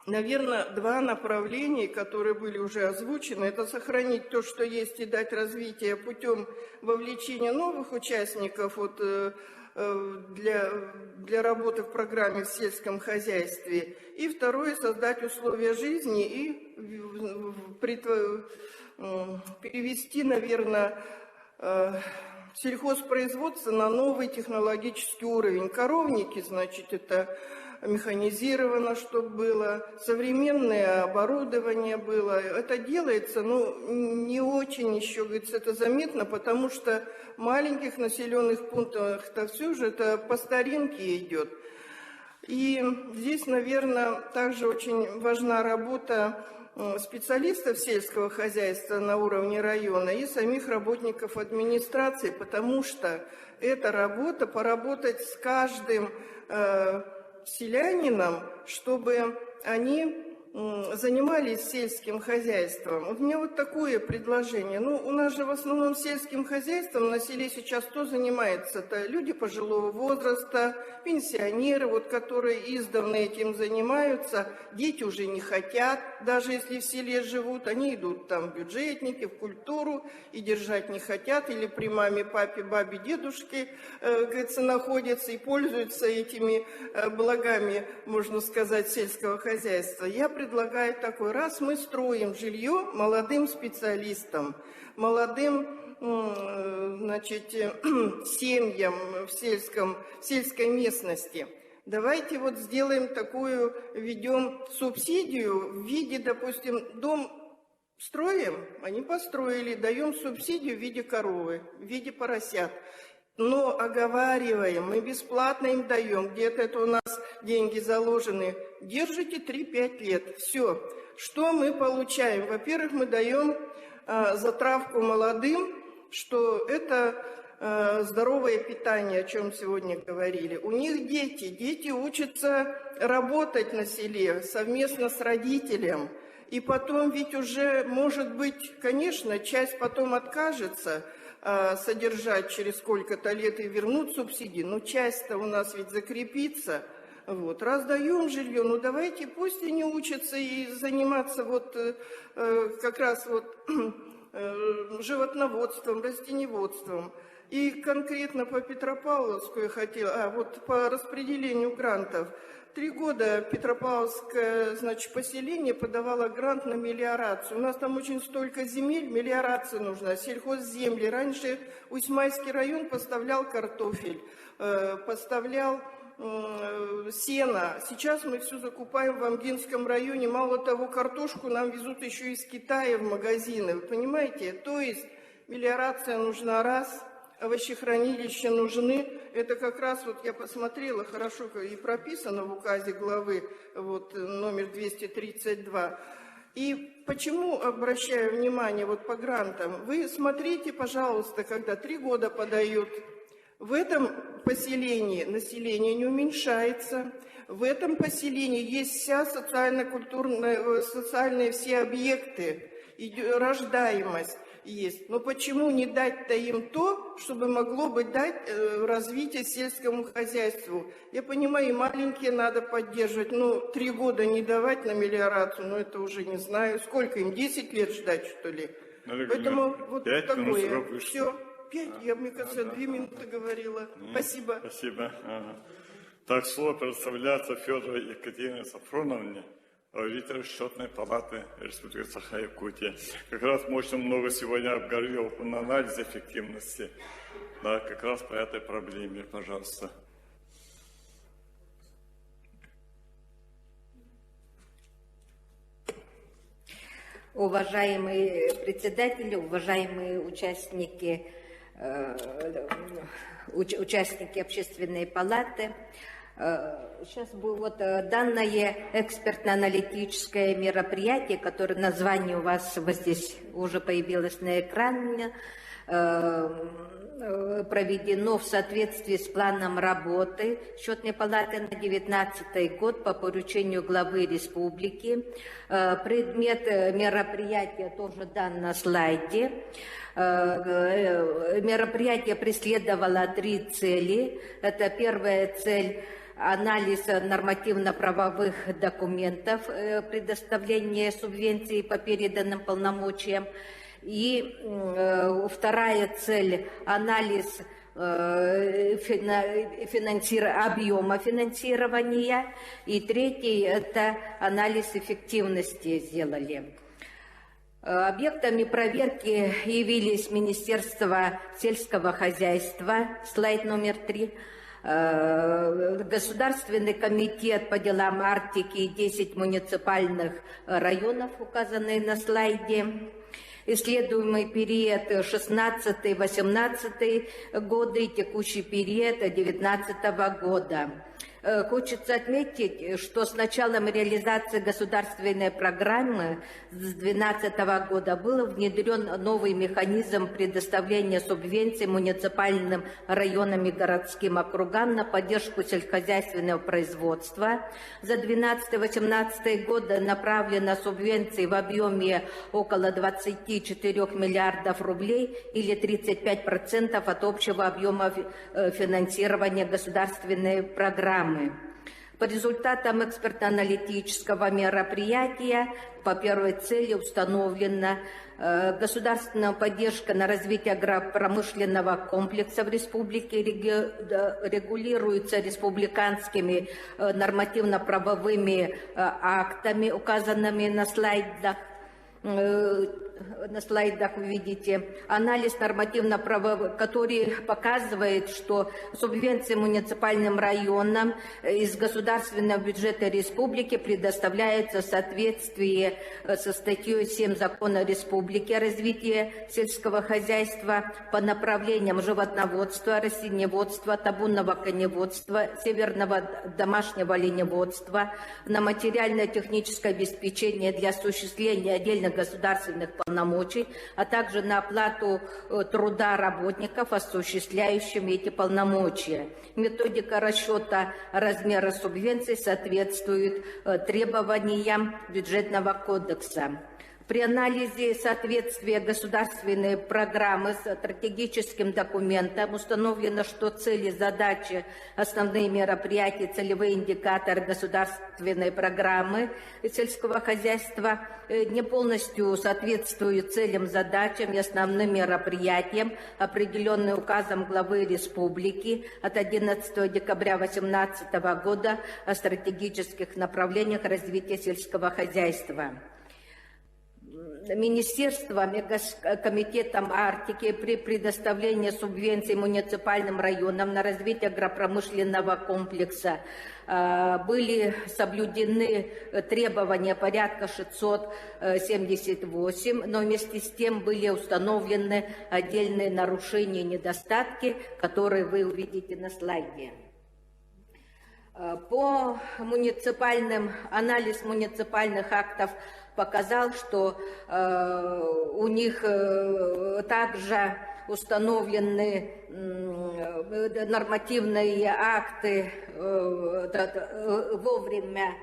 наверное, 2 направления, которые были уже озвучены, это сохранить то, что есть, и дать развитие путем вовлечения новых участников вот, для работы в программе в сельском хозяйстве. И второе, создать условия жизни и перевести, наверное, сельхозпроизводство на новый технологический уровень. Коровники, значит, это механизировано, чтобы было, современное оборудование было. Это делается, но не очень еще, говорится, это заметно, потому что в маленьких населенных пунктах-то все же это по старинке идет. И здесь, наверное, также очень важна работа специалистов сельского хозяйства на уровне района и самих работников администрации, потому что эта работа, поработать с каждым селянином, чтобы они занимались сельским хозяйством. Вот у меня вот такое предложение. Ну, у нас же в основном сельским хозяйством на селе сейчас кто занимается-то? Люди пожилого возраста, пенсионеры, вот, которые издавна этим занимаются. Дети уже не хотят, даже если в селе живут, они идут там в бюджетники, в культуру и держать не хотят, или при маме, папе, бабе, дедушке, говорится, находятся и пользуются этими благами, можно сказать, сельского хозяйства. Я предлагаю такой, раз мы строим жилье молодым специалистам, молодым, значит, семьям в сельской местности, давайте вот сделаем такую, введем субсидию в виде, допустим, дом строим, они построили, даем субсидию в виде коровы, в виде поросят. Но оговариваем, мы бесплатно им даем, где-то это у нас деньги заложены, держите 3-5 лет, все. Что мы получаем? Во-первых, мы даем затравку молодым, что это здоровое питание, о чем сегодня говорили. У них дети учатся работать на селе совместно с родителем. И потом ведь уже, может быть, конечно, часть потом откажется содержать через сколько-то лет и вернуть субсидии, но часть-то у нас ведь закрепится. Вот. Раздаем жилье, ну давайте пусть они учатся и заниматься вот как раз вот животноводством, растениеводством. И конкретно по Петропавловску я хотела, вот по распределению грантов. 3 года Петропавловское, значит, поселение подавало грант на мелиорацию. У нас там очень столько земель, мелиорация нужна, сельхозземли. Раньше Усмайский район поставлял картофель, поставлял сено. Сейчас мы все закупаем в Амгинском районе. Мало того, картошку нам везут еще из Китая в магазины. Вы понимаете? То есть мелиорация нужна раз. овощехранилища нужны. Это как раз, вот я посмотрела, хорошо и прописано в указе главы вот, номер 232. И почему обращаю внимание вот по грантам? Вы смотрите, пожалуйста, когда 3 года подают, в этом поселении население не уменьшается, в этом поселении есть вся социально-культурная, социальные все объекты, рождаемость есть. Но почему не дать-то им то, чтобы могло бы дать развитие сельскому хозяйству? Я понимаю, и маленькие надо поддерживать, но 3 года не давать на мелиорацию, ну это уже не знаю. Сколько им, 10 лет ждать, что ли? Поэтому вот такое. Все, 5, я, мне кажется, 2 минуты говорила. Спасибо. Спасибо. Так, слово предоставляется Федоровой Екатерине Сафроновне, аудитор Счетной палаты Республики Саха-Якутия. Как раз мы очень много сегодня обговорили на анализе эффективности. Да, как раз по этой проблеме, пожалуйста. Уважаемые председатели, уважаемые участники общественной палаты, сейчас будет вот данное экспертно-аналитическое мероприятие, которое название у вас вот здесь уже появилось на экране, проведено в соответствии с планом работы Счетной палаты на 2019 год по поручению главы республики. Предмет мероприятия тоже дан на слайде. Мероприятие преследовало 3 цели. Это первая цель – анализ нормативно-правовых документов, предоставление субвенций по переданным полномочиям. И вторая цель – анализ объема финансирования. И третий – это анализ эффективности сделали. Объектами проверки явились Министерство сельского хозяйства, слайд номер 3, Государственный комитет по делам Арктики и 10 муниципальных районов, указанные на слайде. Исследуемый период 16-18 годы и текущий период 2019 года. Хочется отметить, что с началом реализации государственной программы с 2012 года был внедрен новый механизм предоставления субвенций муниципальным районам и городским округам на поддержку сельскохозяйственного производства. За 2012-2018 годы направлено субвенции в объеме около 24 миллиардов рублей или 35% от общего объема финансирования государственной программы. По результатам экспертно-аналитического мероприятия по первой цели установлена государственная поддержка на развитие агропромышленного комплекса в республике, регулируется республиканскими нормативно-правовыми актами, указанными на слайдах. На слайдах вы видите анализ нормативно-правовых, который показывает, что субвенции муниципальным районам из государственного бюджета республики предоставляются в соответствии со статьей 7 Закона Республики о развитии сельского хозяйства по направлениям животноводства, растениеводства, табунного коневодства, северного домашнего оленеводства, на материально-техническое обеспечение для осуществления отдельных государственных полномочий, а также на оплату труда работников, осуществляющих эти полномочия. Методика расчета размера субвенций соответствует требованиям бюджетного кодекса. При анализе соответствия государственной программы с стратегическим документом установлено, что цели, задачи, основные мероприятия, целевые индикаторы государственной программы сельского хозяйства не полностью соответствуют целям, задачам и основным мероприятиям, определенным указом главы республики от 11 декабря 2018 года о стратегических направлениях развития сельского хозяйства. министерством и комитетом Арктики при предоставлении субвенций муниципальным районам на развитие агропромышленного комплекса были соблюдены требования порядка 678, но вместе с тем были установлены отдельные нарушения и недостатки, которые вы увидите на слайде. По анализ муниципальных актов показал, что у них также установлены нормативные акты вовремя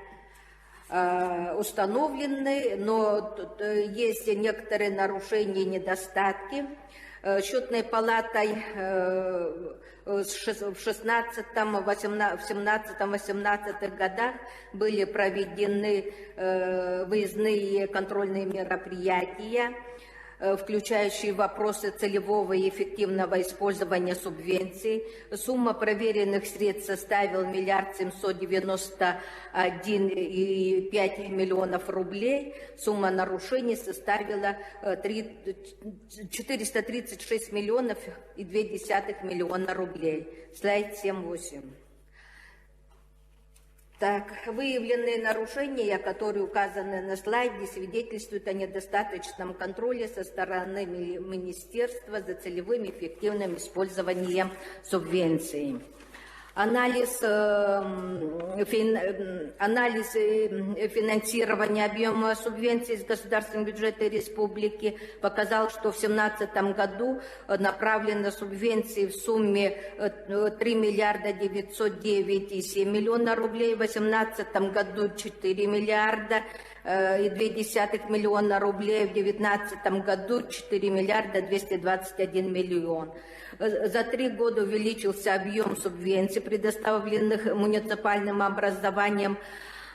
установлены, но есть некоторые нарушения и недостатки. Счетной палатой в 17-18 годах были проведены выездные контрольные мероприятия, включающие вопросы целевого и эффективного использования субвенций. Сумма проверенных средств составила 1 791,5 миллионов рублей. Сумма нарушений составила 436 миллионов и 2 миллиона рублей. Слайд 7-8. Так, выявленные нарушения, которые указаны на слайде, свидетельствуют о недостаточном контроле со стороны министерства за целевым и эффективным использованием субвенций. Анализ финансирования объема субвенций из государственного бюджета республики показал, что в 2017 году направлено субвенции в сумме 3 миллиарда 909,7 миллиона рублей, в 2018 году 4 миллиарда и 2 миллиона рублей, в 2019 году 4 миллиарда 221 миллион. За 3 года увеличился объем субвенций, предоставленных муниципальным образованием,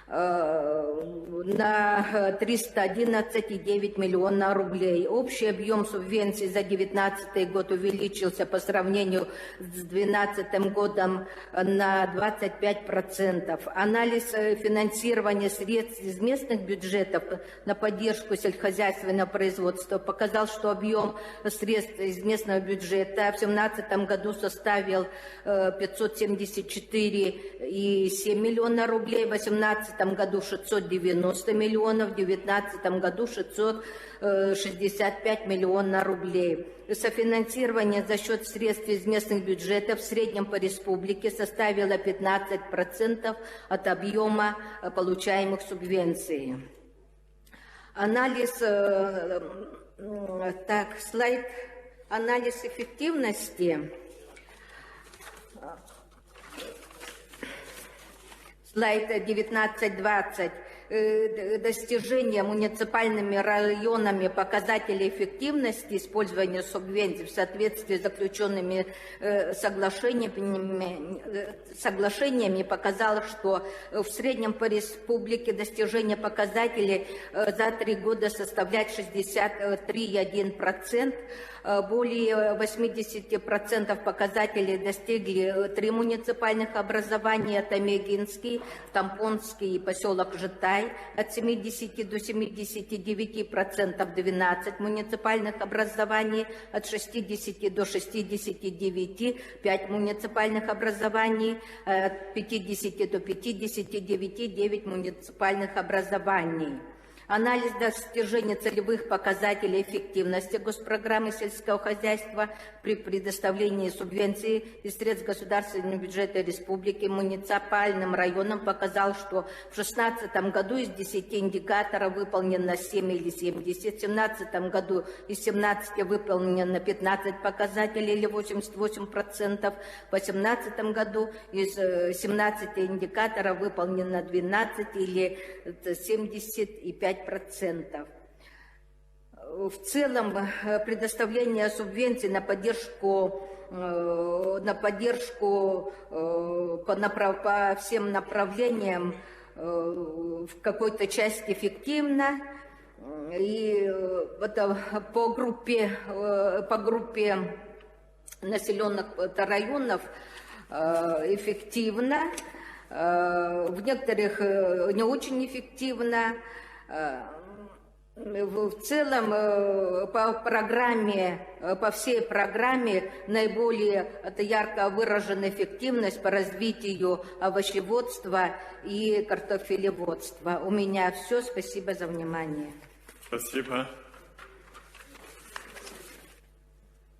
на 311,9 миллиона рублей. Общий объем субвенций за 2019 год увеличился по сравнению с 2012 годом на 25%. Анализ финансирования средств из местных бюджетов на поддержку сельскохозяйственного производства показал, что объем средств из местного бюджета в 2017 году составил 574,7 миллиона рублей, в 2018 году 690 миллионов, в 2019 году 665 миллионов рублей. Софинансирование за счет средств из местных бюджетов в среднем по республике составило 15% от объема получаемых субвенций. Анализ, слайд, анализ эффективности. Слайд 19-20. Достижение муниципальными районами показателей эффективности использования субвенций в соответствии с заключенными соглашениями показало, что в среднем по республике достижение показателей за 3 года составляет 63,1%. Более 80% показателей достигли 3 муниципальных образования: это Мегинский, Тампонский и поселок Житай. От 70 до 79% 12 муниципальных образований, от 60 до 69 5 муниципальных образований, от 50 до 59 9 муниципальных образований. Анализ достижения целевых показателей эффективности госпрограммы сельского хозяйства при предоставлении субвенций из средств государственного бюджета республики муниципальным районам показал, что в 2016 году из 10 индикаторов выполнено 7 или 70, в 2017 году из 17 выполнено 15 показателей или 88%, в 2018 году из 17 индикаторов выполнено 12 или 75%. В целом предоставление субвенций на поддержку по всем направлениям в какой-то части эффективно, и это по группе населенных районов эффективно, в некоторых не очень эффективно. В целом, по всей программе наиболее ярко выражена эффективность по развитию овощеводства и картофелеводства. У меня все. Спасибо за внимание. Спасибо.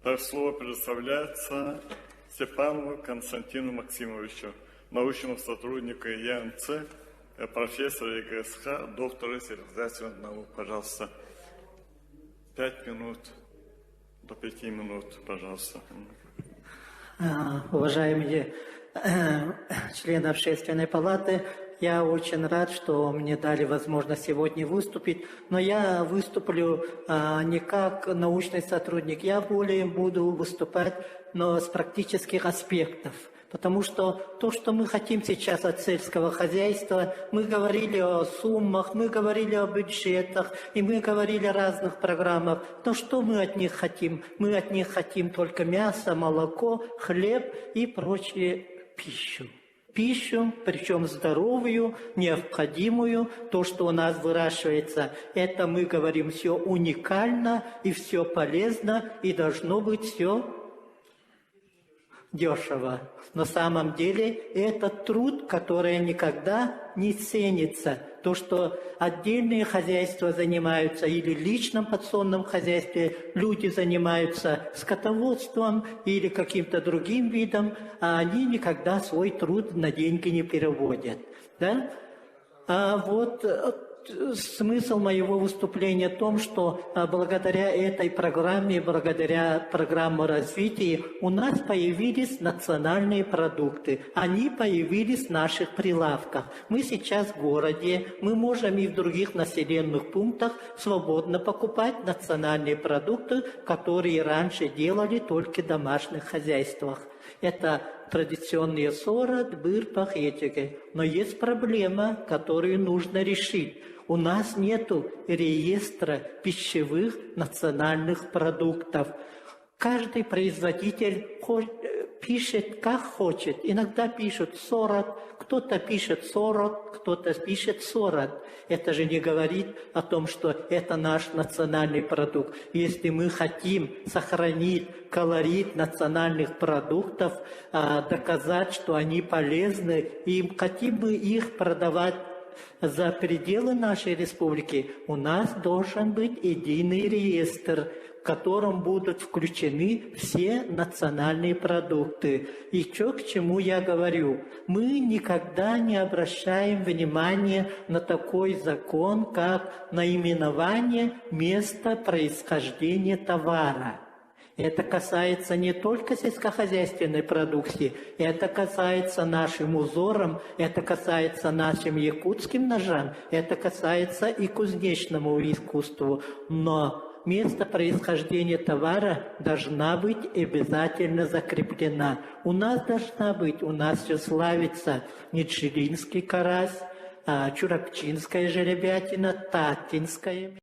Так, слово предоставляется Степанову Константину Максимовичу, научному сотруднику ЕНЦ, профессору ЕГСХ, доктору сельскохозяйственных наук. Пожалуйста, 5 минут, до 5 минут, пожалуйста. Уважаемые члены Общественной палаты, я очень рад, что мне дали возможность сегодня выступить, но я выступлю не как научный сотрудник, я более буду выступать, но с практических аспектов. Потому что то, что мы хотим сейчас от сельского хозяйства, мы говорили о суммах, мы говорили о бюджетах, и мы говорили о разных программах. Но что мы от них хотим? Мы от них хотим только мясо, молоко, хлеб и прочую пищу. Пищу, причем здоровую, необходимую, то, что у нас выращивается. Это мы говорим все уникально и все полезно, и должно быть все дешево. На самом деле это труд, который никогда не ценится. То, что отдельные хозяйства занимаются или в личном подсобном хозяйстве люди занимаются скотоводством или каким-то другим видом, а они никогда свой труд на деньги не переводят. Да? А вот смысл моего выступления в том, что благодаря этой программе, благодаря программе развития, у нас появились национальные продукты. Они появились в наших прилавках. Мы сейчас в городе, мы можем и в других населенных пунктах свободно покупать национальные продукты, которые раньше делали только в домашних хозяйствах. Это традиционные сорт, быр, пахетики. Но есть проблема, которую нужно решить. У нас нет реестра пищевых национальных продуктов. Каждый производитель пишет, как хочет. Иногда пишут 40, кто-то пишет 40, кто-то пишет 40. Это же не говорит о том, что это наш национальный продукт. Если мы хотим сохранить колорит национальных продуктов, доказать, что они полезны, и хотим мы их продавать за пределы нашей республики, у нас должен быть единый реестр, в котором будут включены все национальные продукты. И к чему я говорю? Мы никогда не обращаем внимания на такой закон, как наименование места происхождения товара. Это касается не только сельскохозяйственной продукции, это касается нашим узорам, это касается нашим якутским ножам, это касается и кузнечному искусству. Но место происхождения товара должна быть обязательно закреплена. У нас все славится нечелинский карась, чурапчинская жеребятина, татинская.